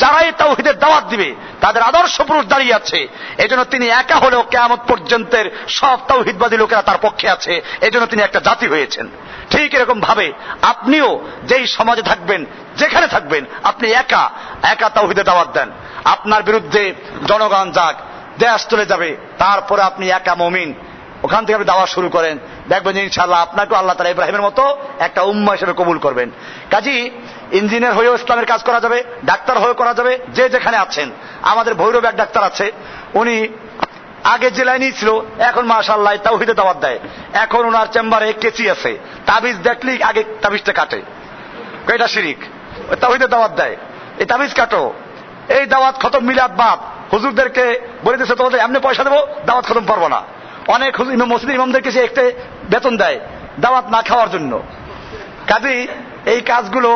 যারাই তাওহীদের দাওয়াত দিবে তাদের আদর্শ পুরুষ দাঁড়িয়ে আছে। এজন্য তিনি একা হলেও কিয়ামত পর্যন্তের সব তাওহীদবাদী লোকেরা তার পক্ষে আছে। এজন্য তিনি একটা জাতি হয়েছেন। ঠিক এরকম ভাবে আপনিও যেই সমাজে থাকবেন, যেখানে থাকবেন, আপনি একা একা তাওহীদের দাওয়াত দেন। আপনার বিরুদ্ধে জনগণ যাক, দেশ চলে যাবে, তারপরে আপনি একা মুমিন, ওখান থেকে আপনি দাওয়া শুরু করেন, দেখবেন যে ইনশাআল্লাহ আপনাকে আল্লাহ তাআলা ইব্রাহিমের মতো একটা উম্মাহ হিসেবে কবুল করবেন। কাজী ইঞ্জিনিয়ার হয়েও ইসলামের কাজ করা যাবে, ডাক্তার হয়েও করা যাবে, যে যেখানে আছেন। আমাদের ভৈরব এক ডাক্তার আছে, উনি আগে জেলায় নিয়েছিল, এখন মাশাআল্লাহ তাওহীদে দাওয়াত দেয়। এখন ওনার চেম্বারে কেচি আছে, তাবিজ দেখলেই আগে তাবিজটা কাটে, এটা শিরিক। তাওহীদে দাওয়াত দেয়, এই তাবিজ কাটো, এই দাওয়াত খতম মিলাদ বাদ। হুজুরদেরকে বলে দিচ্ছে তোমাদের এমনি পয়সা দেবো, দাওয়াত খতম পারবো না। অনেক মসজিদ ইমামদেরকে সে একটা বেতন দেয় দাওয়াত না খাওয়ার জন্য। কাজেই এই কাজগুলো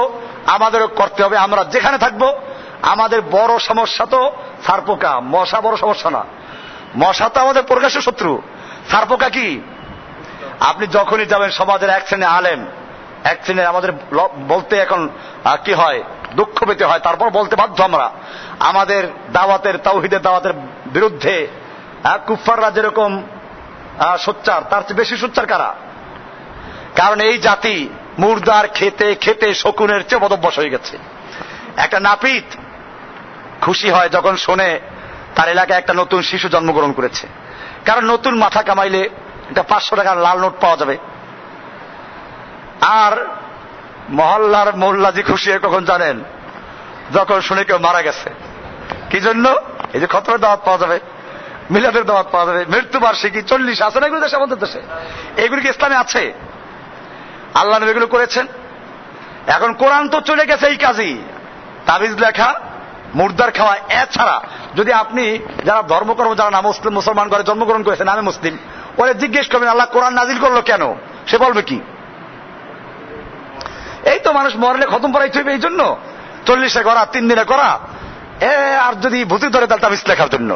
আমাদেরও করতে হবে। আমরা যেখানে থাকবো, আমাদের বড় সমস্যা তো সারপোকা, মশা বড় সমস্যা না। মশা তো আমাদের প্রকাশ্য শত্রু, সারপোকা কি? আপনি যখনই যাবেন সমাজের এক শ্রেণী আলেম, এক শ্রেণীর, আমাদের বলতে এখন কি হয়, দুঃখ পেতে হয়, তারপর বলতে বাধ্য আমরা, আমাদের দাওয়াতের তাওহীদের দাওয়াতের বিরুদ্ধে কুফফাররা যেরকম সোচ্চার, তার চেয়ে বেশি সোচ্চার কারা? কারণ এই জাতি মুর্দার খেতে খেতে শকুনের চেয়ে বদভ্যাস হয়ে গেছে। একটা নাপিত খুশি হয় যখন শোনে তার এলাকায় একটা নতুন শিশু জন্মগ্রহণ করেছে, কারণ নতুন মাথা কামাইলে একটা 500 টাকার লাল নোট পাওয়া যাবে। আর মহল্লার মোল্লাজি খুশি হয় কখন জানেন? যখন শুনে কেউ মারা গেছে। কি জন্য? এই যে খতমের দাওয়াত পাওয়া যাবে, মিলাদের দাওয়াত পাওয়া যাবে, মৃত্যুবার্ষিকী 40 আছে না এগুলো দেশে, আমাদের দেশে এগুলি কি ইসলামে আছে? আল্লাহ নবী এগুলো করেছেন। এখন কোরআন তো চলে গেছে এই কাজই, তাবিজ লেখা, মুর্দার খাওয়া। এছাড়া যদি আপনি যারা ধর্মকর্ম, যারা না মুসলিম, মুসলমান ঘরে জন্মগ্রহণ করেছেন, আমি মুসলিম, ওরে জিজ্ঞেস করবেন আল্লাহ কোরআন নাজিল করলো কেন, সে বলবে কি? এই তো মানুষ মরলে খতম পড়াইতে হইবে, এই জন্য 40-এ করা, 3 দিনে করা। আর যদি ভূতি ধরে তাহলে তাবিজ লেখার জন্য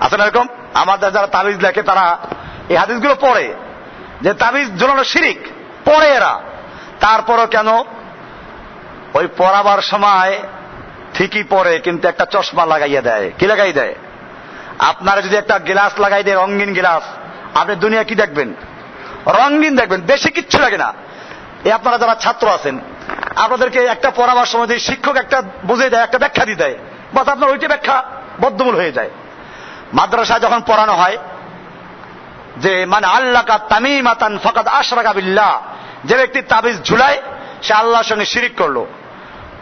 আছে না এরকম? আমাদের যারা তাবিজ লেখে তারা এই হাদিসগুলো পড়ে যে তাবিজ ঝুলানো শিরিক, পড়ে এরা। তারপরও কেন ওই পড়াবার সময় ঠিকই পড়ে, কিন্তু একটা চশমা লাগাইয়া দেয়। কি লাগাই দেয়? আপনারা যদি একটা গ্লাস লাগাই দেয়, রঙিন গ্লাস, আপনি দুনিয়া কি দেখবেন? রঙিন দেখবেন, বেশি কিচ্ছু লাগে না। এই আপনারা যারা ছাত্র আছেন, আপনাদেরকে একটা পড়াবার সময় যদি শিক্ষক একটা বুঝিয়ে দেয়, একটা ব্যাখ্যা দিয়ে দেয়, বাস আপনার ওইটা ব্যাখ্যা বদ্ধমূল হয়ে যায়। মাদ্রাসায় যখন পড়ানো হয় যে মানে আল্লাকা তামিমাতান ফাকাদ আশরাকা বিল্লাহ, যে ব্যক্তি তাবিজ ঝুলায় সে আল্লাহর সঙ্গে শিরিক করলো।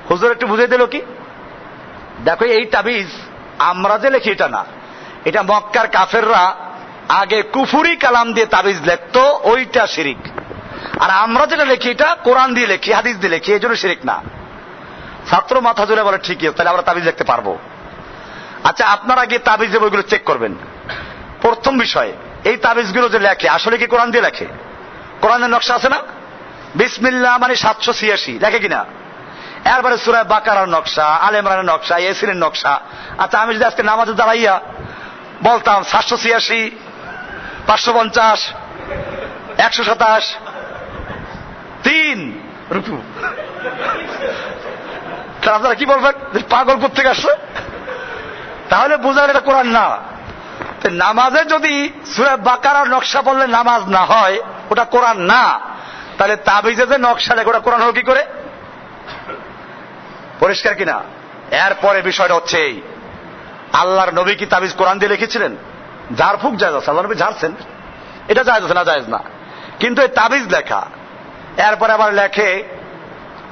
হুজুর একটু বুঝিয়ে দিল কি? দেখো এই তাবিজ আমরা যে লিখি এটা না, এটা মক্কার কাফেররা আগে কুফুরি কালাম দিয়ে তাবিজ লিখতো, ওইটা শিরিক। আর আমরা যেটা লিখি এটা কোরআন দিয়ে লিখি, হাদিস দিয়ে লিখি, এই জন্য শিরিক না। ছাত্র মাথা জুড়ে বলে ঠিকই, তাহলে আমরা তাবিজ লিখতে পারবো। আচ্ছা, আপনারা গিয়ে তাবিজ যে বইগুলো চেক করবেন। প্রথম বিষয়, এই তাবিজগুলো যে লেখে আসলে কি কোরআন দিয়ে লেখে? কোরআনের নকশা আছে না? বিসমিল্লাহ মানে 786 লেখে কিনা? এরপরে সূরা বাকারার নকশা, আলে ইমরানের নকশা, ইয়াসিনের নকশা। আচ্ছা, আমি যদি আজকে নামাজে দাঁড়াইয়া বলতাম 786, 550, 127, 3 রুকু, আপনারা কি বলবেন? পাগল কোত্থেকে আসছে? তাহলে বোঝার এটা কোরআন না। নামাজে যদি সূরা বাকারার নকশা বললে নামাজ না হয়, ওটা কোরআন না, তাহলে তাবিজে যে নকশা লেখে ওটা কোরআন হলো কি করে? পরিষ্কার কিনা? এরপরে বিষয়টা হচ্ছে এই, আল্লাহর নবী কি তাবিজ কোরআন দিয়ে লিখেছিলেন? ঝাড়ফুঁক জায়েজ আছে, আল্লাহ নবী ঝাড়ছেন, এটা জায়েজ আছে না? জায়েজ না। কিন্তু এই তাবিজ লেখা, এরপরে আবার লেখে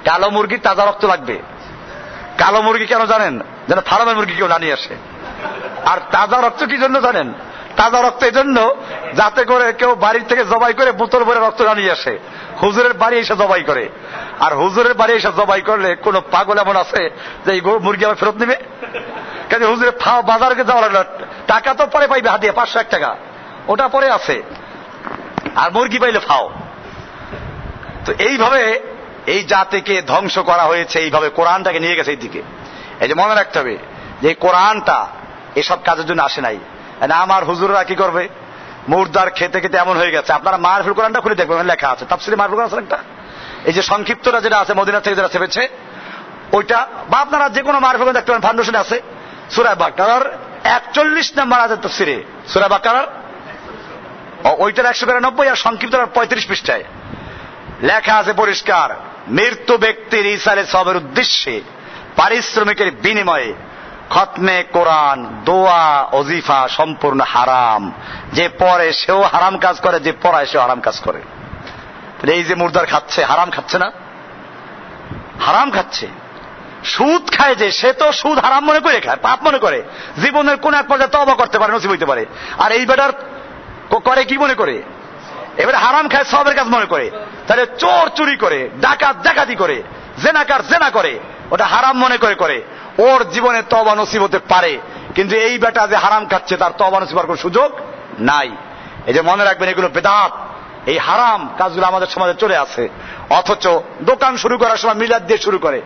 কালো মুরগির তাজা রক্ত লাগবে। কালো মুরগি কেন জানেন? যেন ফার্মের মুরগি কেউ না নিয়ে আসে। আর তাজা রক্ত কি জন্য জানেন? তাজা রক্ত এই জন্য যাতে করে কেউ বাড়ির থেকে জবাই করে বোতল ভরে রক্ত না নিয়ে আসে, হুজুরের বাড়ি এসে জবাই করে। আর হুজুরের বাড়ি এসে জবাই করলে কোন পাগল এমন আছে যে এই মুরগি আবার ফেরত নিবে? কেন হুজুরের বাজারকে যাওয়া লাগলো, টাকা তো পরে পাইবে হাতিয়ে 501 টাকা, ওটা পরে আছে, আর মুরগি পাইলে ফাও। তো এইভাবে এই জাতিকে ধ্বংস করা হয়েছে, এইভাবে কোরআনটাকে নিয়ে গেছে এই দিকে। এই যে মনে রাখতে হবে যে কোরআনটা এসব কাজের জন্য আসে নাই। আমার হুজুররা কি করবে? মুর্দার খেতে খেতে এমন হয়ে গেছে। আপনারা মারফুল কোরআনটা খুলে দেখবেন, লেখা আছে তাফসীরে মারফুল কোরআন আছে একটা, এই যে সংক্ষিপ্তটা যেটা আছে মদিনা থেকে যারা ছেপেছে ওইটা, বা আপনারা যে কোনো মারফুল কোরআন দেখতে পারেন, ফাউন্ডেশনে আছে। সূরা বাকারার 41 নম্বর আছে তাফসীরে, সূরা বাকারার ওইটার 192 আর সংক্ষিপ্তটার 35 পৃষ্ঠায় লেখা আছে পরিষ্কার, মৃত্যু ব্যক্তির ইসালে সবের উদ্দেশ্যে পারিশ্রমিকের বিনিময়ে খতমে কোরআন, দোয়া, ওজিফা সম্পূর্ণ হারাম। যে পড়ে সেও হারাম কাজ করে, যে পড়ায় সেও হারাম কাজ করে। এই যে মুর্দার খাচ্ছে, হারাম খাচ্ছে না? হারাম খাচ্ছে। সুদ খায় যে, সে তো সুদ হারাম মনে করে খায়, পাপ মনে করে, জীবনের কোন এক পর্যায়ে তওবা করতে পারে, নসিব হইতে পারে। আর এই বেটার করে কি মনে করে? এবারে হারাম খায় সবের কাজ মনে করে। তাহলে চোর চুরি করে, ডাকাত ডাকাতি করে, জেনাকার জেনা করে, ওটা হারাম মনে করে করে, ওর জীবনে তওবা নসিব হতে পারে। কিন্তু এই বেটা যে হারাম খাচ্ছে, তার তওবা নসিব হওয়ার কোন সুযোগ নাই। এই যে মনে রাখবেন, এগুলো বেদাত, এই হারাম কাজগুলো আমাদের সমাজে চলে আসে। অথচ দোকান শুরু করার সময় মিলাদ দিয়ে শুরু করে,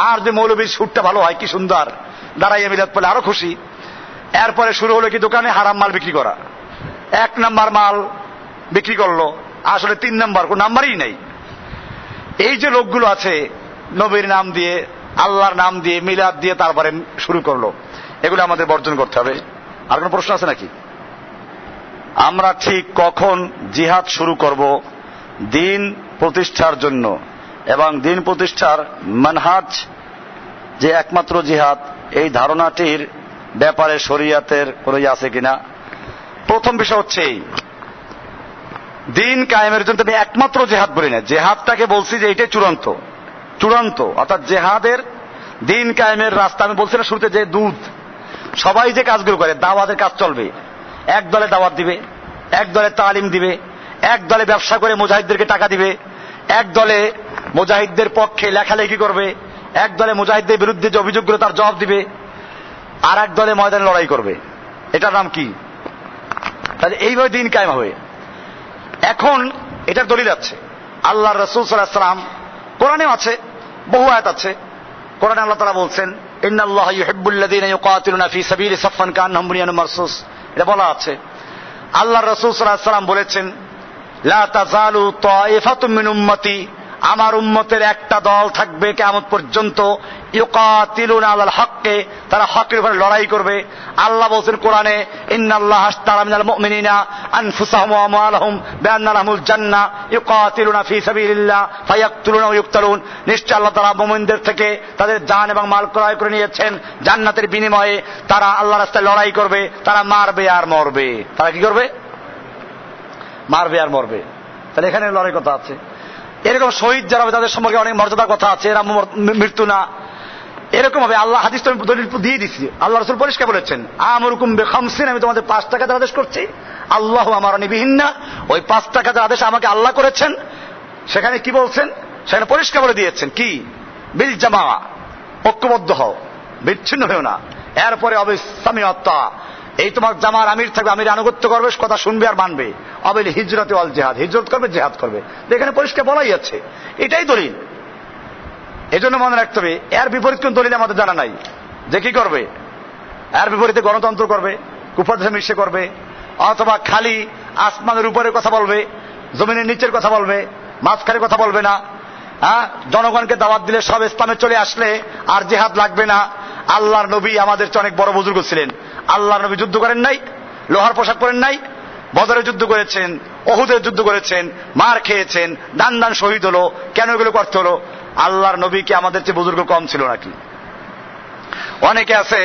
আর যে মৌলবীর সুরটা ভালো হয়, কি সুন্দর, দাঁড়াইয়ে মিলাদ পড়লে আরো খুশি। এরপরে শুরু হলো কি দোকানে হারাম মাল বিক্রি করা। 1 নাম্বার মাল বিক্রি করলো, আসলে 3 নাম্বার, কোন নাম্বারই নাই। এই যে লোকগুলো আছে, নবীর নাম দিয়ে, আল্লাহর নাম দিয়ে, মিলাদ দিয়ে তারপরে শুরু করলো, এগুলো আমাদের বর্জন করতে হবে। আর কোন প্রশ্ন আছে নাকি? আমরা ঠিক কখন জিহাদ শুরু করব দিন প্রতিষ্ঠার জন্য, এবং দিন প্রতিষ্ঠার মানহাজ যে একমাত্র জিহাদ, এই ধারণাটির ব্যাপারে শরীয়তের কোনো আছে কিনা? প্রথম বিষয় হচ্ছে দিন কায়েমের জন্য আমি একমাত্র জেহাদ বলি না, জেহাদটাকে বলছি যে এটাই চূড়ান্ত, চূড়ান্ত অর্থাৎ জেহাদের দিন কায়েমের রাস্তা। আমি বলছি না শুরুতে যে দুধ, সবাই যে কাজগুলো করে, দাওয়াতের কাজ চলবে, এক দলে দাওয়াত দিবে, এক দলে তালিম দিবে, এক দলে ব্যবসা করে মুজাহিদদেরকে টাকা দিবে, এক দলে মুজাহিদদের পক্ষে লেখালেখি করবে, এক দলে মুজাহিদদের বিরুদ্ধে যে অভিযোগগুলো তার জবাব দিবে, আর এক দলে ময়দানে লড়াই করবে। এটার নাম কি? তাহলে এইভাবে দিন কায়েম হবে। এখন এটার দলিল আছে, আল্লাহ রাসূল সাল্লাল্লাহু আলাইহি ওয়াসাল্লাম, কোরআনেও আছে, বহু আয়াত আছে। কোরআনে আল্লাহ তাআলা বলছেন, ইন্নাল্লাহা ইউহিব্বুল্লাযীনা ইউকাতিলুনা ফী সাবিলি সাফফান কান্নাহুম বুনিয়ানুম মারসুস। এটা বলা আছে। আল্লাহ রাসূল সাল্লাল্লাহু আলাইহি ওয়াসাল্লাম বলেছেন, লা তাযালু তায়িফাতুম মিন উম্মতি, আমার উম্মতের একটা দল থাকবে কিয়ামত পর্যন্ত, ইউকাতিলুনা আলাল হক্কে, তারা হকের উপর লড়াই করবে। আল্লাহ বলেন কোরআনে, ইন্নাল্লাহা আশতারা মিনাল মুমিনিনা আনফুসাহুম ওয়া আমওয়ালাহুম বিআন্না লাহুমুল জান্নাহ ইউকাতিলুনা ফী সাবিলিল্লাহ ফায়াকতুলুনা ওয়া ইউকতালুন। নিশ্চয় আল্লাহ তাআলা মুমিনদের থেকে তাদের জান এবং মাল ক্রয় করে নিয়েছেন জান্নাতের বিনিময়ে। তারা আল্লাহর রাস্তায় লড়াই করবে, তারা মারবে আর মরবে। তারা কি করবে? মারবে আর মরবে। তাহলে এখানে লড়াই কথা আছে। এরকম শহীদ যারা হবে তাদের সম্পর্কে অনেক মর্যাদার কথা আছে, এরা মৃত্যু না। এরকম হবে আল্লাহ হাদিস তো দলিল দিয়ে দিচ্ছি, আল্লাহ রাসূল পরিষ্কার বলেছেন, আমরুকুম বিখামসিন, আমি তোমাদের 5 টাকার আদেশ করছি, আল্লাহ আমারনি বিহিন্না, ওই 5 টাকার আদেশ আমাকে আল্লাহ করেছেন। সেখানে কি বলছেন? সেখানে পরিষ্কার বলে দিয়েছেন কি? বিল জামা, ঐক্যবদ্ধ হও, বিচ্ছিন্ন হও না। এরপরে অবিসামিয়তা, এই তোমার জামার আমির থাকবে, আমির আনুগত্য করবে, কথা শুনবে আর মানবে। অবিল হিজরত ওয়াল জিহাদ, হিজরত করবে, জিহাদ করবে। এখানে পরিষ্কার বলাই আছে, এটাই দলিল। এজন্য মনে রাখতে হবে, এর বিপরীত কোন দলিল আমাদের জানা নাই যে কি করবে। এর বিপরীতে গণতন্ত্র করবে, কুফর মিশে করবে, অথবা খালি আসমানের উপরের কথা বলবে, জমিনের নিচের কথা বলবে, মাঝখানে কথা বলবে না। জনগণকে দাওয়াত দিলে সব ইসলামে চলে আসলে আর জিহাদ লাগবে না। আল্লাহর নবী আমাদের চেয়ে অনেক বড় বুজুর্গ ছিলেন। আল্লাহর নবী যুদ্ধ করেন নাই, লোহার পোশাক পরেন নাই, বদরে যুদ্ধ করেছেন, ওহুদের যুদ্ধ করেছেন, মার খেয়েছেন, দান দান শহীদ হলো। কেন এগুলো করতে হলো? আল্লাহর নবী কি আমাদের চেয়ে বুজুর্গ কম ছিল নাকি? অনেকে আছে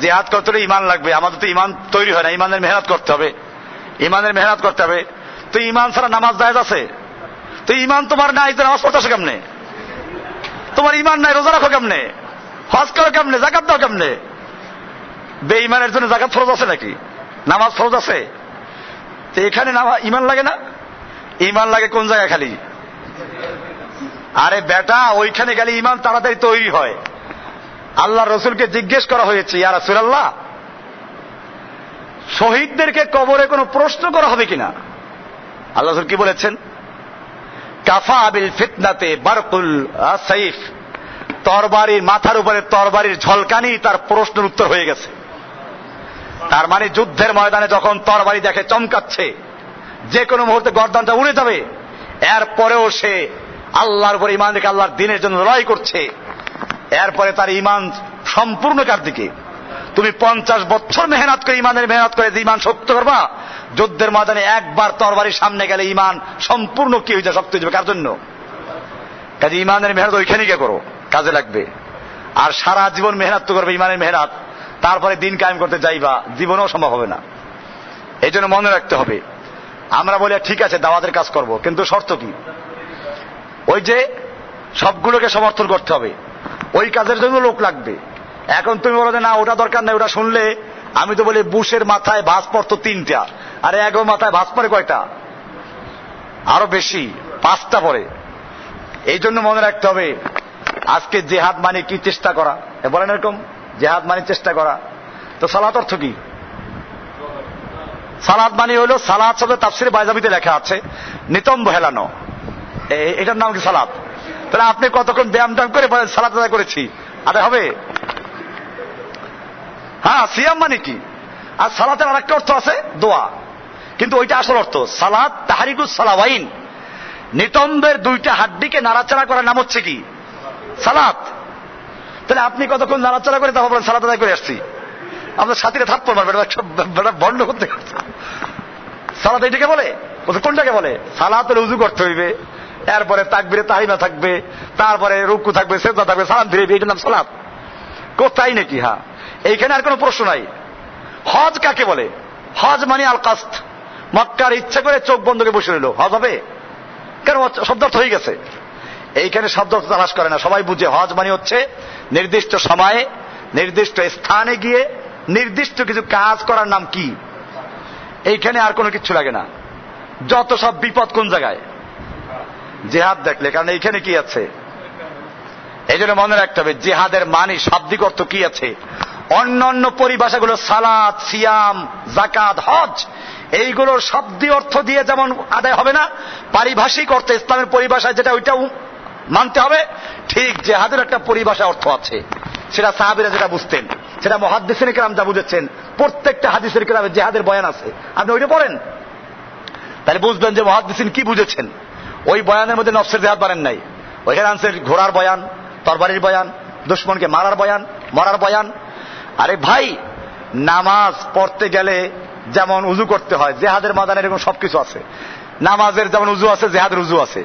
জিহাদ করতে হলে ইমান লাগবে, আমাদের তো ইমান তৈরি হয় না, ইমানের মেহনত করতে হবে, ইমানের মেহনত করতে হবে। তো ইমান ছাড়া নামাজ জায়েজ আছে? তো ইমান তোমার নাই, তো নামাজ পড়তে আসো কেমনে? তোমার ইমান নাই, রোজা রাখো কেমনে? হজ করো কেমনে? জাকাত দাও কেমনে? বেঈমানের জন্য জাকাত ফরজ আছে নাকি? নামাজ ফরজ আছে? তো এখানে ইমান লাগে না? ইমান লাগে কোন জায়গায়? খালি আরে বেটা, ওইখানে গেলে ইমান তাড়াতাড়ি তৈরি হয়। আল্লাহ রসুলকে জিজ্ঞেস করা হয়েছে, ইয়া রাসূলুল্লাহ, শহীদদেরকে কবরে কোনো প্রশ্ন করা হবে কিনা? আল্লাহ রসুল কি বলেছেন? কাফা বিল ফিতনাতে বারকুল সাইফ, তরবারির মাথার উপরে তরবারির ঝলকানি তার প্রশ্নের উত্তর হয়ে গেছে। তার মানে যুদ্ধের ময়দানে যখন তরবারি দেখে চমকাচ্ছে, যে কোনো মুহূর্তে গর্দানটা উড়ে যাবে, এরপরেও সে আল্লাহর উপর ইমান রেখে আল্লাহর দিনের জন্য লড়াই করছে। এরপরে তার ইমান সম্পূর্ণ কার দিকে? তুমি 50 বছর মেহনত করে, ইমানের মেহনত করে যে ইমান শক্ত করবা, যুদ্ধের ময়দানে একবার তরবারির সামনে গেলে ইমান সম্পূর্ণ কি হয়ে যায়? শক্ত হয়ে যাবে। কার জন্য? কাজে ইমানের মেহনত ওইখানে গিয়ে করো, কাজে লাগবে। আর সারা জীবন মেহনত করবে, ইমানের মেহনত, তারপরে দিন কায়েম করতে যাইবা, জীবনেও সম্ভব হবে না। এই জন্য মনে রাখতে হবে, আমরা বলি ঠিক আছে দাওয়াতের কাজ করব, কিন্তু শর্ত কি? ওই যে সবগুলোকে সমর্থন করতে হবে, ওই কাজের জন্য লোক লাগবে। এখন তুমি বলো যে না ওটা দরকার নাই, ওটা শুনলে, আমি তো বলি বুশের মাথায় ভাঁজ পড়তো 3টা, আরে এগো মাথায় ভাঁজ পড়ে কয়টা? আরো বেশি, 5টা পড়ে। এই জন্য মনে রাখতে হবে, আজকে জেহাদ মানে কি? চেষ্টা করা। বলেন এরকম, জেহাদ মানে চেষ্টা করা। তো সালাত অর্থ কি? সালাত মানে হলো, সালাত শব্দ তাফসিরে বাইজাবিতে লেখা আছে নিতম্ব হেলানো, এটার নাম কি সালাত? তাহলে আপনি কতক্ষণ ব্যায়াম ট্যাম করে বলেন সালাত আদায় করেছি, আদায় হবে? হ্যাঁ, সিয়াম মানে কি? আর সালাতের আরেকটা অর্থ আছে দোয়া, কিন্তু ওইটা আসল অর্থ। সালাত তাহরিকুস সালাওয়াইন, নিতম্বের 2টা হাড্ডিকে নাড়াচাড়া করার নাম হচ্ছে কি? সালাত। তাহলে আপনি কতক্ষণ নাড়াচাড়া করে তারপর বলেন সালাত আদায় করে আসছি? আপনার সাথীরা থাপ্পড় মারবে, বন্ধ করতে। সালাত এইটাকে বলে? কোনটাকে বলে? সালাতের উযু করতে হইবে, এরপরে তাকবীরে তাহরিমা থাকবে, তারপরে রুকু থাকবে, সিজদা থাকবে, সালাম ফিরবে, এটার নাম সালাত। কোথায় নাকি? হ্যাঁ, এইখানে আর কোনো প্রশ্ন নাই। হজ কাকে বলে? হজ মানে আল কাসদ, মক্কার ইচ্ছা করে চোখ বন্ধ করে বসে রইল, হজ হবে? কেন? শব্দ অর্থ হয়ে গেছে। এইখানে শব্দ অর্থ তালাশ করে না, সবাই বুঝে হজ মানে হচ্ছে নির্দিষ্ট সময়ে নির্দিষ্ট স্থানে গিয়ে নির্দিষ্ট কিছু কাজ করার নাম কি? এইখানে আর কোনো কিছু লাগে না। যত সব বিপদ কোন জায়গায়? জিহাদ দেখলে, কারণ এইখানে কি আছে? এই জন্য মনে রাখতে হবে জিহাদের মানে শাব্দিক অর্থ কি আছে। অন্যান্য পরিভাষাগুলো সালাত, সিয়াম, যাকাত, হজ, এইগুলোর শাব্দিক অর্থ দিয়ে যেমন আদায় হবে না, পারিভাষিক অর্থে ইসলামের পরিভাষায় যেটা ওইটাও মানতে হবে। ঠিক জিহাদের একটা পরিভাষা অর্থ আছে, সেটা সাহাবীরা যেটা বুঝতেন, সেটা মুহাদ্দিসিনে কেরাম যা বুঝেছেন, প্রত্যেকটা হাদিসের কেরামে জিহাদের বয়ান আছে, আপনি ওইটা পড়েন, তাহলে বুঝবেন যে মুহাদ্দিসিন কি বুঝেছেন। ওই বয়ানের মধ্যে নফসের জিহাদ পারেন নাই, ওইখানে আনছে ঘোড়ার বয়ান, তরবারির বয়ান, দুশমনকে মারার বয়ান, মরার বয়ান। আরে ভাই, নামাজ পড়তে গেলে যেমন উজু করতে হয়, জিহাদের ময়দানে এরকম সবকিছু আছে। নামাজের যেমন উজু আছে, জিহাদের উজু আছে।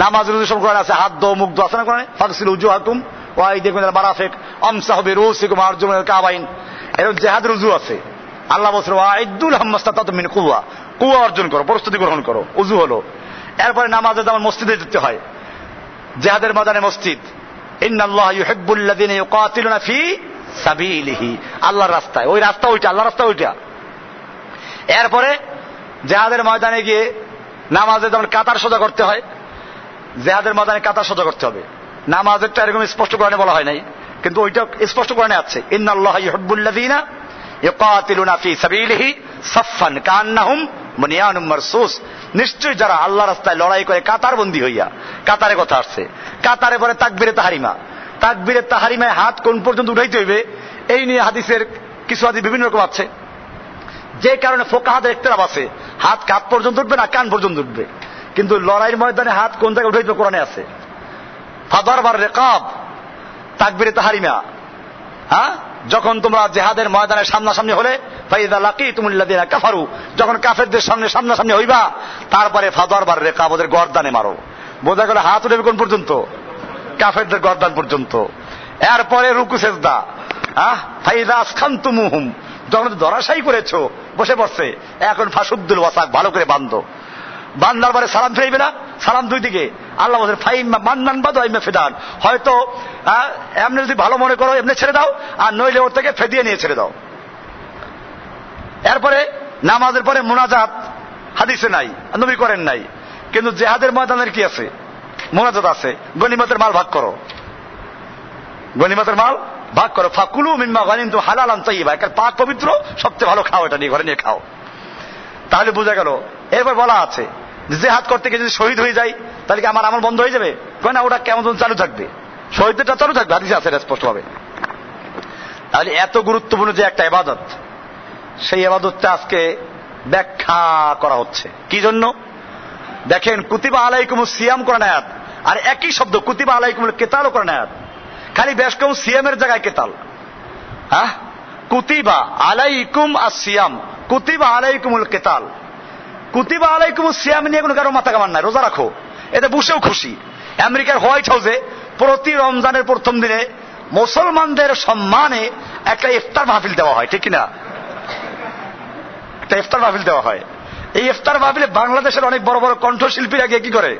নামাজের উজু সব কোরআনে আছে, হাত দো, মুখ দো, আছে না কোরআনে? ফাগসিলু উজুহাকুম ওয়া আইদিয়াকুম ইলাল মারাফিক আমসাহু বিরুসিকুম ওয়া আরজুলাকুম ইলাল কাবাইন, এরকম জিহাদের উজু আছে। আল্লাহ বলছেন ওয়া আইদ্দু লাহুম মাসতাতাতুম মিন কুওয়া, কুওয়া অর্জন করো, প্রস্তুতি গ্রহণ করো, উজু হলো। এরপরে নামাজে যেমন মসজিদে যেতে হয়, জিহাদের ময়দানে মসজিদ, ইন্নাল্লাহা ইউহিব্বুল্লাযিনা ইউকাতিলুনা ফি সাবিলিহি, আল্লাহর রাস্তায়, ওই রাস্তা ওইটা, আল্লাহর রাস্তা ওইটা। এরপরে জিহাদের ময়দানে গিয়ে নামাজে যেমন কাতার সোজা করতে হয়, জিহাদের ময়দানে কাতার সোজা করতে হবে। নামাজেরটা এরকম স্পষ্ট করে বলা হয় নাই, কিন্তু ওইটা স্পষ্ট কোরআনে আছে, ইন্নাল্লাহা ইউহিব্বুল্লাযীনা ইউকাতিলুনা ফী সাবিলিহি সাফফান কান্নাহুম বুনিয়ানুম মারসুস। নিশ্চয়ই যারা আল্লাহ রাস্তায় লড়াই করে কাতারবন্দী হইয়া, কাতারে কথা আসছে, কাতারে পরে তাকবীরে তাহরিমা, তাকবীরে তাহরিমায় হাত কোন পর্যন্ত উঠাইতে হইবে এই নিয়ে হাদিসের কিছু হাদিস বিভিন্ন রকম আছে, যে কারণে ফোকাহাদের ইখতিলাফ আছে, হাত কাঁধ পর্যন্ত উঠবে না কান পর্যন্ত উঠবে, কিন্তু লড়াইয়ের ময়দানে হাত কোন জায়গায় উঠাইতে কোরআনে আছে। ফাদারবার রিকাব তাকবীরে তাহরিমা, যখন তোমরা জিহাদের ময়দানে সামনাসামনি হলে, ফাইযা লাকীতুমুল্লাযীনা কাফারু, যখন কাফেরদের সঙ্গে সামনাসামনি হইবা, তারপরে ফাদারবার রিকাব, ওদের গর্দানে মারো। বোঝা গেল হাত উঠবে কোন পর্যন্ত? কাফেরদের গর্দান পর্যন্ত। এরপরে রুকু সেজদা, ফাইযা আসখানতুমুহুম, যখন ধরাশায়ী করেছো, বসে পড়ছে, এখন ফাসুদ্দুল ওয়াসাক, ভালো করে বাঁধো। বান্দার পরে সালাম ফিরাইবে না, সালাম দুই দিকে। আল্লাহ বলেন ফাইম্মা মান্নান বাদু আইম্মা ফিদান, হয়তো এমনি যদি ভালো মনে করো এমনি ছেড়ে দাও, আর নইলে ওর থেকে ফেদিয়ে নিয়ে ছেড়ে দাও। এরপরে নামাজের পরে মুনাজাত হাদিসে নাই, নবী করেন নাই, কিন্তু জিহাদের ময়দানের কি আছে? মুনাজাত আছে। গনিমতের মাল ভাগ করো, গনিমতের মাল ভাগ করো। ফাকুলু মিম্মা গানিমতুম হালালান তাইয়্যিবা, পাক পবিত্র সবচেয়ে ভালো খাও, এটা নিয়ে ঘরে নিয়ে খাও। তাহলে বোঝা গেল। এরপর বলা আছে জিহাদ করতে গিয়ে যদি শহীদ হয়ে যায় তাহলে কি আমার আমল বন্ধ হয়ে যাবে? না, ওটা কেমন চালু থাকবে, শহীদটা চালু থাকবে, হাদিসে আছে স্পষ্ট হবে। তাহলে এত গুরুত্বপূর্ণ যে একটা ইবাদত, সেই ইবাদতটা আজকে ব্যাখ্যা করা হচ্ছে কি জন্য? দেখেন, কুতিবা আলাইকুমুস সিয়াম কোরআন আয়াত, আর একই শব্দ কুতিবা আলাইকুমুল কিতাল কোরআন আয়াত, খালি বেশ কম সিয়ামের জায়গায় কেতাল। কুতিবা আলাইকুম আসিয়াম, কুতিবা আলাইকুমুল কিতাল। কুতিবা আলাইকুমুস সিয়াম নিয়ে কোনো কারো মাথা কামান নাই, রোজা রাখো, এতে বসেও খুশি। আমেরিকার হোয়াইট হাউসে প্রতি রমজানের প্রথম দিনে মুসলমানদের সম্মানে একটা ইফতার মাহফিল দেওয়া হয়, ঠিক কিনা? একটা ইফতার মাহফিল দেওয়া হয়। এই ইফতার মাহফিলে বাংলাদেশের অনেক বড় বড় কণ্ঠশিল্পীরা গিয়ে কি করে?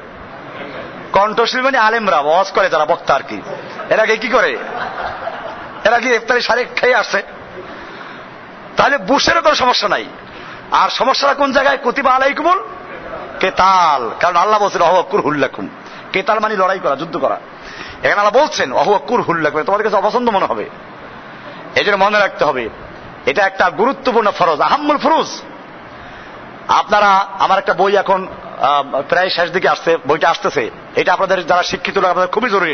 কণ্ঠশিল্পী মানে আলেমরা, ওয়াজ করে যারা বক্তা আর কি, এরা গিয়ে কি করে? এরা গিয়ে ইফতারি সারে খেয়ে আসে। তাহলে বুশেরও কোনো সমস্যা নাই। আর সমস্যাটা কোন জায়গায়? কুতিবা আলাইকুমুল কিতাল, কারণ আল্লাহ বলছেন ওয়া হুয়া কুরহুল লাকুম। কিতাল মানে লড়াই করা, যুদ্ধ করা। এখানে আল্লাহ বলছেন ওয়া হুয়া কুরহুল লাকুম, তোমাদের কাছে অপছন্দ মনে হবে, এই জন্য মনে রাখতে হবে এটা একটা গুরুত্বপূর্ণ ফরজ, আহাম্মুল ফরজ। আপনারা, আমার একটা বই এখন প্রায় শেষ দিকে আসছে, বইটা আসতেছে, এটা আপনাদের যারা শিক্ষিত লোক আপনাদের খুবই জরুরি।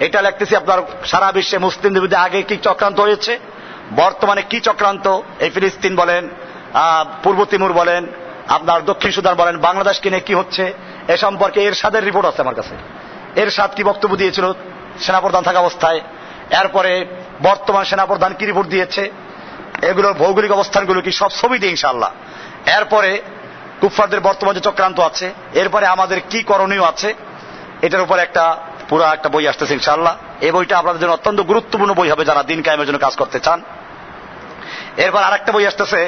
এটা লিখতেছি আপনার সারা বিশ্বে মুসলিমদের বিরুদ্ধে আগে কি চক্রান্ত হয়েছে, বর্তমানে কি চক্রান্ত, এই ফিলিস্তিন বলেন, পূর্ব তিমুর বলেন, আপনার দক্ষিণ সুদান বলেন, বাংলাদেশকে নিয়ে কি হচ্ছে, এ সম্পর্কে এরশাদের রিপোর্ট আছে আমার কাছে। এরশাদ কি বক্তব্য দিয়েছিল সেনাপ্রধান থাকা অবস্থায়, এরপরে বর্তমান সেনাপ্রধান কি রিপোর্ট দিয়েছে, এগুলোর ভৌগোলিক অবস্থানগুলো কি, সব ছবি দিই ইনশাআল্লাহ। এরপরে কুফফারদের বর্তমান যে চক্রান্ত আছে, এরপরে আমাদের কি করণীয় আছে, এটার উপর একটা পুরো একটা বই আসতেছে ইনশাআল্লাহ। এই বইটা আপনাদের জন্য অত্যন্ত গুরুত্বপূর্ণ বই হবে যারা দিন কায়েমের জন্য কাজ করতে চান। এরপর আরেকটা বই আসতেছে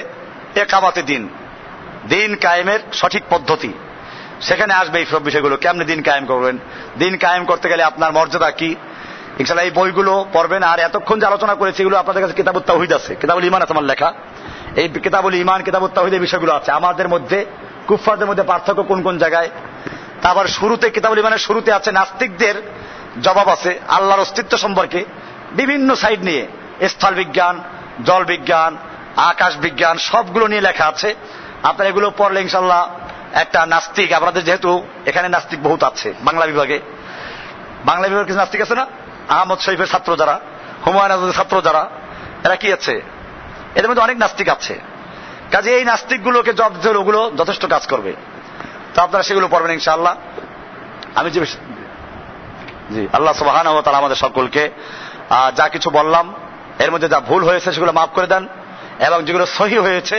একামাতে দিন, দিন কায়েমের সঠিক পদ্ধতি, সেখানে আসবে এই সব বিষয়গুলো, কেমনে দিন কায়েম করবেন, দিন কায়েম করতে গেলে আপনার মর্যাদা কি, ইনশাআল্লাহ এই বইগুলো পড়বেন। আর এতক্ষণ যে আলোচনা করেছি এগুলো আপনাদের কাছে কিতাবুত তাওহীদ আছে, কিতাবুল ঈমান আছে আমার লেখা, এই কিতাবুল ঈমান, কিতাবুত তাওহীদ এই বিষয়গুলো আছে। আমাদের মধ্যে কুফফারদের মধ্যে পার্থক্য কোন কোন জায়গায়, তারপর শুরুতে কিতাবুল ঈমানের শুরুতে আছে নাস্তিকদের জবাব আছে আল্লাহর অস্তিত্ব সম্পর্কে, বিভিন্ন সাইড নিয়ে, স্থল বিজ্ঞান, জল বিজ্ঞান, আকাশ বিজ্ঞান, সবগুলো নিয়ে লেখা আছে। আপনারা এগুলো পড়লে ইনশাআল্লাহ একটা নাস্তিক, আপনাদের যেহেতু এখানে নাস্তিক বহুত আছে বাংলা বিভাগে, বাংলা বিভাগে কিছু নাস্তিক আছে না, আহমদ শরীফের ছাত্র যারা, হুমায়ুন আজাদের ছাত্র যারা, এরা কি আছে, এদের মধ্যে অনেক নাস্তিক আছে। কাজে এই নাস্তিকগুলোকে জব দিলে ওগুলো যথেষ্ট কাজ করবে, তো আপনারা সেগুলো পড়বেন ইনশাআল্লাহ। আমি যে জি আল্লাহ সুবহানাহু ওয়া তাআলা আমাদের সকলকে যা কিছু বললাম এর মধ্যে যা ভুল হয়েছে সেগুলো মাফ করে দেন, এবং যেগুলো সহিহ হয়েছে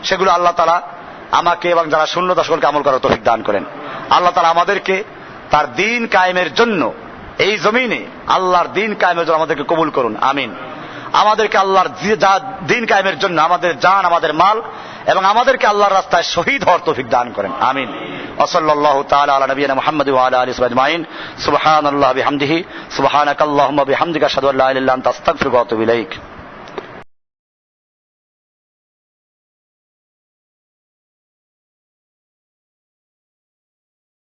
সেগুলো আল্লাহ তাআলা আমাকে এবং যারা শূন্য সকলকে আমল করার তৌফিক দান করেন। আল্লাহ তাআলা আমাদেরকে তার দিন কায়েমের জন্য এই জমিনে আল্লাহর দিন কায়েমের জন্য আমাদেরকে কবুল করুন, আমিন। আমাদেরকে আল্লাহর দিন কায়েমের জন্য আমাদের জান, আমাদের মাল এবং আমাদেরকে আল্লাহর রাস্তায় শহীদ হওয়ার তৌফিক দান করেন, আমিন। ওয়াসাল্লাল্লাহু তাআলা আলা নবিয়িনা মুহাম্মদ ওয়া আলা আলিহি ওয়া সাহবিহি আজমাইন। সুবহানাল্লাহি বিহামদিহি, সুবহানাকাল্লাহুম্মা বিহামদিকা আশহাদু আল্লা ইলাহা ইল্লা আনতা আস্তাগফিরুকা ওয়া আতুবু ইলাইক।